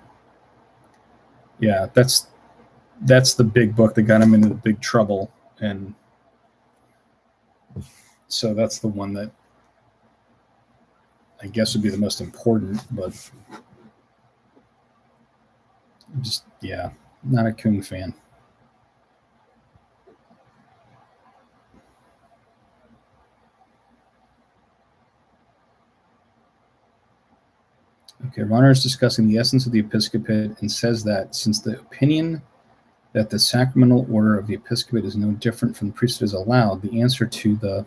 yeah, that's the big book that got him into big trouble, and so that's the one that I guess would be the most important, but just, yeah, not a Kung fan. Okay, Rahner is discussing the essence of the episcopate and says that since the opinion that the sacramental order of the episcopate is no different from the priesthood is allowed, the answer to the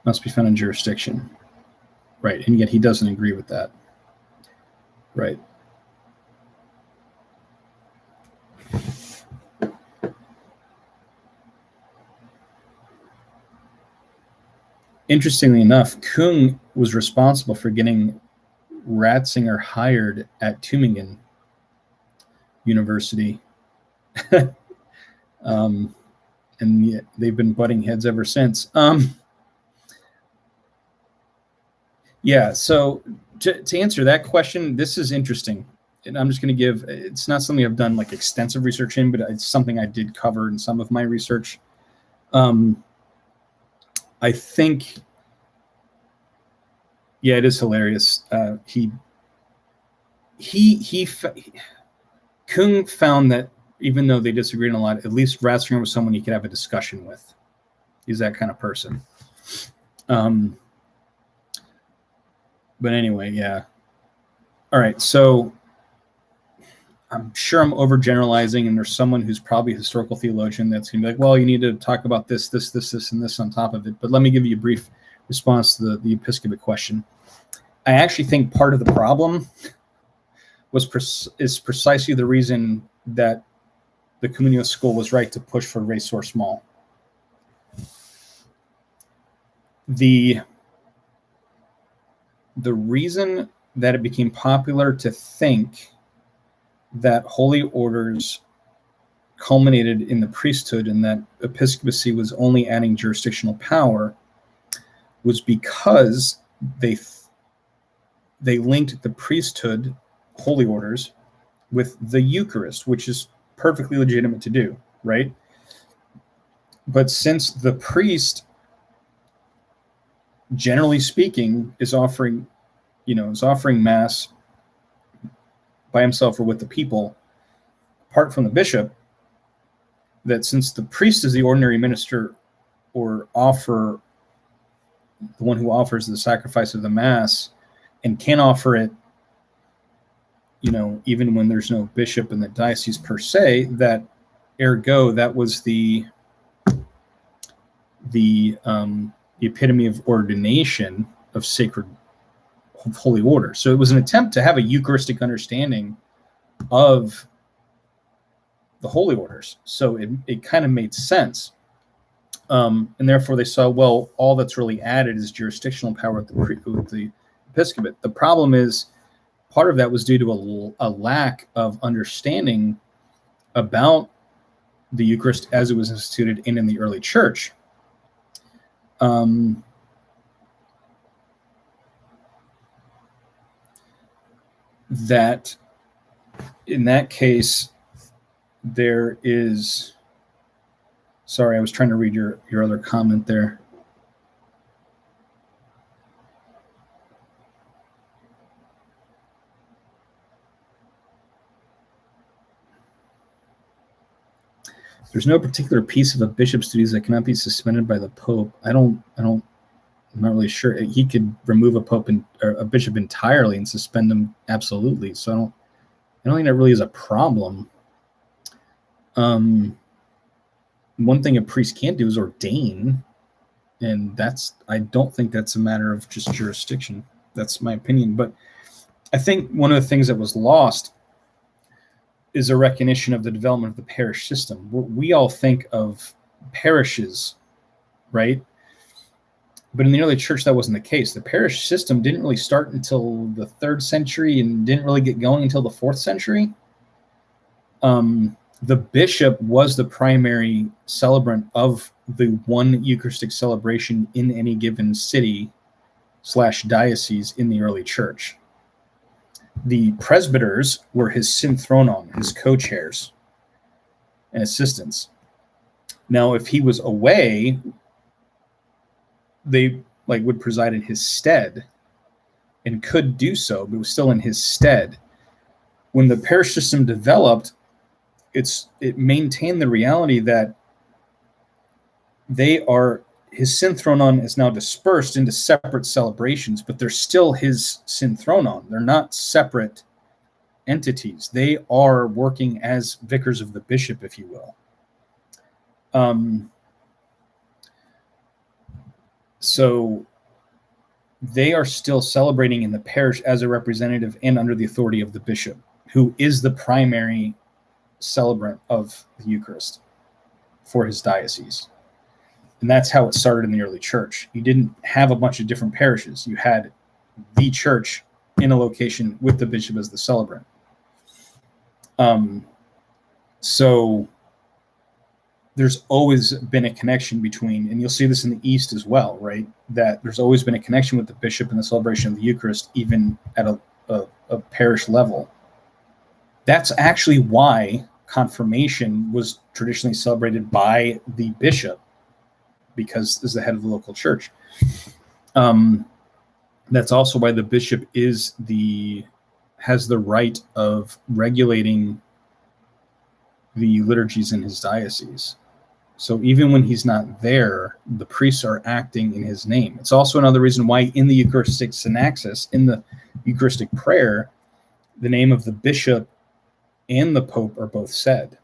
must be found in jurisdiction. Right, and yet he doesn't agree with that. Right. Interestingly enough, Kung was responsible for getting Ratzinger hired at Tübingen University. And they've been butting heads ever since. Yeah, so to answer that question, this is interesting. And I'm just going to give, it's not something I've done like extensive research in, but it's something I did cover in some of my research. I think, yeah, it is hilarious. Kung found that even though they disagreed on a lot, at least Ratzinger was someone he could have a discussion with. He's that kind of person. But anyway, yeah. All right, so I'm sure I'm overgeneralizing, and there's someone who's probably a historical theologian that's going to be like, well, you need to talk about this, and this on top of it. But let me give you a brief response to the episcopate question. I actually think part of the problem is precisely the reason that the Communist school was right to push for res source small. The reason that it became popular to think that holy orders culminated in the priesthood and that episcopacy was only adding jurisdictional power was because they linked the priesthood, holy orders, with the Eucharist, which is perfectly legitimate to do, right? But since the priest, generally speaking, is offering Mass by himself or with the people, apart from the bishop, that since the priest is the ordinary minister or the one who offers the sacrifice of the Mass and can offer it, even when there's no bishop in the diocese per se, that ergo that was the epitome of ordination of sacred holy order. So it was an attempt to have a Eucharistic understanding of the holy orders. So it kind of made sense. And therefore they saw, well, all that's really added is jurisdictional power with the episcopate. The problem is part of that was due to a lack of understanding about the Eucharist as it was instituted in the early church. That in that case, there is, sorry, I was trying to read your other comment there. There's no particular piece of a bishop's duties that cannot be suspended by the Pope. I'm not really sure. He could remove a bishop entirely and suspend him absolutely. So I don't think that really is a problem. One thing a priest can't do is ordain, and I don't think that's a matter of just jurisdiction. That's my opinion. But I think one of the things that was lost is a recognition of the development of the parish system. We all think of parishes, right? But in the early church, that wasn't the case. The parish system didn't really start until the 3rd century and didn't really get going until the 4th century. The bishop was the primary celebrant of the one Eucharistic celebration in any given city / diocese in the early church. The presbyters were his synthronon, his co-chairs and assistants. Now, if he was away, they would preside in his stead and could do so, but it was still in his stead. When the parish system developed, it maintained the reality that his synthronon is now dispersed into separate celebrations, but they're still his synthronon. They're not separate entities. They are working as vicars of the bishop, if you will. So they are still celebrating in the parish as a representative and under the authority of the bishop, who is the primary celebrant of the Eucharist for his diocese. And that's how it started in the early church. You didn't have a bunch of different parishes. You had the church in a location with the bishop as the celebrant. So there's always been a connection between, and you'll see this in the East as well, right? That there's always been a connection with the bishop in the celebration of the Eucharist, even at a parish level. That's actually why confirmation was traditionally celebrated by the bishop, because as the head of the local church. That's also why the bishop has the right of regulating the liturgies in his diocese. So even when he's not there, the priests are acting in his name. It's also another reason why in the Eucharistic synaxis, in the Eucharistic prayer, the name of the bishop and the Pope are both said.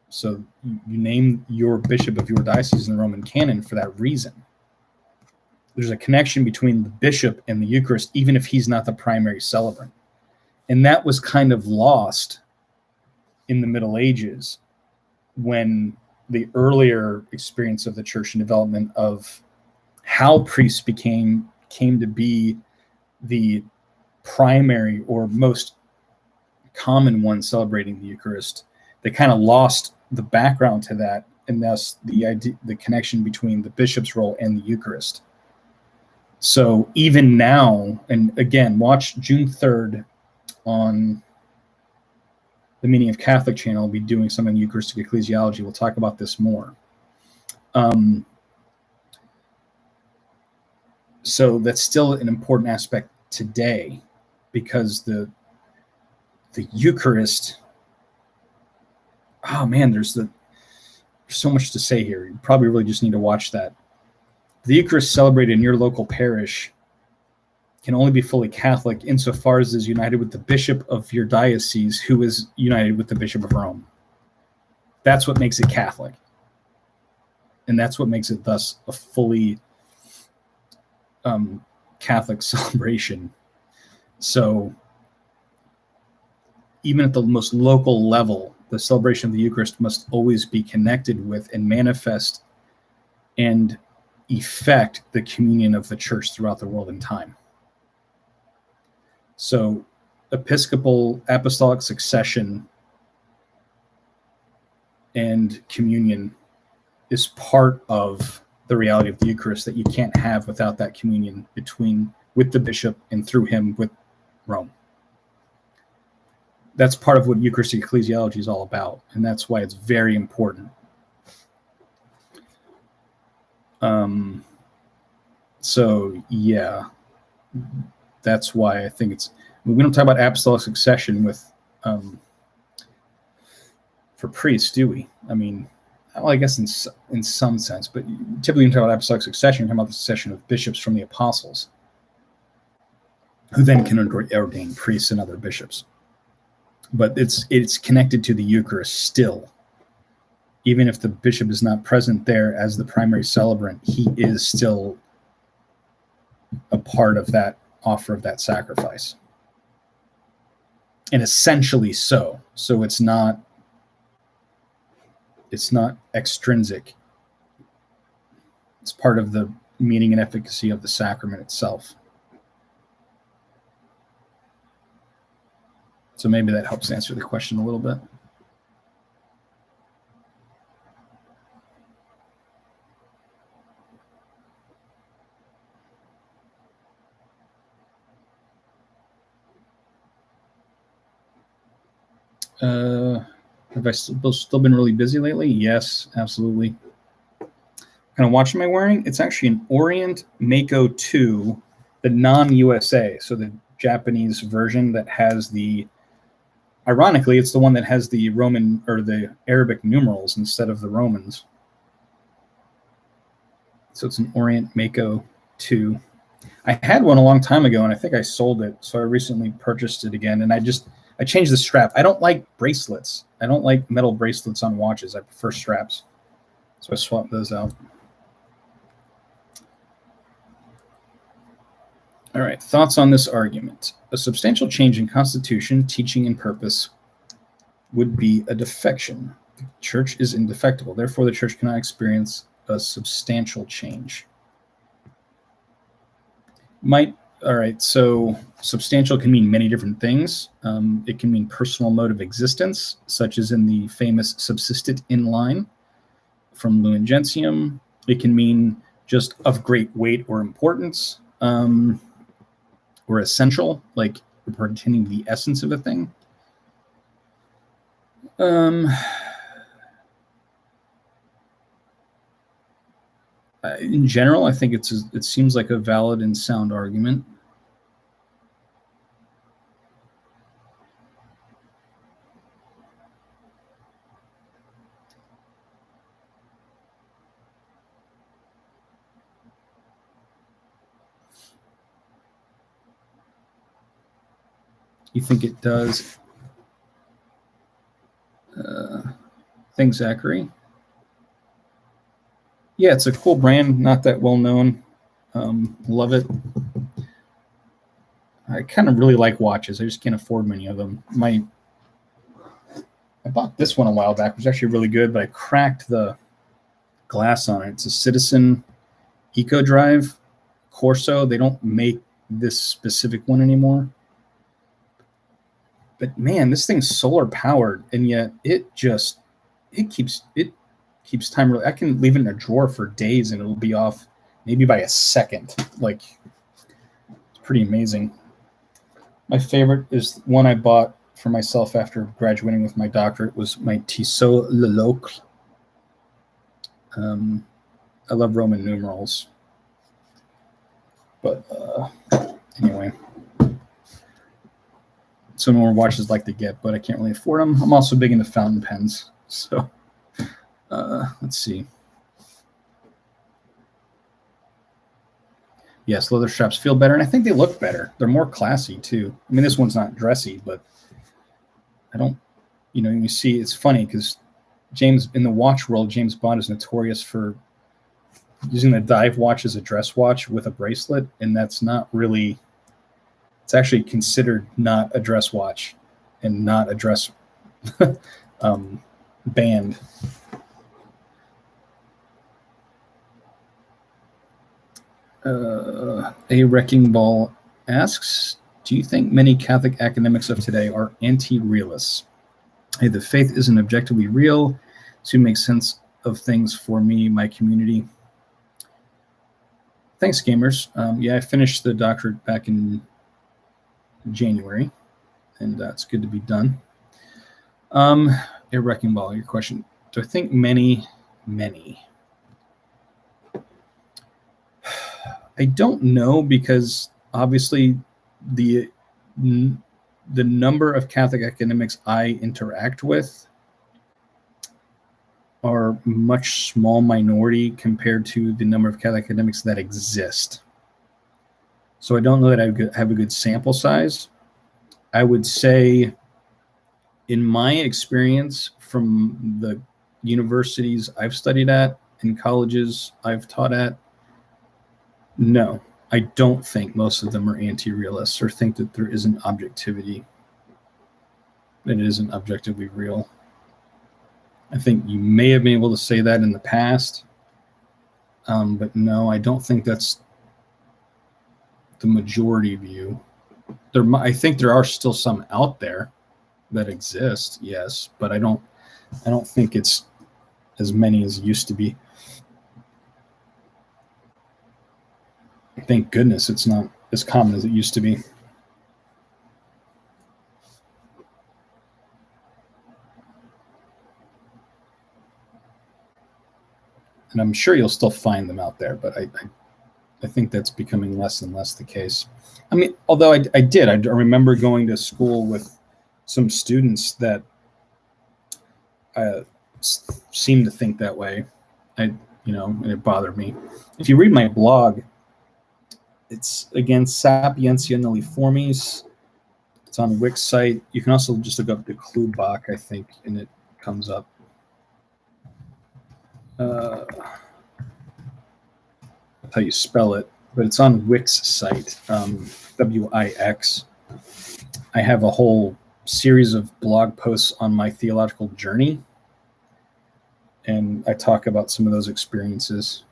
So you name your bishop of your diocese in the Roman canon for that reason. There's a connection between the bishop and the Eucharist, even if he's not the primary celebrant. And that was kind of lost in the Middle Ages, when the earlier experience of the church and development of how priests came to be the primary or most common one celebrating the Eucharist. They kind of lost the background to that, and thus the connection between the bishop's role and the Eucharist. So even now, and again, watch June 3rd on the Meaning of Catholic channel. I'll be doing some on Eucharistic ecclesiology. We'll talk about this more. So that's still an important aspect today, because the Eucharist, oh man, there's so much to say here. You probably really just need to watch that. The Eucharist celebrated in your local parish can only be fully Catholic insofar as is united with the bishop of your diocese, who is united with the Bishop of Rome. That's what makes it Catholic. And that's what makes it thus a fully Catholic celebration. So even at the most local level, the celebration of the Eucharist must always be connected with and manifest and effect the communion of the church throughout the world in time. So episcopal apostolic succession and communion is part of the reality of the Eucharist that you can't have without that communion with the bishop and through him with Rome. That's part of what Eucharistic ecclesiology is all about, and that's why it's very important. So yeah, that's why I think we don't talk about apostolic succession with for priests, do we? I mean, well, I guess in some sense, but typically when you talk about apostolic succession, you're talking about the succession of bishops from the apostles, who then can ordain priests and other bishops. But it's connected to the Eucharist still. Even if the bishop is not present there as the primary celebrant, he is still a part of that offer of that sacrifice. And essentially so. So it's not extrinsic. It's part of the meaning and efficacy of the sacrament itself. So maybe that helps answer the question a little bit. Have I still been really busy lately? Yes, absolutely. What kind of watch am I wearing? It's actually an Orient Mako 2, the non-USA, so the Japanese version that has the, ironically, it's the one that has the Roman or the Arabic numerals instead of the Romans. So it's an Orient Mako 2. I had one a long time ago, and I think I sold it, so I recently purchased it again, and I changed the strap. I don't like bracelets. I don't like metal bracelets on watches. I prefer straps. So I swapped those out. All right, thoughts on this argument. A substantial change in constitution, teaching, and purpose would be a defection. The church is indefectible. Therefore, the church cannot experience a substantial change. All right, so substantial can mean many different things. It can mean personal mode of existence, such as in the famous subsisted in line from Lumen Gentium. It can mean just of great weight or importance, or essential, like pertaining to the essence of a thing. In general, I think it seems like a valid and sound argument. You think it does? Thanks, Zachary. Yeah, it's a cool brand, not that well known. Love it. I kind of really like watches. I just can't afford many of them. I bought this one a while back. It was actually really good, but I cracked the glass on it. It's a Citizen Eco Drive Corso. They don't make this specific one anymore. But man, this thing's solar powered, and yet it keeps time. I can leave it in a drawer for days, and it'll be off maybe by a second. Like, it's pretty amazing. My favorite is one I bought for myself after graduating with my doctorate. Was my Tissot Le Locle. I love Roman numerals, but anyway. Some more watches like to get, but I can't really afford them. I'm also big into fountain pens. So let's see. Yes, leather straps feel better, and I think they look better. They're more classy, too. I mean, this one's not dressy, but I don't, you see, it's funny because in the watch world, James Bond is notorious for using the dive watch as a dress watch with a bracelet, and that's not really... It's actually considered not a dress watch and not a dress band. A Wrecking Ball asks, do you think many Catholic academics of today are anti-realists? Hey, the faith isn't objectively real, so it makes sense of things for me, my community. Thanks, gamers. Yeah, I finished the doctorate back in January, and it's good to be done. A Wrecking Ball, your question. Do I think many? I don't know, because obviously the number of Catholic academics I interact with are much small minority compared to the number of Catholic academics that exist. So I don't know that I have a good sample size. I would say, in my experience from the universities I've studied at and colleges I've taught at, no, I don't think most of them are anti-realists or think that there isn't objectivity, that it isn't objectively real. I think you may have been able to say that in the past, but no, I don't think that's the majority view. I think there are still some out there that exist, yes, but I don't think it's as many as it used to be. Thank goodness it's not as common as it used to be. And I'm sure you'll still find them out there, but I think that's becoming less and less the case. I mean, although I remember going to school with some students that seemed to think that way. And it bothered me. If you read my blog, it's, again, Sapientia Nulliformis. It's on Wix site. You can also just look up the Lubach, I think, and it comes up. That's how you spell it, but it's on Wix site, Wix. I have a whole series of blog posts on my theological journey, and I talk about some of those experiences.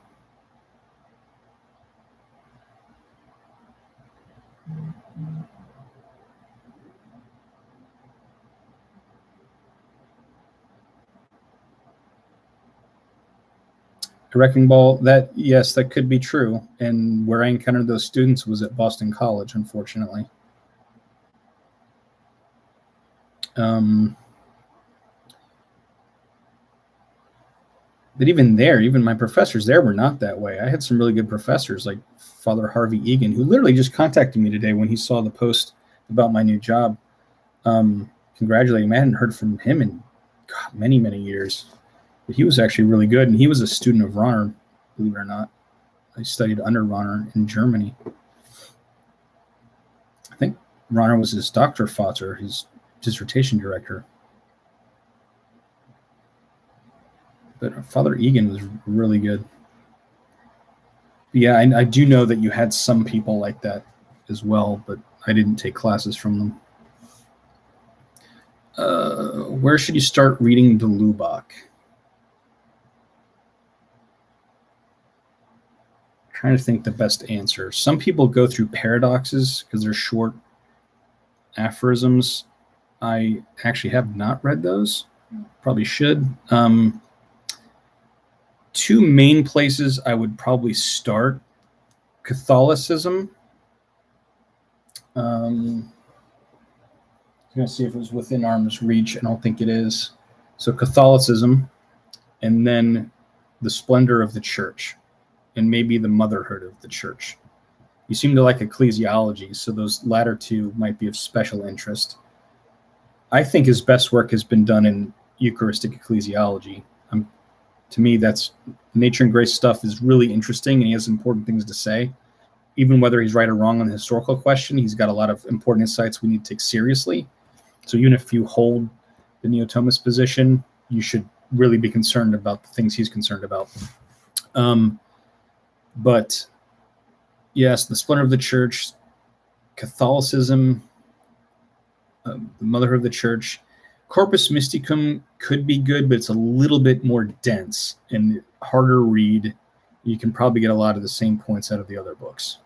A wrecking ball, yes, that could be true. And where I encountered those students was at Boston College, unfortunately. But even my professors there were not that way. I had some really good professors, like Father Harvey Egan, who literally just contacted me today when he saw the post about my new job, congratulating me. I hadn't heard from him in many, many years. But he was actually really good, and he was a student of Rahner, believe it or not. I studied under Rahner in Germany. I think Rahner was his Doktorvater, his dissertation director. But Father Egan was really good. Yeah, I do know that you had some people like that as well, but I didn't take classes from them. Where should you start reading the Lubach? Trying to think the best answer. Some people go through paradoxes because they're short aphorisms. I actually have not read those. Probably should. Two main places I would probably start: Catholicism. I'm going to see if it was within arm's reach. I don't think it is. So Catholicism, and then the Splendor of the Church, and maybe the Motherhood of the Church. You seem to like ecclesiology, so those latter two might be of special interest. I think his best work has been done in Eucharistic ecclesiology. To me, that's Nature and Grace stuff is really interesting, and he has important things to say. Even whether he's right or wrong on the historical question, he's got a lot of important insights we need to take seriously. So even if you hold the Neo-Thomist position, you should really be concerned about the things he's concerned about. But yes, the Splendor of the Church, Catholicism, the Motherhood of the Church. Corpus Mysticum could be good, but it's a little bit more dense and harder to read. You can probably get a lot of the same points out of the other books.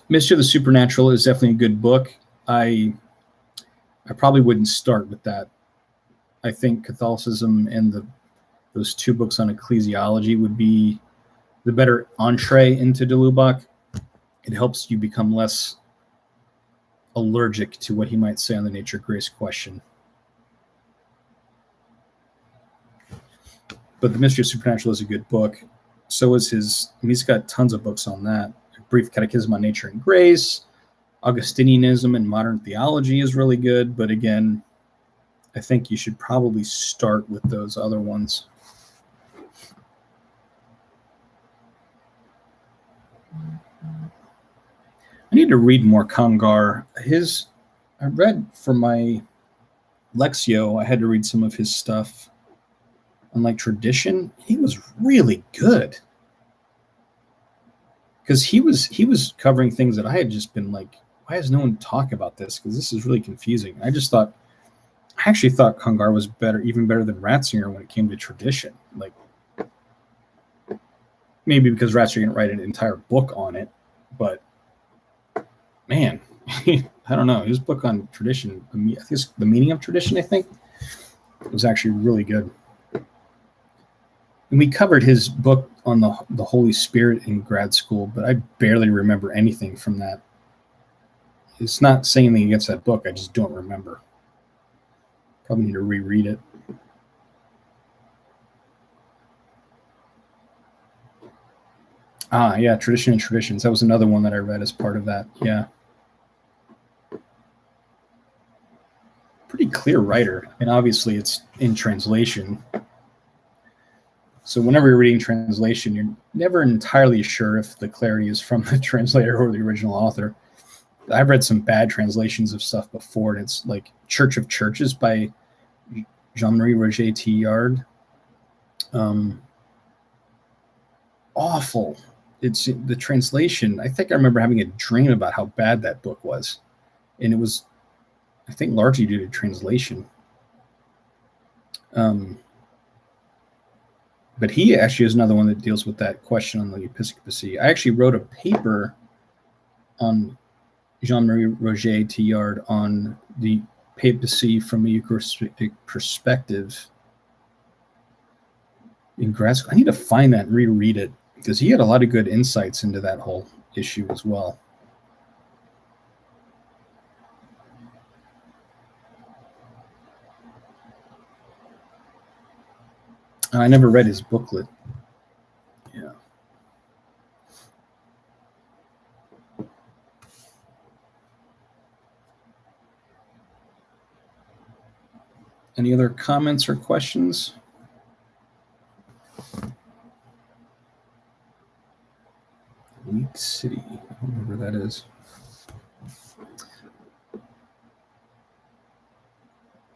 Mystery of the Supernatural is definitely a good book. I probably wouldn't start with that. I think Catholicism and those two books on ecclesiology would be the better entree into de Lubach. It helps you become less allergic to what he might say on the nature of grace question. But The Mystery of Supernatural is a good book. So is he's got tons of books on that. A Brief Catechism on Nature and Grace, Augustinianism and modern theology is really good, but again, I think you should probably start with those other ones. I need to read more Congar. I read for my Lexio, I had to read some of his stuff on like tradition. He was really good. Because he was covering things that I had just been like, why has no one talk about this? Because this is really confusing. I actually thought Congar was even better than Ratzinger when it came to tradition. Like, maybe because Ratzinger didn't write an entire book on it, but man, I don't know. His book on tradition, I think it's The Meaning of Tradition, I think, it was actually really good. And we covered his book on the Holy Spirit in grad school, but I barely remember anything from that. It's not saying anything against that book. I just don't remember. Probably need to reread it. Yeah, Tradition and Traditions. That was another one that I read as part of that. Yeah. Pretty clear writer. And obviously it's in translation. So whenever you're reading translation, you're never entirely sure if the clarity is from the translator or the original author. I've read some bad translations of stuff before, and it's like Church of Churches by Jean-Marie Roger Tillard. Awful. It's the translation. I think I remember having a dream about how bad that book was. And it was, I think, largely due to translation. But he actually is another one that deals with that question on the episcopacy. I actually wrote a paper on Jean-Marie Roger Tillard on the papacy from a Eucharistic perspective in grad school. I need to find that and reread it because he had a lot of good insights into that whole issue as well. I never read his booklet. Yeah. Any other comments or questions? Leak City. I don't know where that is.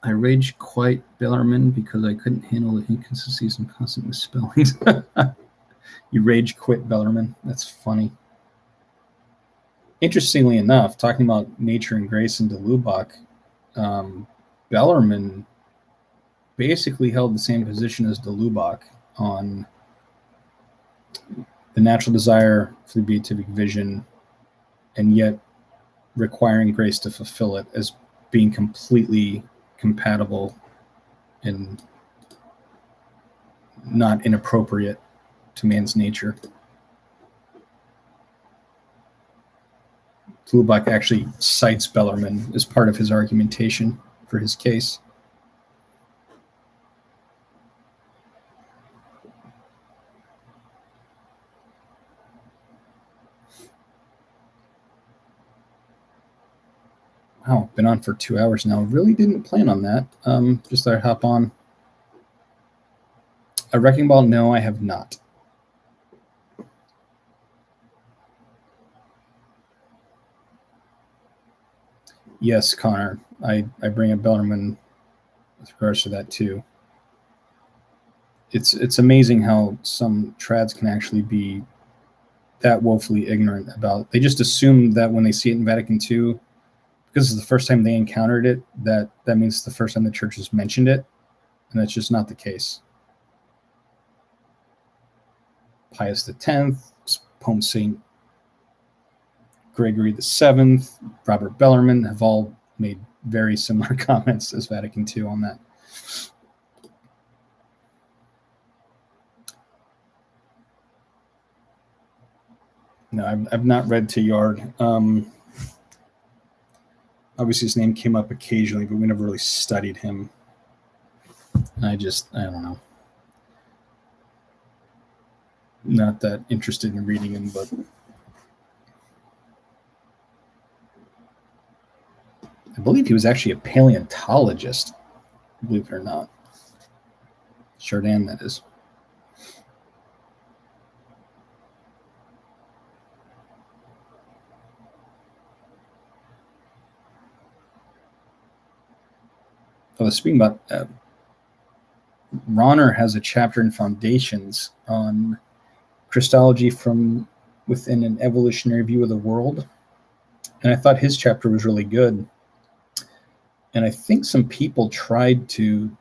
I rage quite Bellarmine because I couldn't handle the inconsistencies and constant misspellings. You rage quit Bellarmine. That's funny. Interestingly enough, talking about nature and grace into Lubach, Bellarmine basically held the same position as de Lubach on the natural desire for the beatific vision, and yet requiring grace to fulfill it as being completely compatible and not inappropriate to man's nature. Lubach actually cites Bellarmine as part of his argumentation for his case. Wow, been on for 2 hours now. Really didn't plan on that. Just thought I'd hop on. A Wrecking Ball? No, I have not. Yes, Connor. I bring up Bellarmine with regards to that too. It's amazing how some trads can actually be that woefully ignorant about. They just assume that when they see it in Vatican II, because it's the first time they encountered it, that means it's the first time the church has mentioned it, and that's just not the case. Pius X, Pope St. Gregory VII, Robert Bellarmine have all made very similar comments as Vatican II on that. No, I've not read Tillard. Obviously, his name came up occasionally, but we never really studied him. I don't know. Not that interested in reading him, but I believe he was actually a paleontologist, believe it or not. Chardin, that is. I was speaking about Ronner has a chapter in Foundations on Christology from within an evolutionary view of the world. And I thought his chapter was really good. And I think some people tried to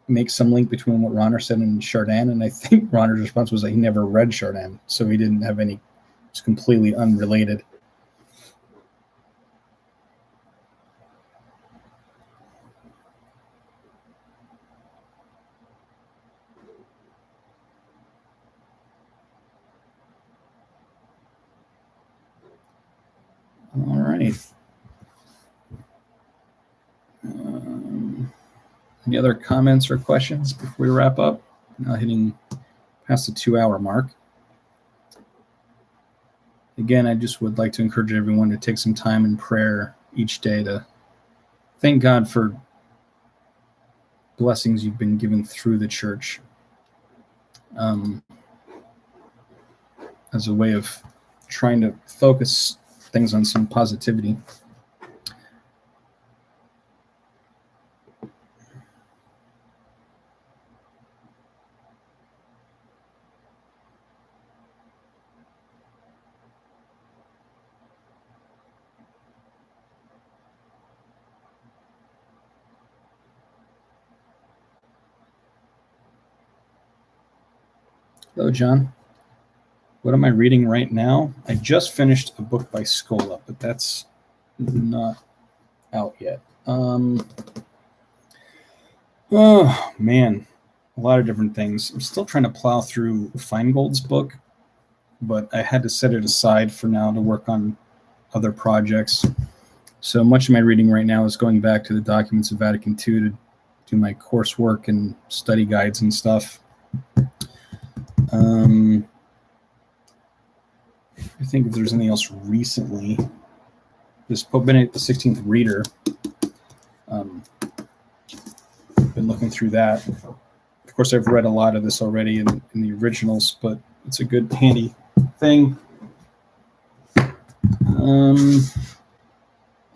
make some link between what Ronner said and Chardin. And I think Ronner's response was that he never read Chardin. So he didn't have any, it's completely unrelated. All right. Any other comments or questions before we wrap up? Now hitting past the 2-hour mark. Again, I just would like to encourage everyone to take some time in prayer each day to thank God for blessings you've been given through the church, as a way of trying to focus things on some positivity. Hello, John. What am I reading right now? I just finished a book by Scola, but that's not out yet. Oh, man. A lot of different things. I'm still trying to plow through Feingold's book, but I had to set it aside for now to work on other projects. So much of my reading right now is going back to the documents of Vatican II to do my coursework and study guides and stuff. I think if there's anything else recently, this Pope Benedict XVI reader. Been looking through that. Of course, I've read a lot of this already in the originals, but it's a good, handy thing.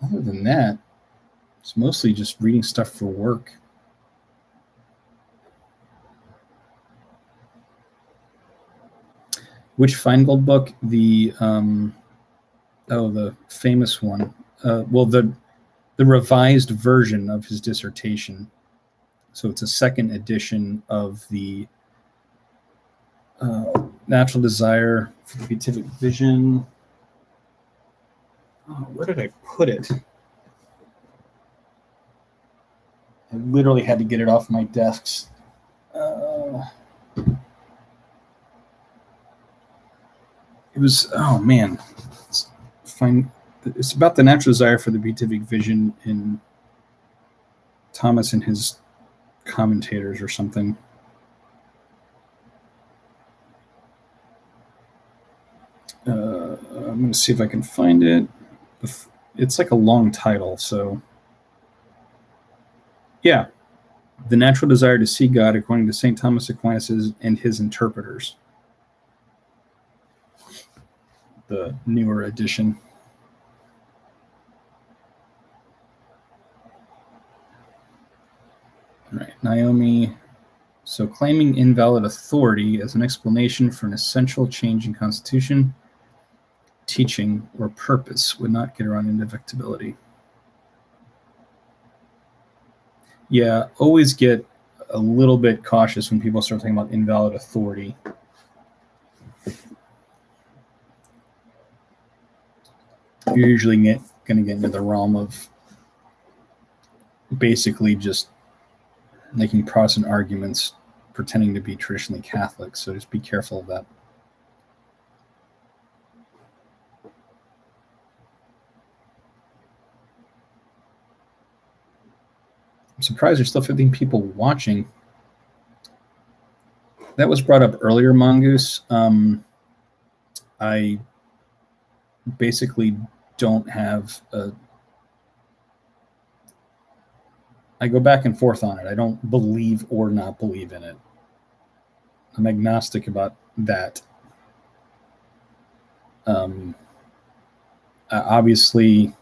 Other than that, it's mostly just reading stuff for work. Which Feingold book? The famous one. Well, the revised version of his dissertation. So it's a second edition of the Natural Desire for the Beatific Vision. Oh, where did I put it? I literally had to get it off my desks. It was, oh man, it's fine. It's about the natural desire for the beatific vision in Thomas and his commentators or something. I'm going to see if I can find it. It's like a long title, so yeah. The Natural Desire to See God according to St. Thomas Aquinas and his interpreters. The newer edition. All right, Naomi. So claiming invalid authority as an explanation for an essential change in constitution, teaching, or purpose would not get around indefectibility. Yeah, always get a little bit cautious when people start talking about invalid authority. You're usually going to get into the realm of basically just making Protestant arguments pretending to be traditionally Catholic, so just be careful of that. I'm surprised there's still 15 people watching. That was brought up earlier, Mongoose. I basically don't have a I go back and forth on it. I don't believe or not believe in it. I'm agnostic about that. Obviously,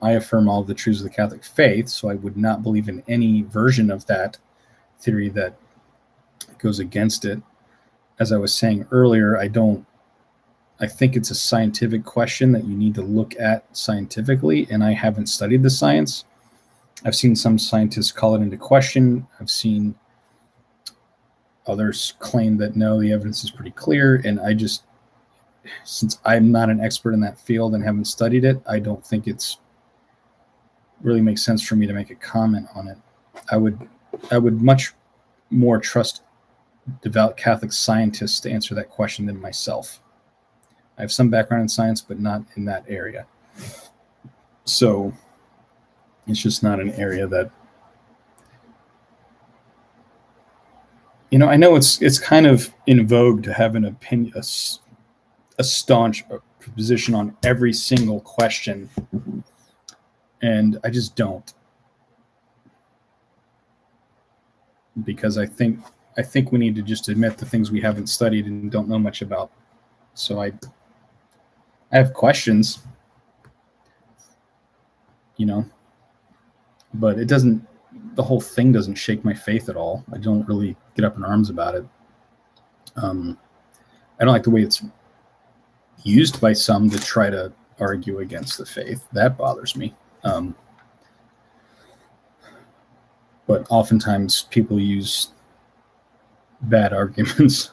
I affirm all the truths of the Catholic faith, so I would not believe in any version of that theory that goes against it. As I was saying earlier, I think it's a scientific question that you need to look at scientifically, and I haven't studied the science. I've seen some scientists call it into question. I've seen others claim that no, the evidence is pretty clear, and since I'm not an expert in that field and haven't studied it, I don't think it's really makes sense for me to make a comment on it. I would much more trust devout Catholic scientists to answer that question than myself. I have some background in science, but not in that area. So it's just not an area that, I know it's kind of in vogue to have an opinion, a staunch position on every single question, and I just don't, because I think we need to just admit the things we haven't studied and don't know much about. So I have questions, but the whole thing doesn't shake my faith at all. I don't really get up in arms about it. I don't like the way it's used by some to try to argue against the faith. That bothers me. But oftentimes people use bad arguments.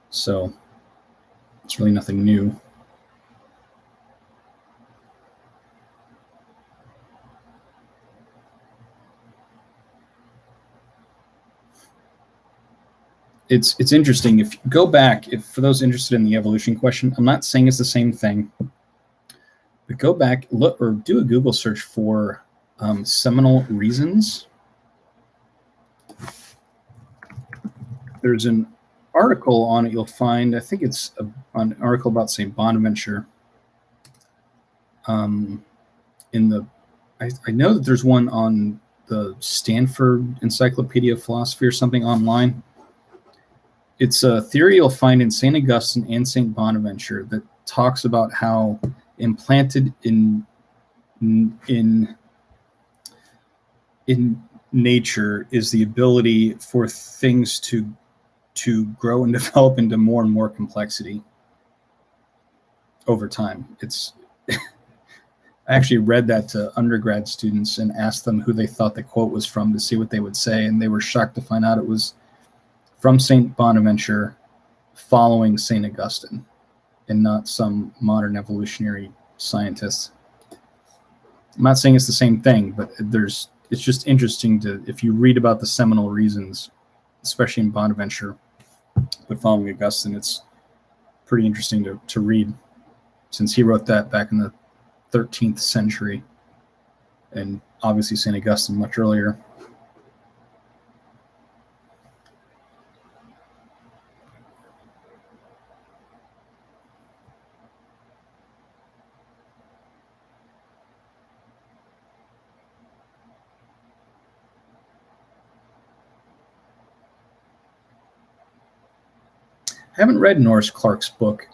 So it's really nothing new. It's interesting. If you go back, for those interested in the evolution question, I'm not saying it's the same thing, but go back, look, or do a Google search for seminal reasons. There's an article on it you'll find. I think it's an article about St. Bonaventure. I know that there's one on the Stanford Encyclopedia of Philosophy or something online. It's a theory you'll find in St. Augustine and St. Bonaventure that talks about how implanted in nature is the ability for things to grow and develop into more and more complexity over time. I actually read that to undergrad students and asked them who they thought the quote was from to see what they would say, and they were shocked to find out it was from St. Bonaventure following St. Augustine and not some modern evolutionary scientist. I'm not saying it's the same thing, but it's just interesting if you read about the seminal reasons, especially in Bonaventure, but following Augustine, it's pretty interesting to read, since he wrote that back in the 13th century, and obviously St. Augustine much earlier. I haven't read Norris Clark's book,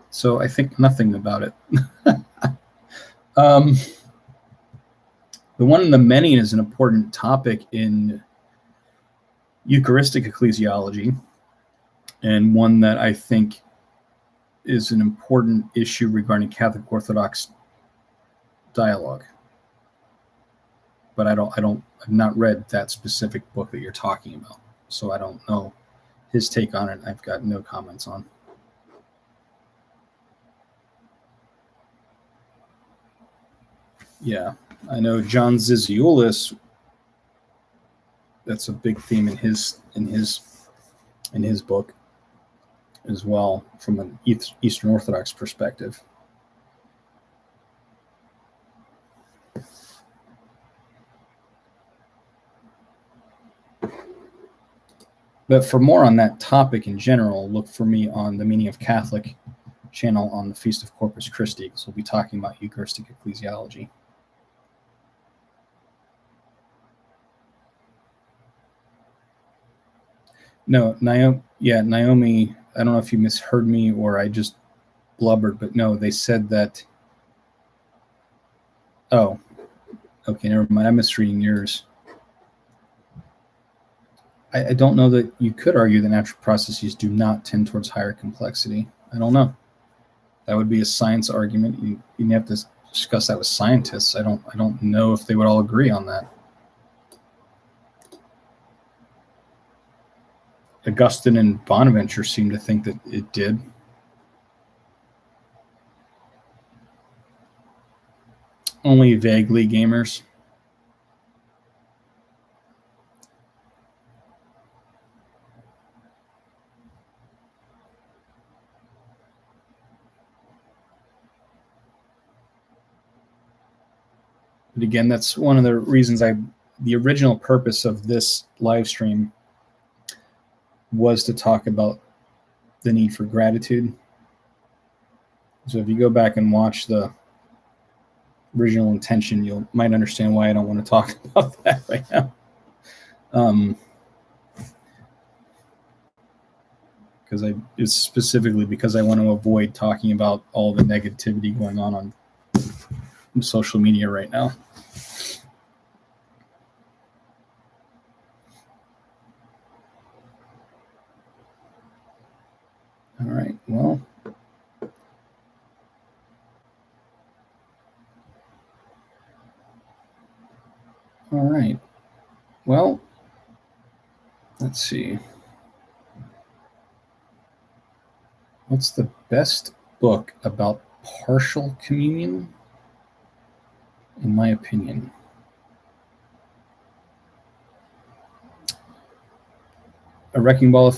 so I think nothing about it. The one in the many is an important topic in Eucharistic ecclesiology, and one that I think is an important issue regarding Catholic Orthodox dialogue. But I've not read that specific book that you're talking about, so I don't know his take on it. I've got no comments on. Yeah, I know John Zizioulis. That's a big theme in his book as well, from an Eastern Orthodox perspective. But for more on that topic in general, look for me on the Meaning of Catholic channel on the Feast of Corpus Christi, because we'll be talking about Eucharistic ecclesiology. No, Naomi. Yeah, Naomi. I don't know if you misheard me or I just blubbered, but no, they said that. Oh, okay, never mind. I'm misreading yours. I don't know that you could argue that natural processes do not tend towards higher complexity. I don't know. That would be a science argument. You have to discuss that with scientists. I don't know if they would all agree on that. Augustine and Bonaventure seem to think that it did. Only vaguely, gamers. But again, that's one of the reasons the original purpose of this live stream was to talk about the need for gratitude. So if you go back and watch the original intention, you might understand why I don't want to talk about that right now. Because it's specifically because I want to avoid talking about all the negativity going on social media right now. All right, well. All right. Well, let's see. What's the best book about partial communion? In my opinion. A wrecking ball.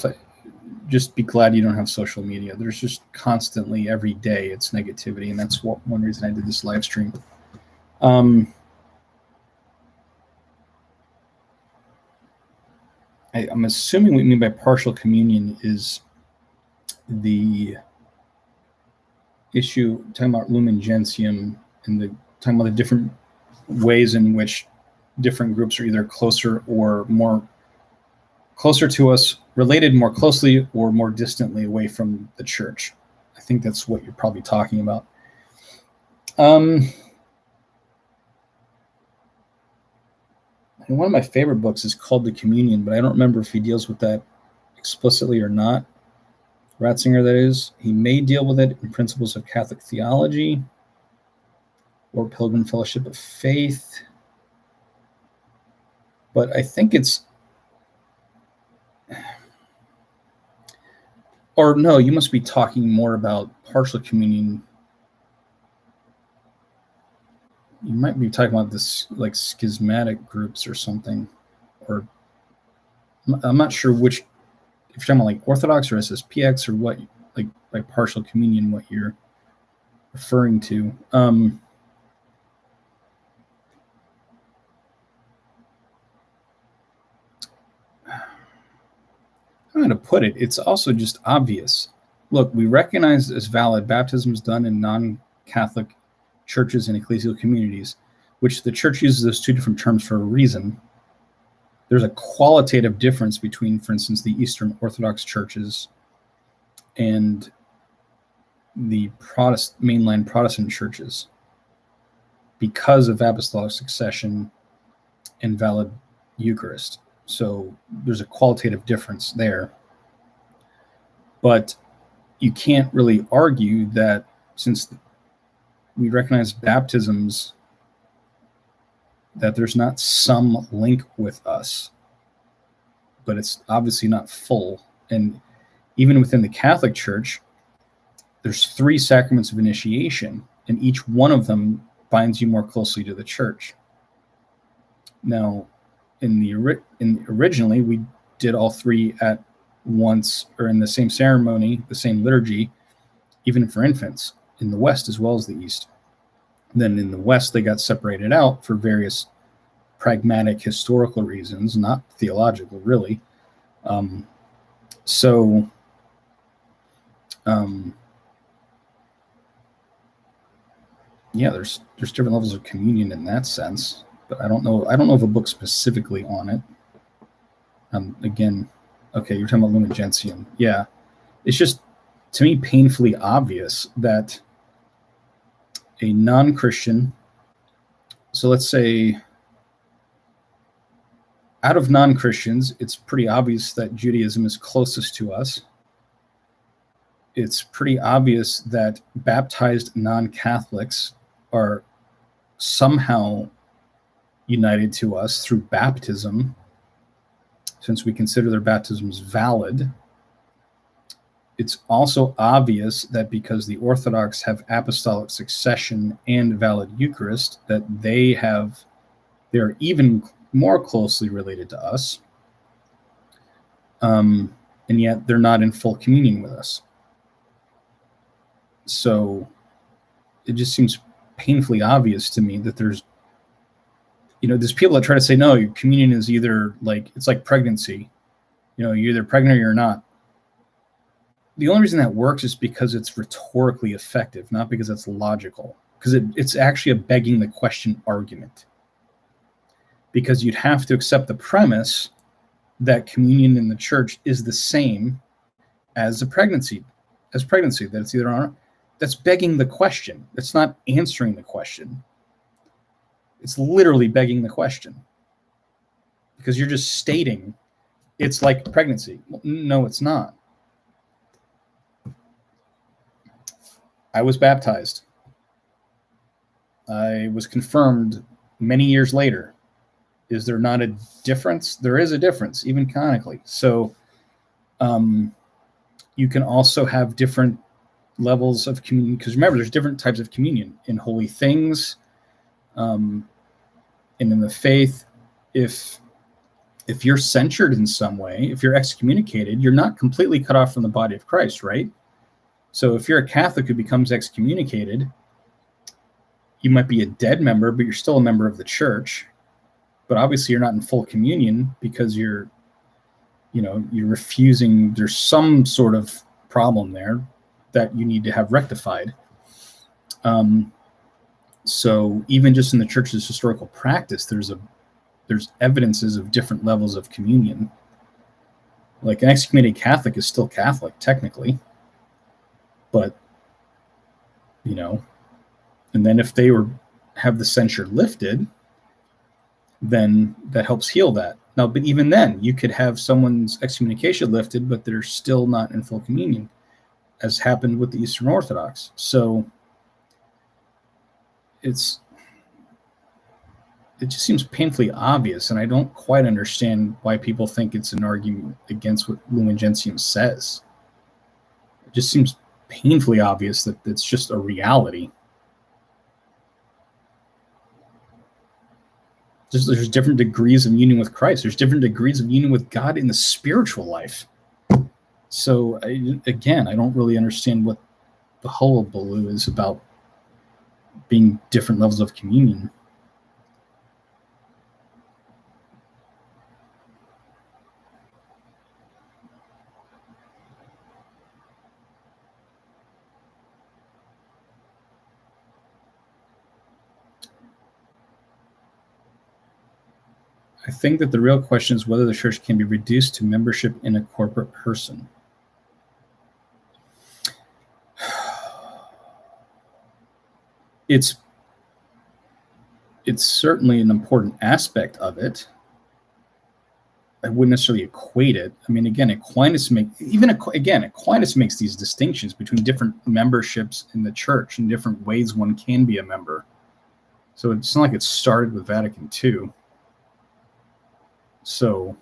Just be glad you don't have social media. There's just constantly, every day, it's negativity, and that's one reason I did this live stream. I'm assuming what you mean by partial communion is the issue talking about Lumen Gentium and talking about the different ways in which different groups are either closer or more closer to us, related more closely or more distantly away from the church. I think that's what you're probably talking about. One of my favorite books is called The Communion, but I don't remember if he deals with that explicitly or not. Ratzinger, that is. He may deal with it in Principles of Catholic Theology or Pilgrim Fellowship of Faith. But I think it's... Or no, you must be talking more about partial communion. You might be talking about this like schismatic groups or something. Or I'm not sure which... If you're talking about like Orthodox or SSPX or what, like by partial communion, what you're referring to. I'm going to put it, it's also just obvious. Look, we recognize as valid baptisms done in non-Catholic churches and ecclesial communities, which the church uses those two different terms for a reason. There's a qualitative difference between, for instance, the Eastern Orthodox churches and the mainline Protestant churches because of apostolic succession and valid Eucharist. So there's a qualitative difference there. But you can't really argue that since we recognize baptisms, that there's not some link with us, but it's obviously not full. And even within the Catholic Church, there's 3 sacraments of initiation, and each one of them binds you more closely to the church. Now, originally, we did all 3 at once, or in the same ceremony, the same liturgy, even for infants, in the West as well as the East. Then in the West, they got separated out for various pragmatic historical reasons, not theological, really. Yeah, there's different levels of communion in that sense, but I don't know of a book specifically on it. Again, Okay, you're talking about Lumen Gentium. Yeah. It's just, to me, painfully obvious that a non-Christian, so let's say out of non-Christians, it's pretty obvious that Judaism is closest to us. It's pretty obvious that baptized non-Catholics are somehow united to us through baptism, since we consider their baptisms valid. It's also obvious that because the Orthodox have apostolic succession and valid Eucharist, that they're even more closely related to us, and yet they're not in full communion with us. So it just seems painfully obvious to me that there's people that try to say, no, your communion is either it's like pregnancy. You're either pregnant or you're not. The only reason that works is because it's rhetorically effective, not because it's logical. Because it's actually a begging the question argument. Because you'd have to accept the premise that communion in the church is the same as pregnancy, that it's either on or not. That's begging the question. It's not answering the question. It's literally begging the question. Because you're just stating it's like pregnancy. Well, no, it's not. I was baptized. I was confirmed many years later. Is there not a difference? There is a difference, even canonically. So you can also have different levels of communion, because remember, there's different types of communion in holy things, and in the faith. If you're censured in some way, if you're excommunicated, you're not completely cut off from the body of Christ, right? So if you're a Catholic who becomes excommunicated, you might be a dead member, but you're still a member of the church. But obviously you're not in full communion because you're refusing. There's some sort of problem there that you need to have rectified. So even just in the church's historical practice, there's evidences of different levels of communion. Like an excommunicated Catholic is still Catholic, technically. But, and then if they have the censure lifted, then that helps heal that. Now, but even then, you could have someone's excommunication lifted, but they're still not in full communion, as happened with the Eastern Orthodox. So it just seems painfully obvious, and I don't quite understand why people think it's an argument against what Lumen Gentium says. It just seems painfully obvious that it's just a reality. There's different degrees of union with Christ. There's different degrees of union with God in the spiritual life. So I don't really understand what the hullabaloo is about being different levels of communion. I think that the real question is whether the church can be reduced to membership in a corporate person. It's certainly an important aspect of it. I wouldn't necessarily equate it. I mean, again, Aquinas makes these distinctions between different memberships in the church and different ways one can be a member. So it's not like it started with Vatican II. So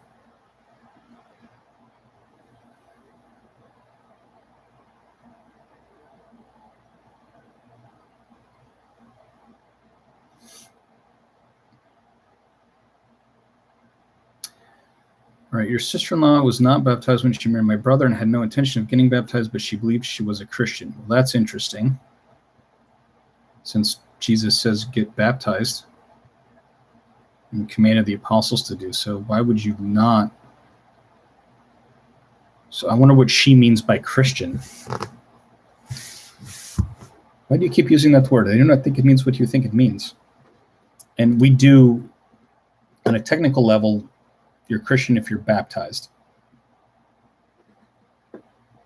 all right, your sister-in-law was not baptized when she married my brother and had no intention of getting baptized, but she believed she was a Christian. Well, that's interesting, since Jesus says get baptized and commanded the apostles to do so. Why would you not? So I wonder what she means by Christian. Why do you keep using that word? I do not think it means what you think it means. And we do, on a technical level, you're Christian if you're baptized.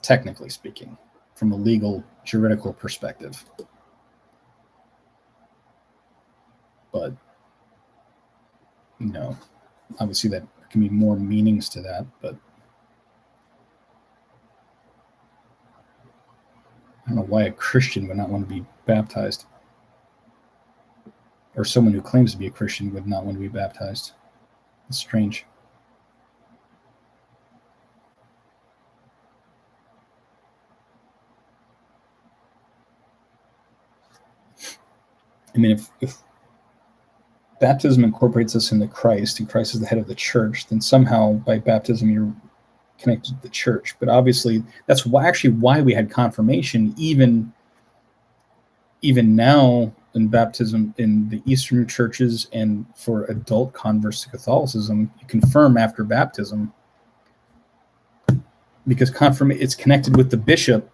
technically speaking, from a legal, juridical perspective. But, obviously that can be more meanings to that, but I don't know why a Christian would not want to be baptized. Or someone who claims to be a Christian would not want to be baptized. It's strange. I mean, if baptism incorporates us into Christ, and Christ is the head of the church, then somehow by baptism you're connected to the church. But obviously that's why we had confirmation even now in baptism in the Eastern churches, and for adult converts to Catholicism, you confirm after baptism, because it's connected with the bishop,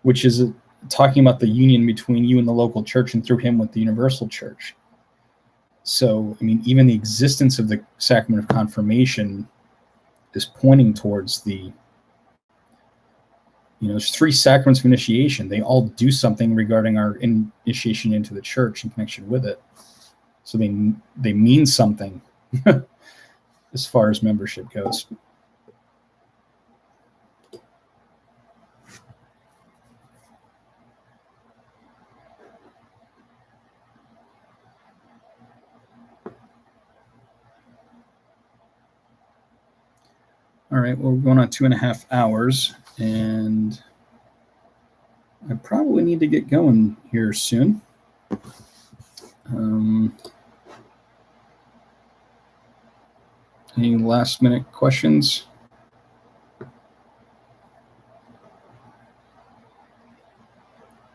which is talking about the union between you and the local church, and through him with the universal church. So, I mean, even the existence of the sacrament of confirmation is pointing towards there's 3 sacraments of initiation. They all do something regarding our initiation into the church in connection with it. So they mean something as far as membership goes. All right, well, we're going on 2.5 hours, and I probably need to get going here soon. Any last minute questions?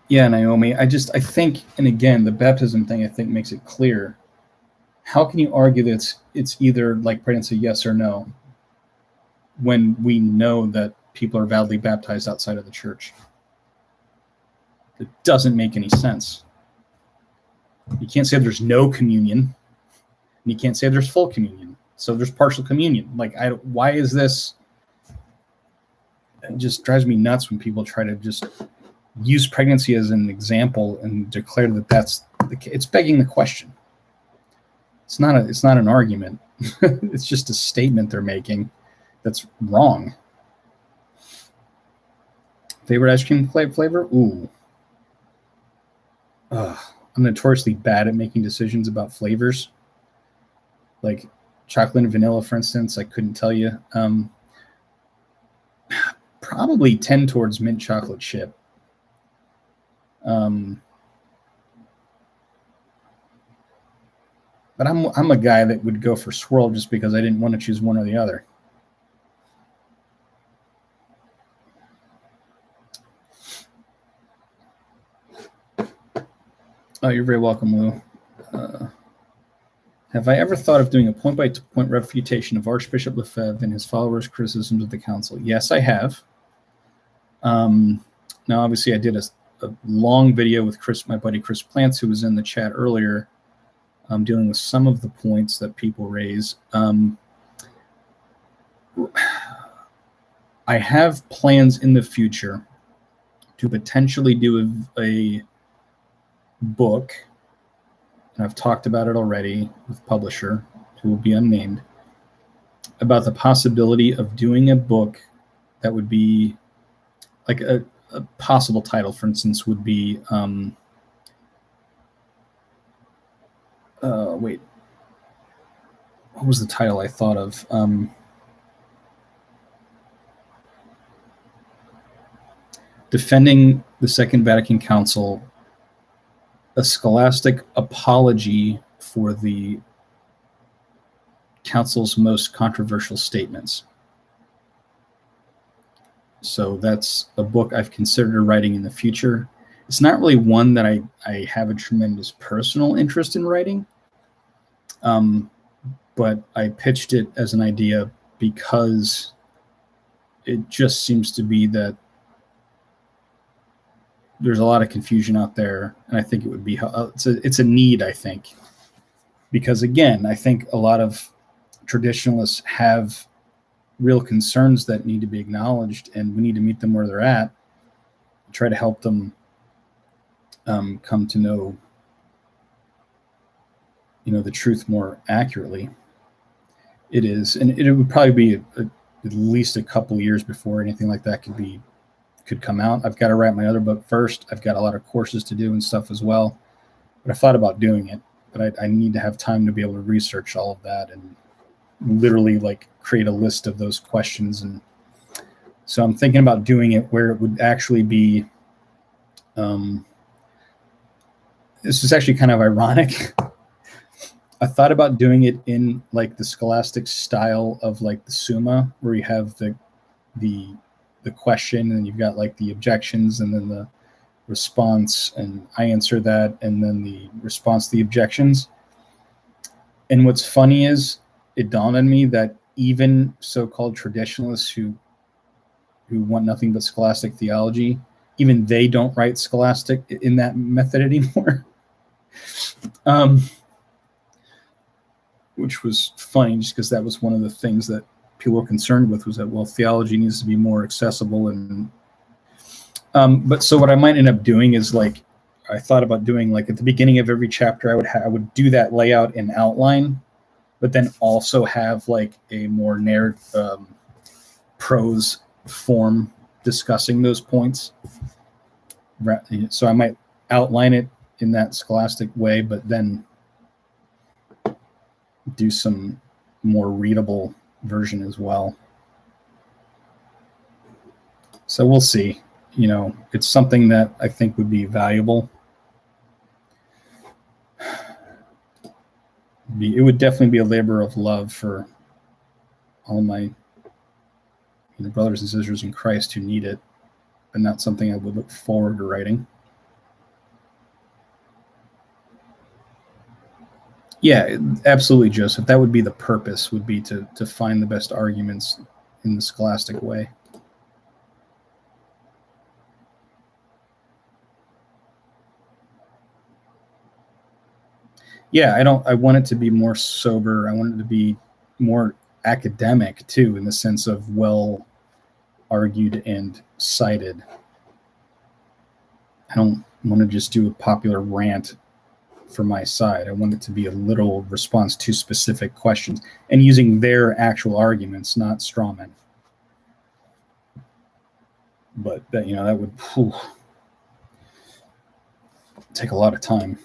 Yeah, Naomi, I think, and again, the baptism thing, I think, makes it clear. How can you argue that it's either like praying and say yes or no, when we know that people are validly baptized outside of the church? It doesn't make any sense. You can't say there's no communion, and you can't say there's full communion. So there's partial communion. Like, why is this? It just drives me nuts when people try to just use pregnancy as an example and declare that that's it's begging the question. It's not an argument. It's just a statement they're making that's wrong. Favorite ice cream flavor? Ooh. I'm notoriously bad at making decisions about flavors. Like chocolate and vanilla, for instance, I couldn't tell you. Probably tend towards mint chocolate chip. But I'm a guy that would go for swirl just because I didn't want to choose one or the other. Oh, you're very welcome, Lou. Have I ever thought of doing a point-by-point refutation of Archbishop Lefebvre and his followers' criticisms of the council? Yes, I have. Now, obviously, I did a long video with my buddy Chris Plants, who was in the chat earlier, dealing with some of the points that people raise. I have plans in the future to potentially do a book, and I've talked about it already with publisher, who will be unnamed, about the possibility of doing a book that would be like a possible title, for instance, would be wait, what was the title I thought of? Defending the Second Vatican Council, a scholastic apology for the Council's most controversial statements. So that's a book I've considered writing in the future. It's not really one that I have a tremendous personal interest in writing, but I pitched it as an idea because it just seems to be that there's a lot of confusion out there, and I think it would be it's a need, I think, because again, I think a lot of traditionalists have real concerns that need to be acknowledged, and we need to meet them where they're at, try to help them come to know, the truth more accurately. It is, and it would probably be at least a couple years before anything like that could come out. I've got to write my other book first. I've got a lot of courses to do and stuff as well, but I thought about doing it, but I need to have time to be able to research all of that and literally like create a list of those questions. And so I'm thinking about doing it where it would actually be, this is actually kind of ironic. I thought about doing it in like the scholastic style of like the Summa, where you have the question, and you've got like the objections, and then the response, and I answer that, and then the response to the objections. And what's funny is, it dawned on me that even so-called traditionalists who want nothing but scholastic theology, even they don't write scholastic in that method anymore. Which was funny, just because that was one of the things that people were concerned with, was that, well, theology needs to be more accessible. And but so what I might end up doing is, like, I thought about doing, like, at the beginning of every chapter, I would do that layout in outline, but then also have like a more narrative prose form discussing those points. So I might outline it in that scholastic way, but then do some more readable version as well. So we'll see. It's something that I think would be valuable. It would definitely be a labor of love for all my brothers and sisters in Christ who need it, but not something I would look forward to writing. Yeah, absolutely, Joseph. That would be the purpose, would be to find the best arguments in the scholastic way. Yeah, I want it to be more sober. I want it to be more academic too, in the sense of well argued and cited. I don't want to just do a popular rant for my side. I want it to be a literal response to specific questions, and using their actual arguments, not straw men. But that would take a lot of time.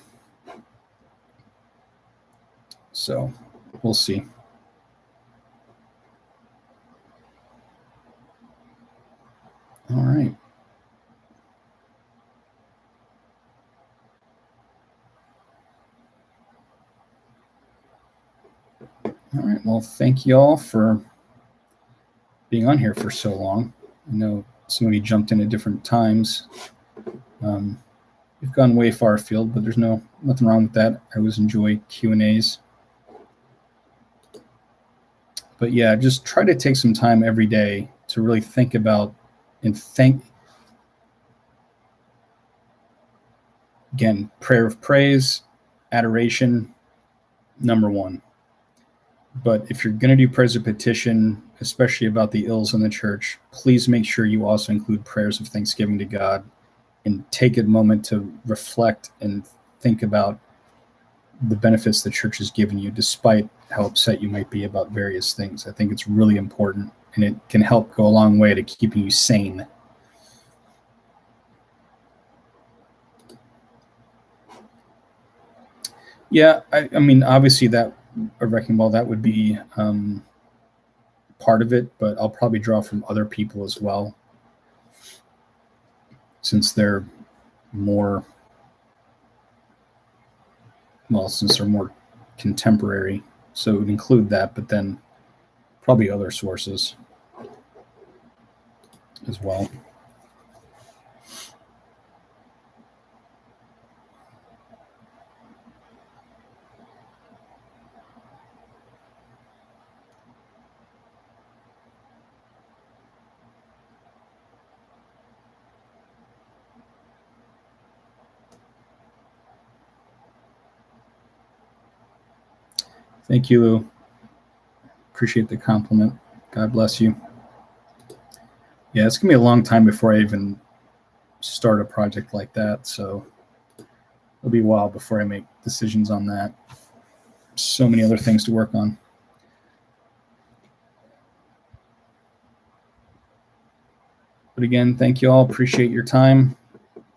So we'll see. All right. All right. Well, thank you all for being on here for so long. I know some of you jumped in at different times. We've gone way far afield, but there's nothing wrong with that. I always enjoy Q&As. But yeah, just try to take some time every day to really think about and think. Again, prayer of praise, adoration, number one. But if you're going to do prayers of petition, especially about the ills in the church, please make sure you also include prayers of thanksgiving to God, and take a moment to reflect and think about the benefits the church has given you, despite how upset you might be about various things. I think it's really important, and it can help go a long way to keeping you sane. Yeah, I mean, obviously that a wrecking ball, that would be part of it, but I'll probably draw from other people as well, since they're more contemporary. So it would include that, but then probably other sources as well. Thank you, Lou. Appreciate the compliment. God bless you. Yeah, it's going to be a long time before I even start a project like that. So it'll be a while before I make decisions on that. So many other things to work on. But again, thank you all. Appreciate your time.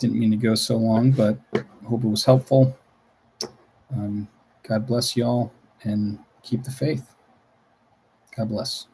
Didn't mean to go so long, but hope it was helpful. God bless you all and keep the faith. God bless.